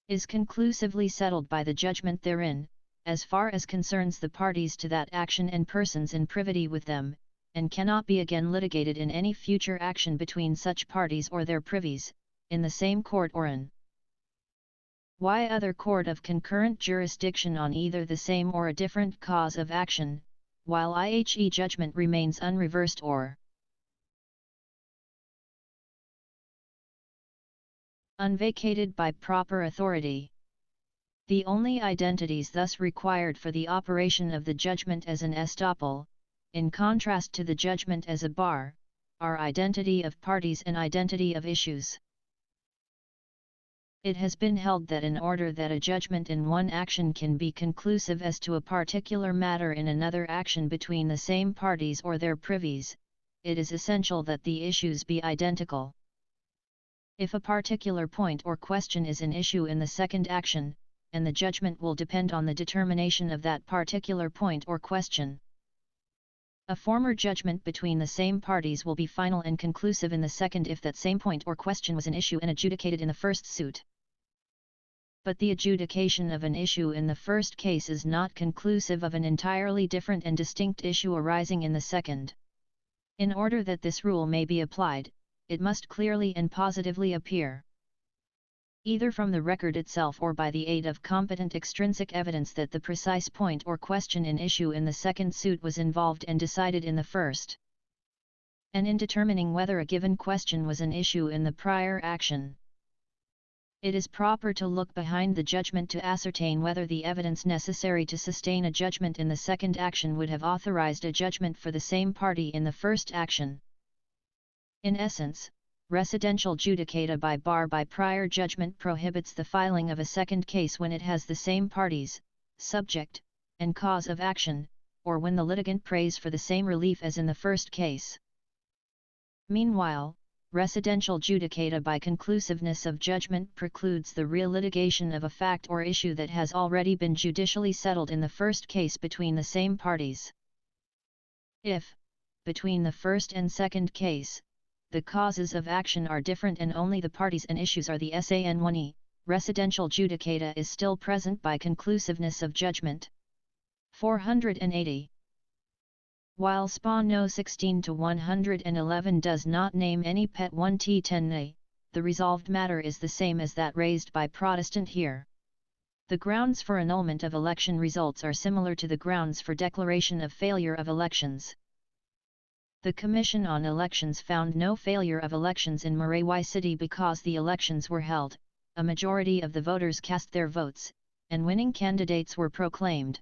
is conclusively settled by the judgment therein, as far as concerns the parties to that action and persons in privity with them, and cannot be again litigated in any future action between such parties or their privies, in the same court or in y other court of concurrent jurisdiction on either the same or a different cause of action, while ihe judgment remains unreversed or unvacated by proper authority. The only identities thus required for the operation of the judgment as an estoppel, in contrast to the judgment as a bar, are identity of parties and identity of issues. It has been held that in order that a judgment in one action can be conclusive as to a particular matter in another action between the same parties or their privies, it is essential that the issues be identical. If a particular point or question is an issue in the second action, and the judgment will depend on the determination of that particular point or question, a former judgment between the same parties will be final and conclusive in the second if that same point or question was an issue and adjudicated in the first suit. But the adjudication of an issue in the first case is not conclusive of an entirely different and distinct issue arising in the second. In order that this rule may be applied, it must clearly and positively appear, either from the record itself or by the aid of competent extrinsic evidence, that the precise point or question in issue in the second suit was involved and decided in the first. And in determining whether a given question was an issue in the prior action, it is proper to look behind the judgment to ascertain whether the evidence necessary to sustain a judgment in the second action would have authorized a judgment for the same party in the first action. In essence, residential judicata by bar by prior judgment prohibits the filing of a second case when it has the same parties, subject, and cause of action, or when the litigant prays for the same relief as in the first case. Meanwhile, residential judicata by conclusiveness of judgment precludes the relitigation of a fact or issue that has already been judicially settled in the first case between the same parties. If, between the first and second case, the causes of action are different and only the parties and issues are the san1e, residential judicata is still present by conclusiveness of judgment. 480. While SPA No 16-111 does not name any Pet 1T10A, the resolved matter is the same as that raised by Protestant here. The grounds for annulment of election results are similar to the grounds for declaration of failure of elections. The Commission on Elections found no failure of elections in Marawi City because the elections were held, a majority of the voters cast their votes, and winning candidates were proclaimed.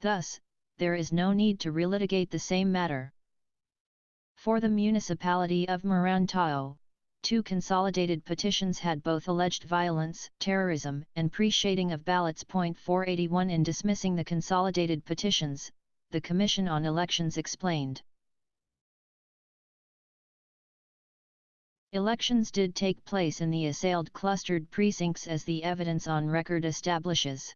Thus, there is no need to relitigate the same matter. For the municipality of Marantau, 2 consolidated petitions had both alleged violence, terrorism, and pre-shading of ballots. 481. In dismissing the consolidated petitions, the Commission on Elections explained, elections did take place in the assailed clustered precincts as the evidence on record establishes.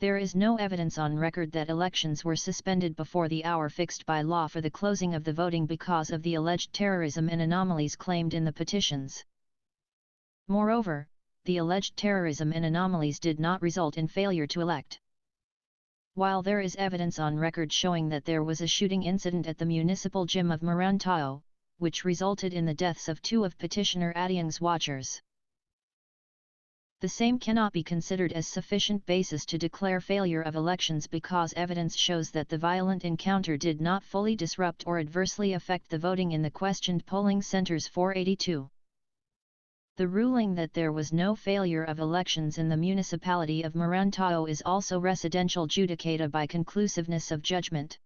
There is no evidence on record that elections were suspended before the hour fixed by law for the closing of the voting because of the alleged terrorism and anomalies claimed in the petitions. Moreover, the alleged terrorism and anomalies did not result in failure to elect. While there is evidence on record showing that there was a shooting incident at the municipal gym of Marantau, which resulted in the deaths of 2 of petitioner Daang's watchers, the same cannot be considered as sufficient basis to declare failure of elections because evidence shows that the violent encounter did not fully disrupt or adversely affect the voting in the questioned polling centers. 482. The ruling that there was no failure of elections in the municipality of Marantao is also residential judicata by conclusiveness of judgment.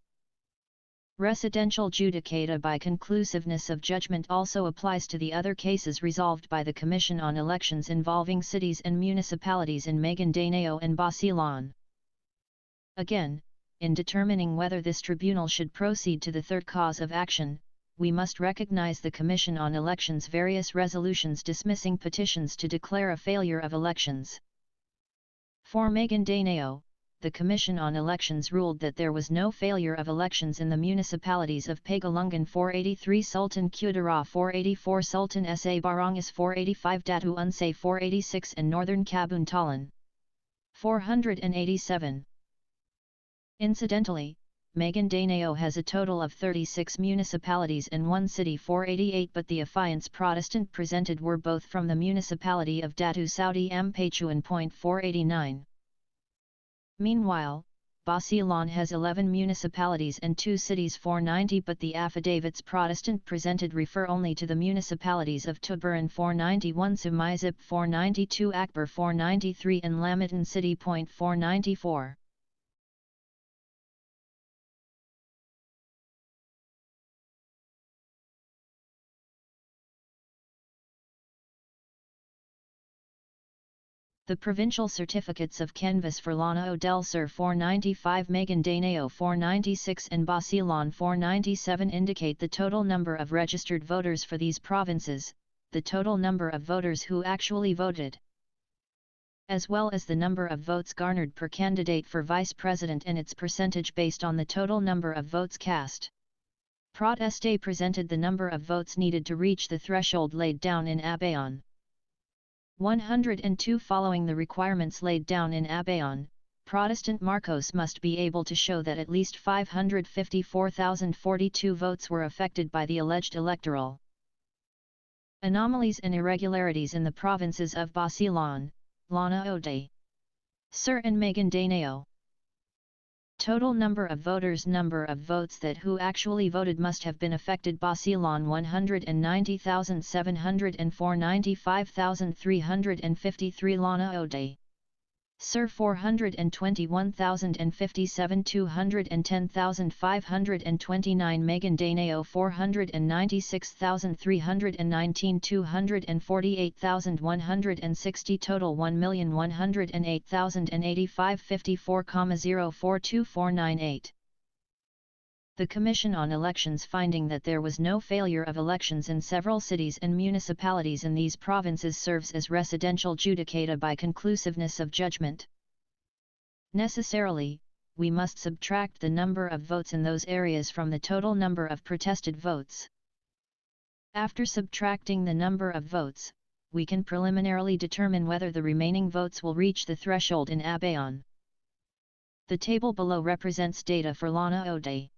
Residential judicata by conclusiveness of judgment also applies to the other cases resolved by the Commission on Elections involving cities and municipalities in Maguindanao and Basilan. Again, in determining whether this tribunal should proceed to the third cause of action, we must recognize the Commission on Elections' various resolutions dismissing petitions to declare a failure of elections. For Maguindanao, the Commission on Elections ruled that there was no failure of elections in the municipalities of Pagalungan 483, Sultan Kudarat 484, Sultan Sa Barangas 485, Datu Unsay 486 and Northern Kabuntalan 487. Incidentally, Maguindanao has a total of 36 municipalities and one city 488, but the affiants Protestant presented were both from the municipality of Datu Saudi Ampachuan. 489. Meanwhile, Basilan has 11 municipalities and 2 cities 490, but the affidavits Protestant presented refer only to the municipalities of Tuburan 491, Sumaizip 492, Akbar 493 and Lamitan City. 494. The provincial certificates of canvass for Lanao del Sur 495, Maguindanao 496 and Basilan 497 indicate the total number of registered voters for these provinces, the total number of voters who actually voted, as well as the number of votes garnered per candidate for vice president and its percentage based on the total number of votes cast. Proteste presented the number of votes needed to reach the threshold laid down in Abayon 102. Following the requirements laid down in Abayon, Protestant Marcos must be able to show that at least 554,042 votes were affected by the alleged electoral anomalies and irregularities in the provinces of Basilan, Lanao del Sur and Maguindanao. Total number of voters, number of votes that who actually voted must have been affected: Basilan 190,704, 95,353, Lanao del Sur 421,057, 210,529, Maguindanao 496,319, 248,160, total 1,108,085, 54,042498. The Commission on Elections, finding that there was no failure of elections in several cities and municipalities in these provinces, serves as residential judicata by conclusiveness of judgment. Necessarily, we must subtract the number of votes in those areas from the total number of protested votes. After subtracting the number of votes, we can preliminarily determine whether the remaining votes will reach the threshold in Abayon. The table below represents data for Lanao del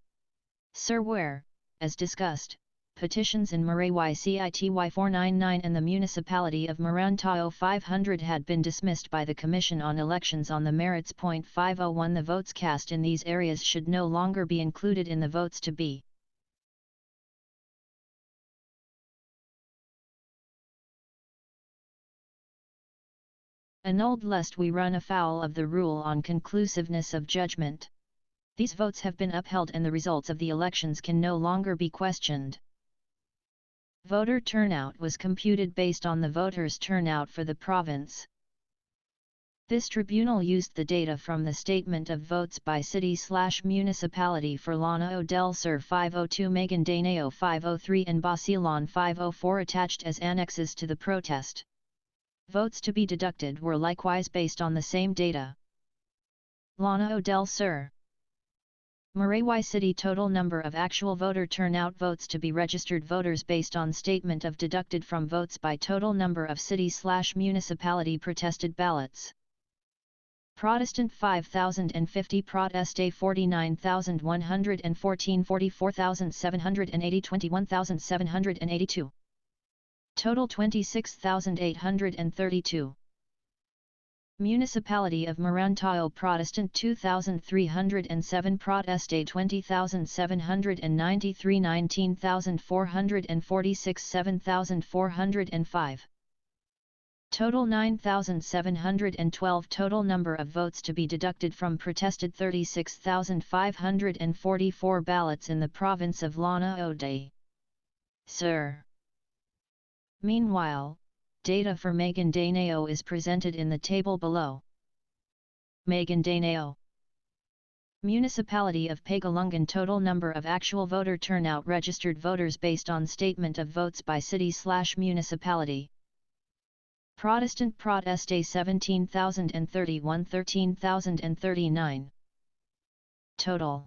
Sur where, as discussed, petitions in Maraywai City 499 and the municipality of Marantao 500 had been dismissed by the Commission on Elections on the merits. 501. The votes cast in these areas should no longer be included in the votes to be annulled, lest we run afoul of the rule on conclusiveness of judgment. These votes have been upheld and the results of the elections can no longer be questioned. Voter turnout was computed based on the voters' turnout for the province. This tribunal used the data from the statement of votes by city/municipality for Lanao del Sur 502, Maguindanao 503 and Basilan 504 attached as annexes to the protest. Votes to be deducted were likewise based on the same data. Lanao del Sur, Maraywai City, total number of actual voter turnout, votes to be registered voters based on statement of deducted from votes by total number of city/municipality protested ballots. Protestant 5,050, Proteste 49,114, 44,780, 21,782. Total 26,832. Municipality of Marantao Protestant 2,307, Proteste 20,793, 19,446, 7,405. Total 9,712. Total number of votes to be deducted from protested 36,544 ballots in the province of Leonen. Sir. Meanwhile, data for Maguindanao is presented in the table below. Maguindanao. Municipality of Pagalungan. Total number of actual voter turnout. Registered voters based on statement of votes by city/municipality. Protestant Proteste 17,031 13,039. Total.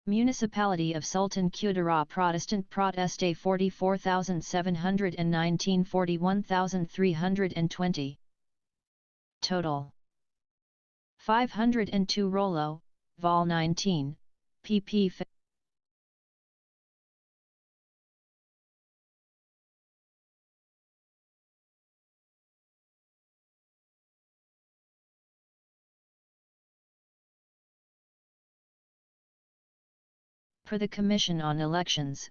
Municipality of Sultan Kudarat Protestant Proteste 44,719 41,320. Total. 502 Rollo, Vol 19, pp. Per the Commission on Elections,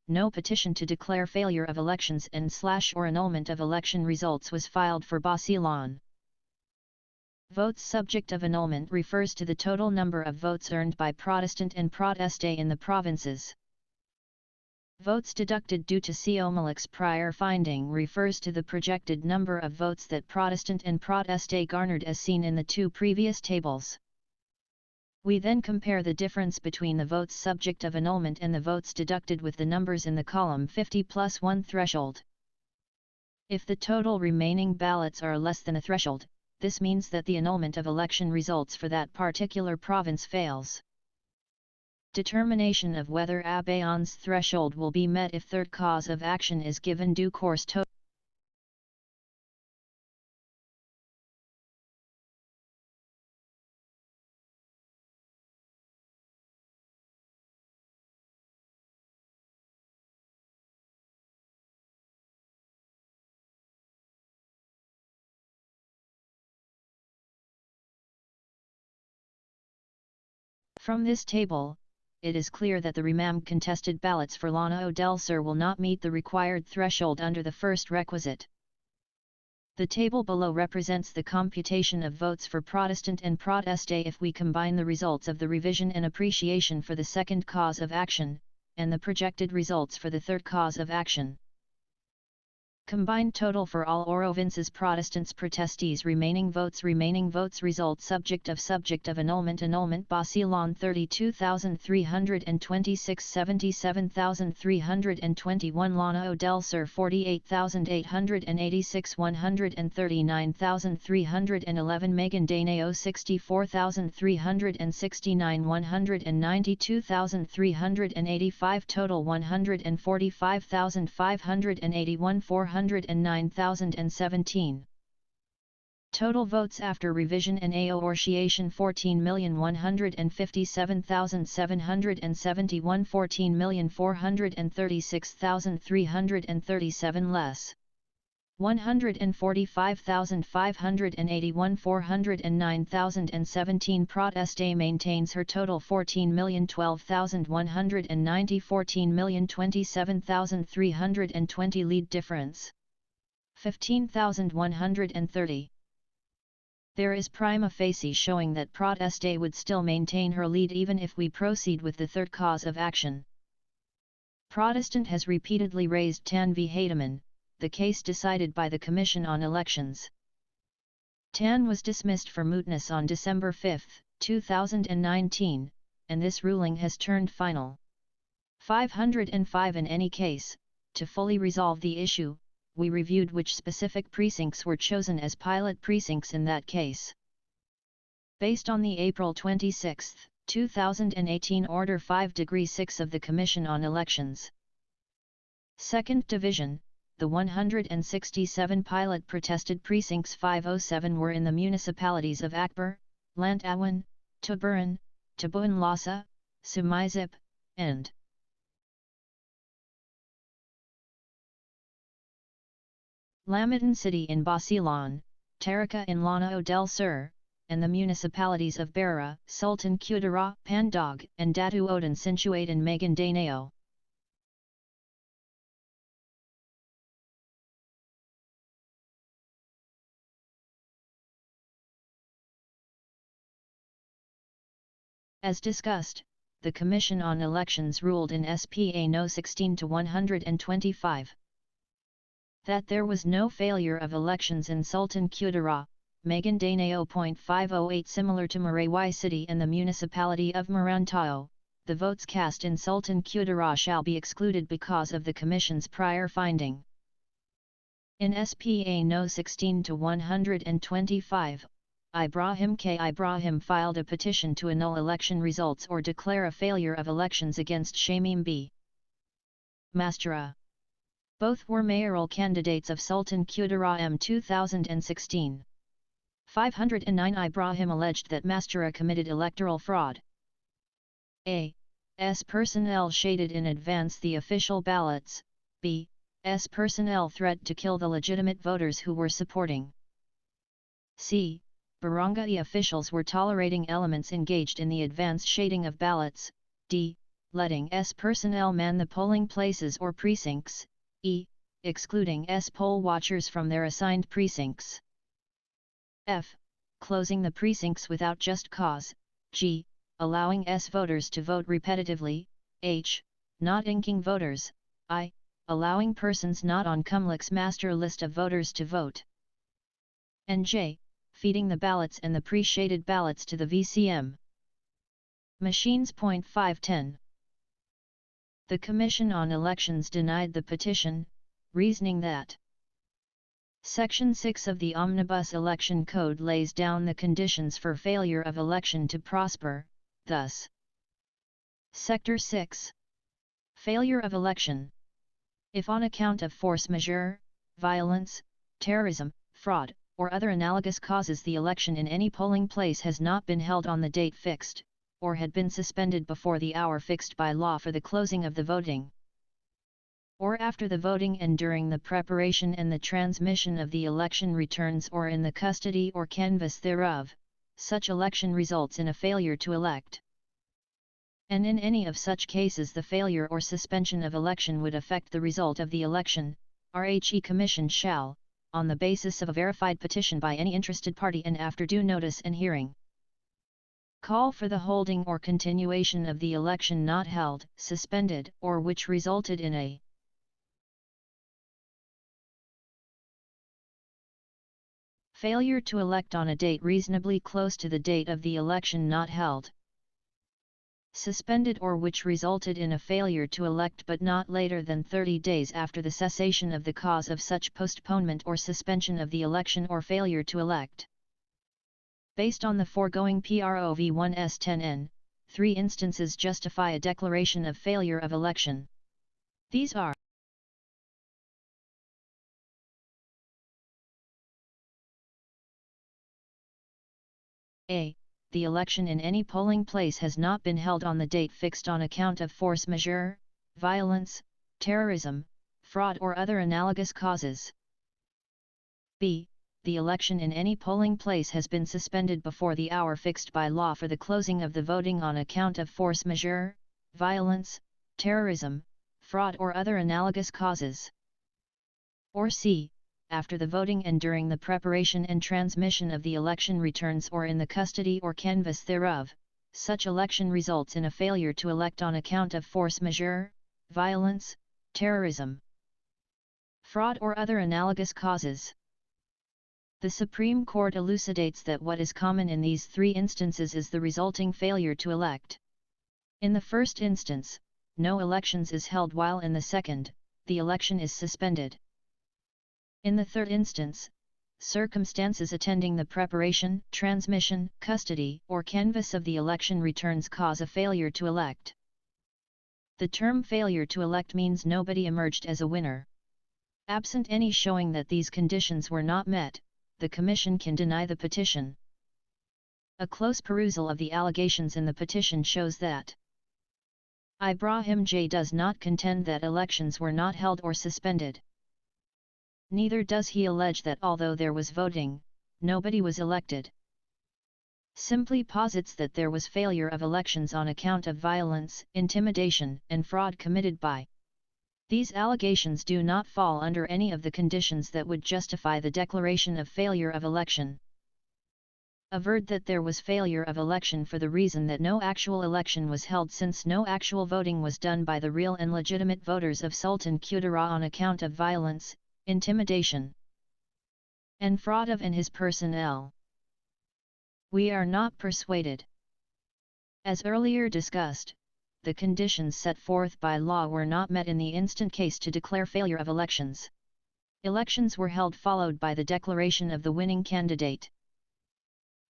no petition to declare failure of elections and/or annulment of election results was filed for Basilan. Votes subject of annulment refers to the total number of votes earned by Protestant and Proteste in the provinces. Votes deducted due to Comelac's prior finding refers to the projected number of votes that Protestant and Proteste garnered as seen in the two previous tables. We then compare the difference between the votes subject of annulment and the votes deducted with the numbers in the column 50+1 threshold. If the total remaining ballots are less than the threshold, this means that the annulment of election results for that particular province fails. Determination of whether abeyance threshold will be met if third cause of action is given due course to. From this table, it is clear that the remaining contested ballots for Leonora del Sur will not meet the required threshold under the first requisite. The table below represents the computation of votes for Protestant and Proteste if we combine the results of the revision and appreciation for the second cause of action, and the projected results for the third cause of action. Combined total for all provinces Protestants Protestes remaining votes result subject of annulment Basilan 32,326 77,321 Leonora del Sur 48,886 139,311 Maguindanao 64,369 192,385 Total 145,581 409,017. Total votes after revision and appreciation 14,157,771 14,436,337 less. 145,581 409,017 Proteste maintains her total 14,012,190 14,027,320 lead difference 15,130. There is prima facie showing that Proteste would still maintain her lead even if we proceed with the third cause of action. Protestant has repeatedly raised Tan v. Heidemann, the case decided by the Commission on Elections. Tan was dismissed for mootness on December 5, 2019, and this ruling has turned final. 505 In any case, to fully resolve the issue, we reviewed which specific precincts were chosen as pilot precincts in that case. Based on the April 26, 2018 Order 5°6 of the Commission on Elections. 2nd Division, the 167 pilot protested precincts 507 were in the municipalities of Akbar, Lantawan, Tuburan, Tabuan Lhasa, Sumaisip, and Lamitan City in Basilan, Tarica in Leonora del Sur, and the municipalities of Beira, Sultan Kudarat, Pandog, and Datu Oden situate in Maguindanao. As discussed, the Commission on Elections ruled in SPA No. 16-125 that there was no failure of elections in Sultan Kudarat, Maguindanao. 508 Similar to Maraywai City and the municipality of Marantao, the votes cast in Sultan Kudarat shall be excluded because of the Commission's prior finding. In SPA No. 16-125, Ibrahim K. Ibrahim filed a petition to annul election results or declare a failure of elections against Shamim B. Mastera. Both were mayoral candidates of Sultan Kudarat M 2016. 509 Ibrahim alleged that Mastera committed electoral fraud. A.S. personnel shaded in advance the official ballots. B.S. personnel threatened to kill the legitimate voters who were supporting. C. Barangay officials were tolerating elements engaged in the advance shading of ballots. D. Letting S personnel man the polling places or precincts. E. Excluding S poll watchers from their assigned precincts. F. Closing the precincts without just cause. G. Allowing S voters to vote repetitively. H. Not inking voters. I. Allowing persons not on Cumlic's master list of voters to vote. And J. Feeding the ballots and the pre-shaded ballots to the VCM machines. 510. The Commission on Elections denied the petition, reasoning that Section 6 of the Omnibus Election Code lays down the conditions for failure of election to prosper, thus Sector 6. Failure of election. If on account of force majeure, violence, terrorism, fraud, or other analogous causes the election in any polling place has not been held on the date fixed, or had been suspended before the hour fixed by law for the closing of the voting, or after the voting and during the preparation and the transmission of the election returns or in the custody or canvass thereof, such election results in a failure to elect. And in any of such cases the failure or suspension of election would affect the result of the election, RHE Commission shall, on the basis of a verified petition by any interested party and after due notice and hearing, call for the holding or continuation of the election not held, suspended, or which resulted in a failure to elect on a date reasonably close to the date of the election not held, suspended, or which resulted in a failure to elect but not later than 30 days after the cessation of the cause of such postponement or suspension of the election or failure to elect. Based on the foregoing PROV 1S10N, 3 instances justify a declaration of failure of election. These are A. The election in any polling place has not been held on the date fixed on account of force majeure, violence, terrorism, fraud or other analogous causes. B. The election in any polling place has been suspended before the hour fixed by law for the closing of the voting on account of force majeure, violence, terrorism, fraud or other analogous causes. Or C. After the voting and during the preparation and transmission of the election returns or in the custody or canvass thereof, such election results in a failure to elect on account of force majeure, violence, terrorism, fraud or other analogous causes. The Supreme Court elucidates that what is common in these 3 instances is the resulting failure to elect. In the first instance, no elections is held, while in the second, the election is suspended. In the third instance, circumstances attending the preparation, transmission, custody, or canvass of the election returns cause a failure to elect. The term failure to elect means nobody emerged as a winner. Absent any showing that these conditions were not met, the Commission can deny the petition. A close perusal of the allegations in the petition shows that Ibrahim J. does not contend that elections were not held or suspended. Neither does he allege that although there was voting, nobody was elected. Simply posits that there was failure of elections on account of violence, intimidation, and fraud committed by. These allegations do not fall under any of the conditions that would justify the declaration of failure of election. averred that there was failure of election for the reason that no actual election was held, since no actual voting was done by the real and legitimate voters of Sultan Kudara on account of violence, intimidation, and fraud of and his personnel. We are not persuaded. As earlier discussed, the conditions set forth by law were not met in the instant case to declare failure of elections. Elections were held followed by the declaration of the winning candidate.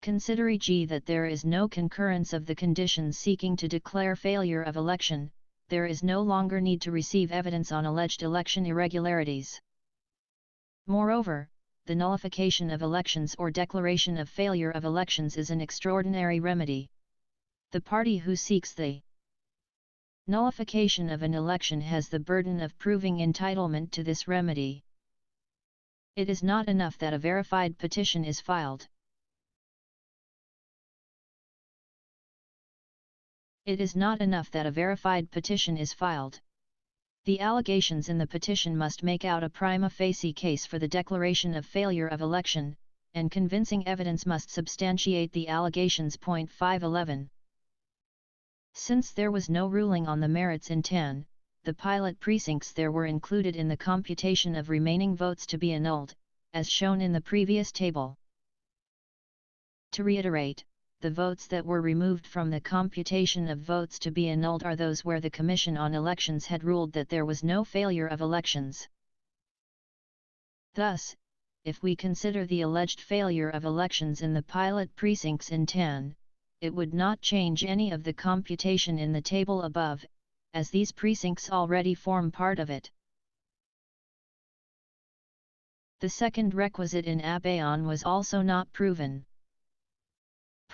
Consider e.g. that there is no concurrence of the conditions seeking to declare failure of election, there is no longer need to receive evidence on alleged election irregularities. Moreover, the nullification of elections or declaration of failure of elections is an extraordinary remedy. The party who seeks the nullification of an election has the burden of proving entitlement to this remedy. It is not enough that a verified petition is filed. It is not enough that a verified petition is filed. The allegations in the petition must make out a prima facie case for the declaration of failure of election, and convincing evidence must substantiate the allegations. 511. Since there was no ruling on the merits in 10, the pilot precincts there were included in the computation of remaining votes to be annulled, as shown in the previous table. To reiterate, the votes that were removed from the computation of votes to be annulled are those where the Commission on Elections had ruled that there was no failure of elections. Thus, if we consider the alleged failure of elections in the pilot precincts in 10, it would not change any of the computation in the table above, as these precincts already form part of it. The second requisite in Abaon was also not proven.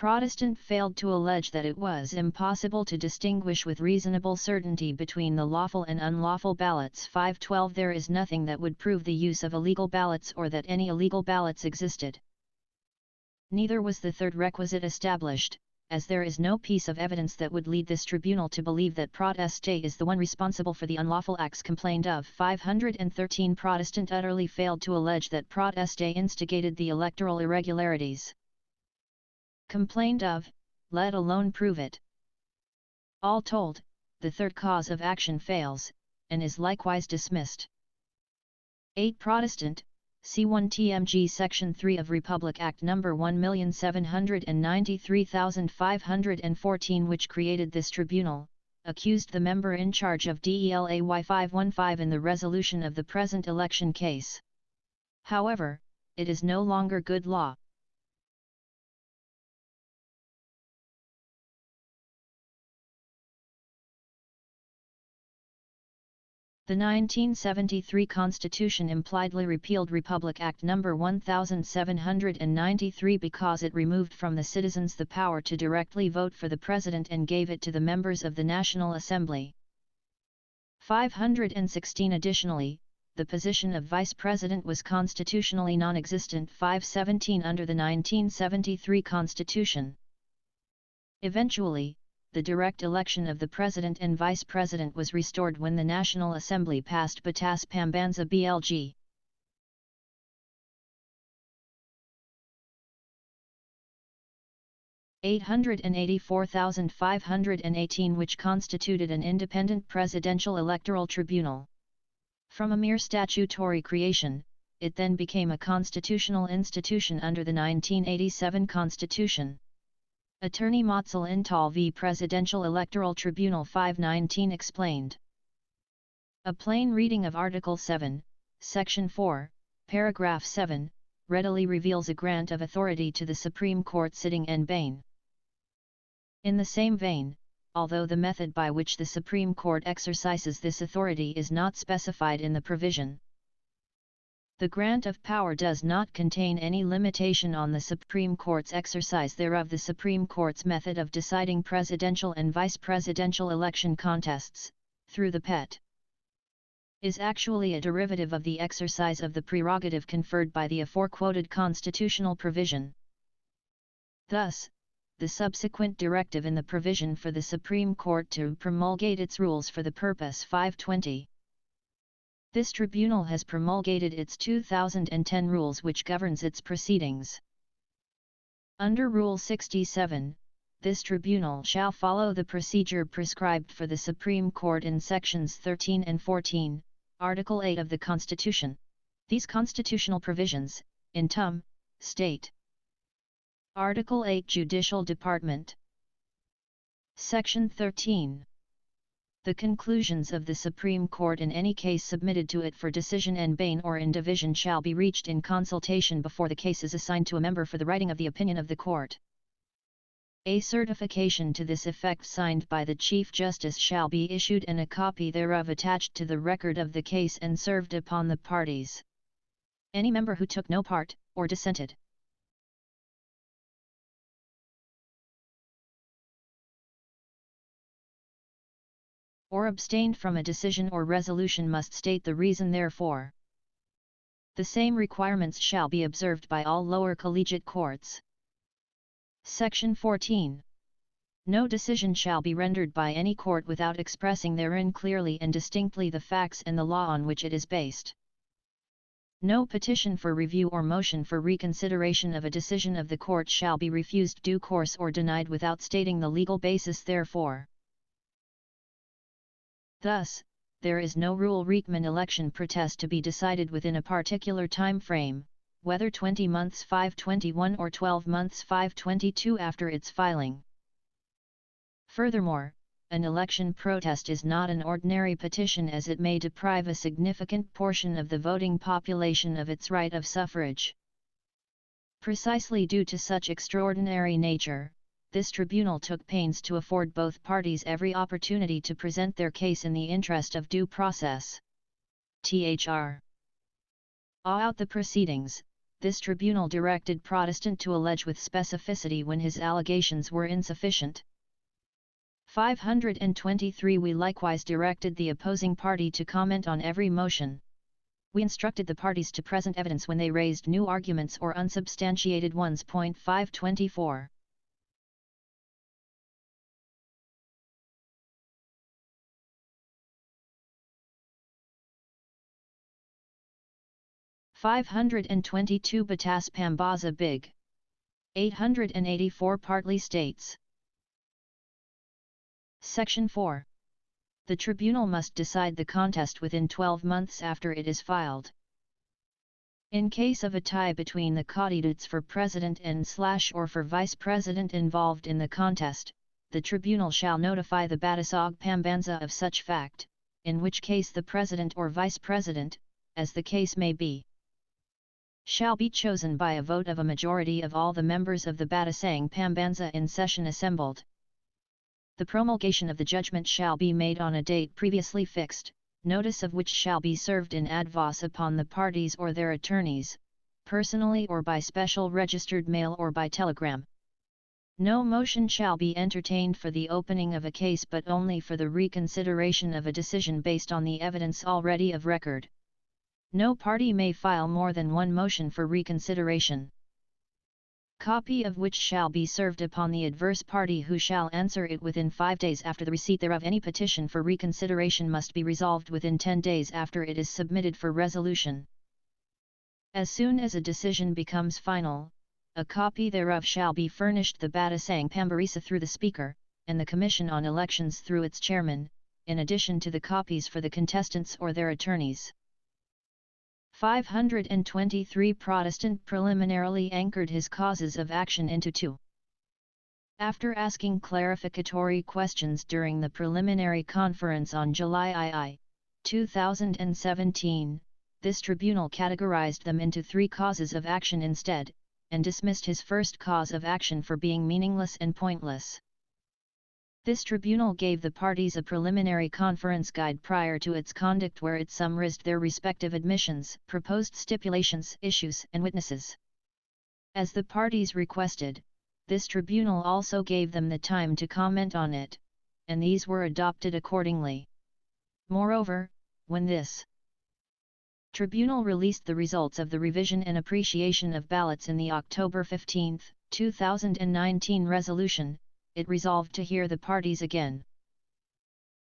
Protestant failed to allege that it was impossible to distinguish with reasonable certainty between the lawful and unlawful ballots. 512. There is nothing that would prove the use of illegal ballots or that any illegal ballots existed. Neither was the third requisite established, as there is no piece of evidence that would lead this tribunal to believe that Proteste is the one responsible for the unlawful acts complained of. 513. Protestant utterly failed to allege that Proteste instigated the electoral irregularities complained of, let alone prove it. All told, the third cause of action fails, and is likewise dismissed. 8. Protestant, C1 TMG Section 3 of Republic Act No. 1,793,514, which created this tribunal, accused the member in charge of DELAY 515 in the resolution of the present election case. However, it is no longer good law. The 1973 Constitution impliedly repealed Republic Act No. 1793 because it removed from the citizens the power to directly vote for the President and gave it to the members of the National Assembly. 516. Additionally, the position of Vice President was constitutionally non-existent. 517 under the 1973 Constitution. Eventually, the direct election of the President and Vice President was restored when the National Assembly passed Batas Pambansa BLG. (884,518), which constituted an independent presidential electoral tribunal. From a mere statutory creation, it then became a constitutional institution under the 1987 Constitution. Attorney Motzel Intal v. Presidential Electoral Tribunal 519 explained. A plain reading of Article 7, Section 4, Paragraph 7, readily reveals a grant of authority to the Supreme Court sitting en banc. In the same vein, although the method by which the Supreme Court exercises this authority is not specified in the provision, the grant of power does not contain any limitation on the Supreme Court's exercise thereof. The Supreme Court's method of deciding presidential and vice presidential election contests, through the PET, is actually a derivative of the exercise of the prerogative conferred by the aforequoted constitutional provision. Thus, the subsequent directive in the provision for the Supreme Court to promulgate its rules for the purpose 520. This tribunal has promulgated its 2010 rules which governs its proceedings. Under Rule 67, this tribunal shall follow the procedure prescribed for the Supreme Court in Sections 13 and 14, Article 8 of the Constitution. These constitutional provisions, in tum, state. Article 8 Judicial Department. Section 13. The conclusions of the Supreme Court in any case submitted to it for decision en banc or in division shall be reached in consultation before the case is assigned to a member for the writing of the opinion of the court. A certification to this effect signed by the Chief Justice shall be issued and a copy thereof attached to the record of the case and served upon the parties. Any member who took no part, or dissented, or abstained from a decision or resolution must state the reason therefor. The same requirements shall be observed by all lower collegiate courts. Section 14. No decision shall be rendered by any court without expressing therein clearly and distinctly the facts and the law on which it is based. No petition for review or motion for reconsideration of a decision of the court shall be refused due course or denied without stating the legal basis therefor. Thus, there is no rule Riekman election protest to be decided within a particular time frame, whether 20 months 521 or 12 months 522 after its filing. Furthermore, an election protest is not an ordinary petition as it may deprive a significant portion of the voting population of its right of suffrage. Precisely due to such extraordinary nature, this tribunal took pains to afford both parties every opportunity to present their case in the interest of due process. Thr. Out the proceedings, this tribunal directed Protestant to allege with specificity when his allegations were insufficient. 523 We likewise directed the opposing party to comment on every motion. We instructed the parties to present evidence when they raised new arguments or unsubstantiated ones. 524. (522) Batas Pambaza Big. 884 partly states. Section 4. The tribunal must decide the contest within 12 months after it is filed. In case of a tie between the candidates for president and/or for vice president involved in the contest, the tribunal shall notify the Batasag Pambanza of such fact, in which case the president or vice president, as the case may be, shall be chosen by a vote of a majority of all the members of the Batasang Pambanza in session assembled. The promulgation of the judgment shall be made on a date previously fixed, notice of which shall be served in advance upon the parties or their attorneys, personally or by special registered mail or by telegram. No motion shall be entertained for the opening of a case but only for the reconsideration of a decision based on the evidence already of record. No party may file more than one motion for reconsideration, copy of which shall be served upon the adverse party who shall answer it within 5 days after the receipt thereof. Any petition for reconsideration must be resolved within 10 days after it is submitted for resolution. As soon as a decision becomes final, a copy thereof shall be furnished the Batasang Pambanza through the Speaker, and the Commission on Elections through its Chairman, in addition to the copies for the contestants or their attorneys. 523 Protestant preliminarily anchored his causes of action into 2. After asking clarificatory questions during the preliminary conference on July 2017, this tribunal categorized them into 3 causes of action instead, and dismissed his first cause of action for being meaningless and pointless. This tribunal gave the parties a preliminary conference guide prior to its conduct where it summarized their respective admissions, proposed stipulations, issues and witnesses. As the parties requested, this tribunal also gave them the time to comment on it, and these were adopted accordingly. Moreover, when this tribunal released the results of the revision and appreciation of ballots in the October 15, 2019 resolution, it resolved to hear the parties again.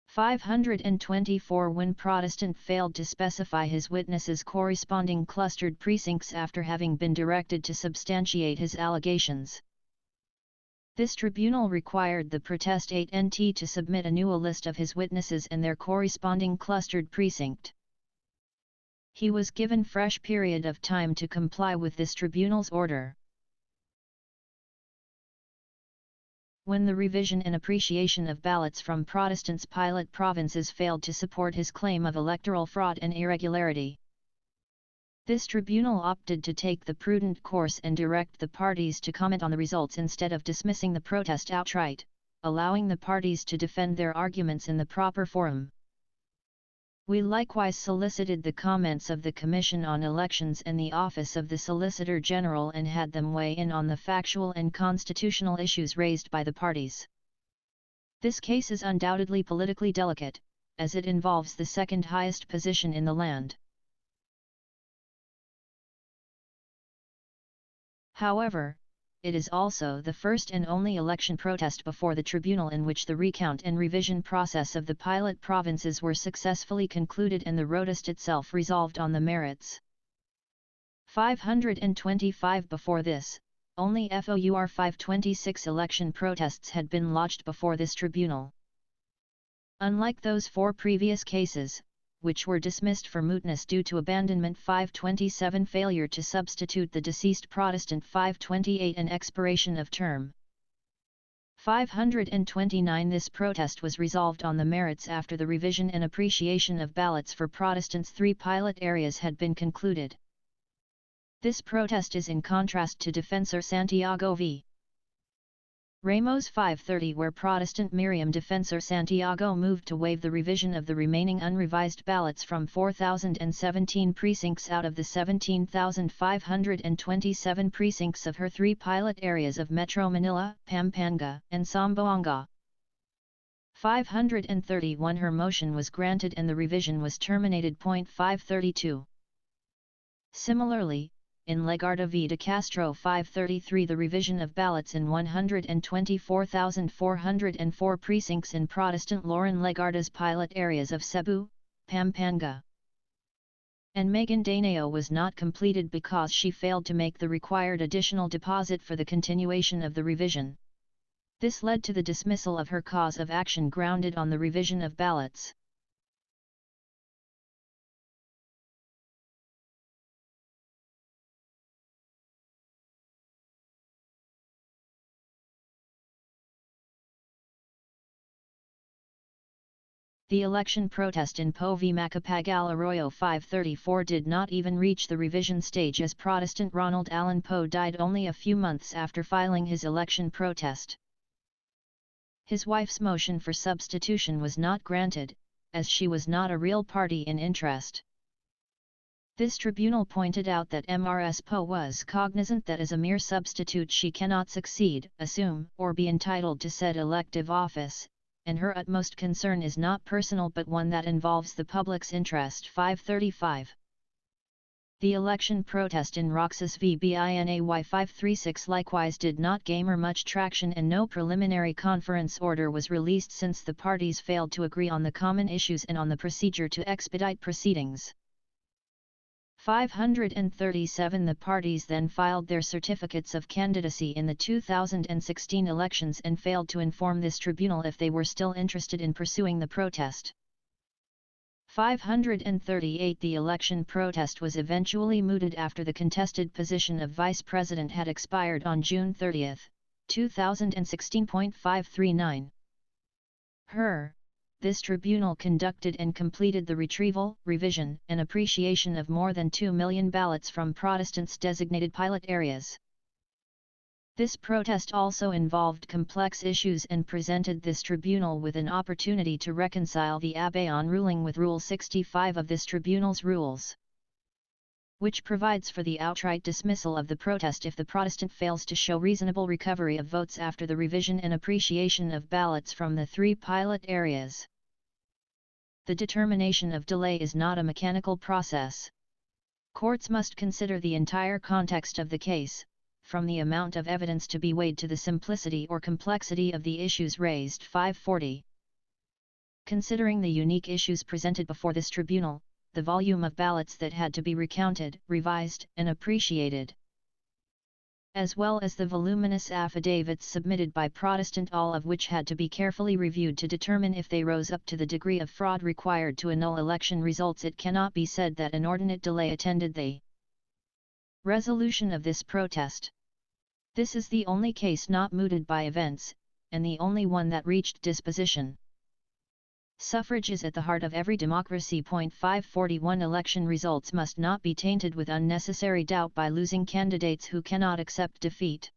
524 When Protestant failed to specify his witnesses' corresponding clustered precincts after having been directed to substantiate his allegations, This tribunal required the protestant to submit anew a list of his witnesses and their corresponding clustered precinct. He was given fresh period of time to comply with this tribunal's order. When the revision and appreciation of ballots from Protestants' pilot provinces failed to support his claim of electoral fraud and irregularity, this tribunal opted to take the prudent course and direct the parties to comment on the results instead of dismissing the protest outright, allowing the parties to defend their arguments in the proper forum. We likewise solicited the comments of the Commission on Elections and the Office of the Solicitor General and had them weigh in on the factual and constitutional issues raised by the parties. This case is undoubtedly politically delicate, as it involves the second highest position in the land. However, it is also the first and only election protest before the tribunal in which the recount and revision process of the pilot provinces were successfully concluded and the protest itself resolved on the merits. 525 Before this, only FOUR 526 election protests had been lodged before this tribunal. Unlike those four previous cases, which were dismissed for mootness due to abandonment 527 failure to substitute the deceased Protestant 528 and expiration of term 529 this protest was resolved on the merits after the revision and appreciation of ballots for Protestants' 3 pilot areas had been concluded. This protest is in contrast to Defensor Santiago v. Ramos 530 where Protestant Miriam Defensor Santiago moved to waive the revision of the remaining unrevised ballots from 4,017 precincts out of the 17,527 precincts of her 3 pilot areas of Metro Manila, Pampanga, and Zamboanga. 531 Her motion was granted and the revision was terminated. 532. Similarly, in Legarda v. de Castro 533 the revision of ballots in 124,404 precincts in Protestant Loren Legarda's pilot areas of Cebu, Pampanga, and Maguindanao was not completed because she failed to make the required additional deposit for the continuation of the revision. This led to the dismissal of her cause of action grounded on the revision of ballots. The election protest in Po v Macapagal Arroyo 534 did not even reach the revision stage as Protestant Ronald Allen Poe died only a few months after filing his election protest. His wife's motion for substitution was not granted, as she was not a real party in interest. This tribunal pointed out that Mrs. Poe was cognizant that as a mere substitute she cannot succeed, assume, or be entitled to said elective office, and her utmost concern is not personal but one that involves the public's interest. 535. The election protest in Roxas v Binay 536 likewise did not garner much traction and no preliminary conference order was released since the parties failed to agree on the common issues and on the procedure to expedite proceedings. 537 The parties then filed their certificates of candidacy in the 2016 elections and failed to inform this tribunal if they were still interested in pursuing the protest. 538 The election protest was eventually mooted after the contested position of vice president had expired on June 30, 2016. 539. This tribunal conducted and completed the retrieval, revision, and appreciation of more than 2 million ballots from Protestants' designated pilot areas. This protest also involved complex issues and presented this tribunal with an opportunity to reconcile the Abayon ruling with Rule 65 of this tribunal's rules, which provides for the outright dismissal of the protest if the Protestant fails to show reasonable recovery of votes after the revision and appreciation of ballots from the 3 pilot areas. The determination of delay is not a mechanical process. Courts must consider the entire context of the case, from the amount of evidence to be weighed to the simplicity or complexity of the issues raised. 540. Considering the unique issues presented before this tribunal, the volume of ballots that had to be recounted, revised, and appreciated, as well as the voluminous affidavits submitted by Protestant, all of which had to be carefully reviewed to determine if they rose up to the degree of fraud required to annul election results. It cannot be said that inordinate delay attended the resolution of this protest. This is the only case not mooted by events, and the only one that reached disposition. Suffrage is at the heart of every democracy. 541 Election results must not be tainted with unnecessary doubt by losing candidates who cannot accept defeat.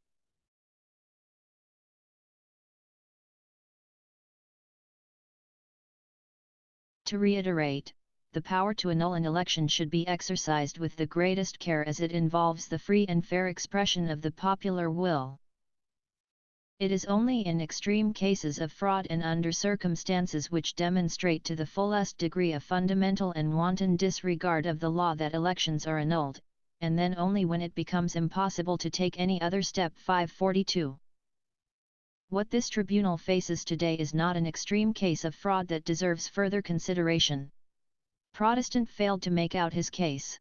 To reiterate, the power to annul an election should be exercised with the greatest care, as it involves the free and fair expression of the popular will. It is only in extreme cases of fraud and under circumstances which demonstrate to the fullest degree a fundamental and wanton disregard of the law that elections are annulled, and then only when it becomes impossible to take any other step. 542. What this tribunal faces today is not an extreme case of fraud that deserves further consideration. Protestant failed to make out his case.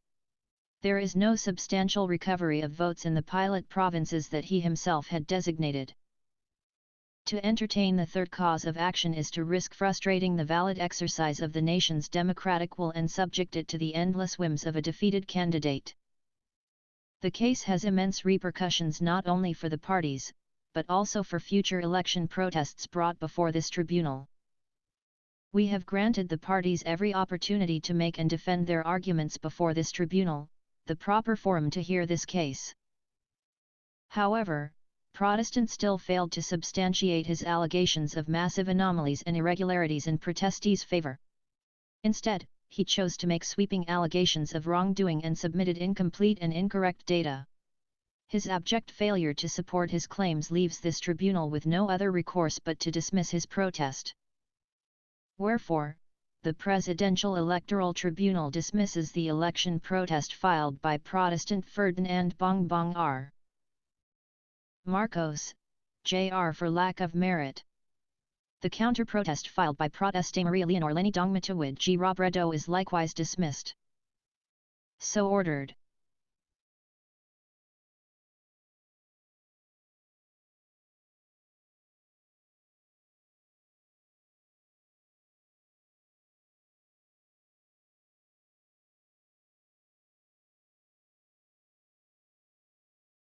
There is no substantial recovery of votes in the pilot provinces that he himself had designated. To entertain the third cause of action is to risk frustrating the valid exercise of the nation's democratic will and subject it to the endless whims of a defeated candidate. The case has immense repercussions not only for the parties, but also for future election protests brought before this tribunal. We have granted the parties every opportunity to make and defend their arguments before this tribunal, the proper forum to hear this case. However, Protestant still failed to substantiate his allegations of massive anomalies and irregularities in protestees' favor. Instead, he chose to make sweeping allegations of wrongdoing and submitted incomplete and incorrect data. His abject failure to support his claims leaves this tribunal with no other recourse but to dismiss his protest. Wherefore, the Presidential Electoral Tribunal dismisses the election protest filed by Protestant Ferdinand Bongbong R. Marcos, Jr. for lack of merit. The counter-protest filed by Proteste Maria Leonora Leni Daang Matuwid G. Robredo is likewise dismissed. So ordered.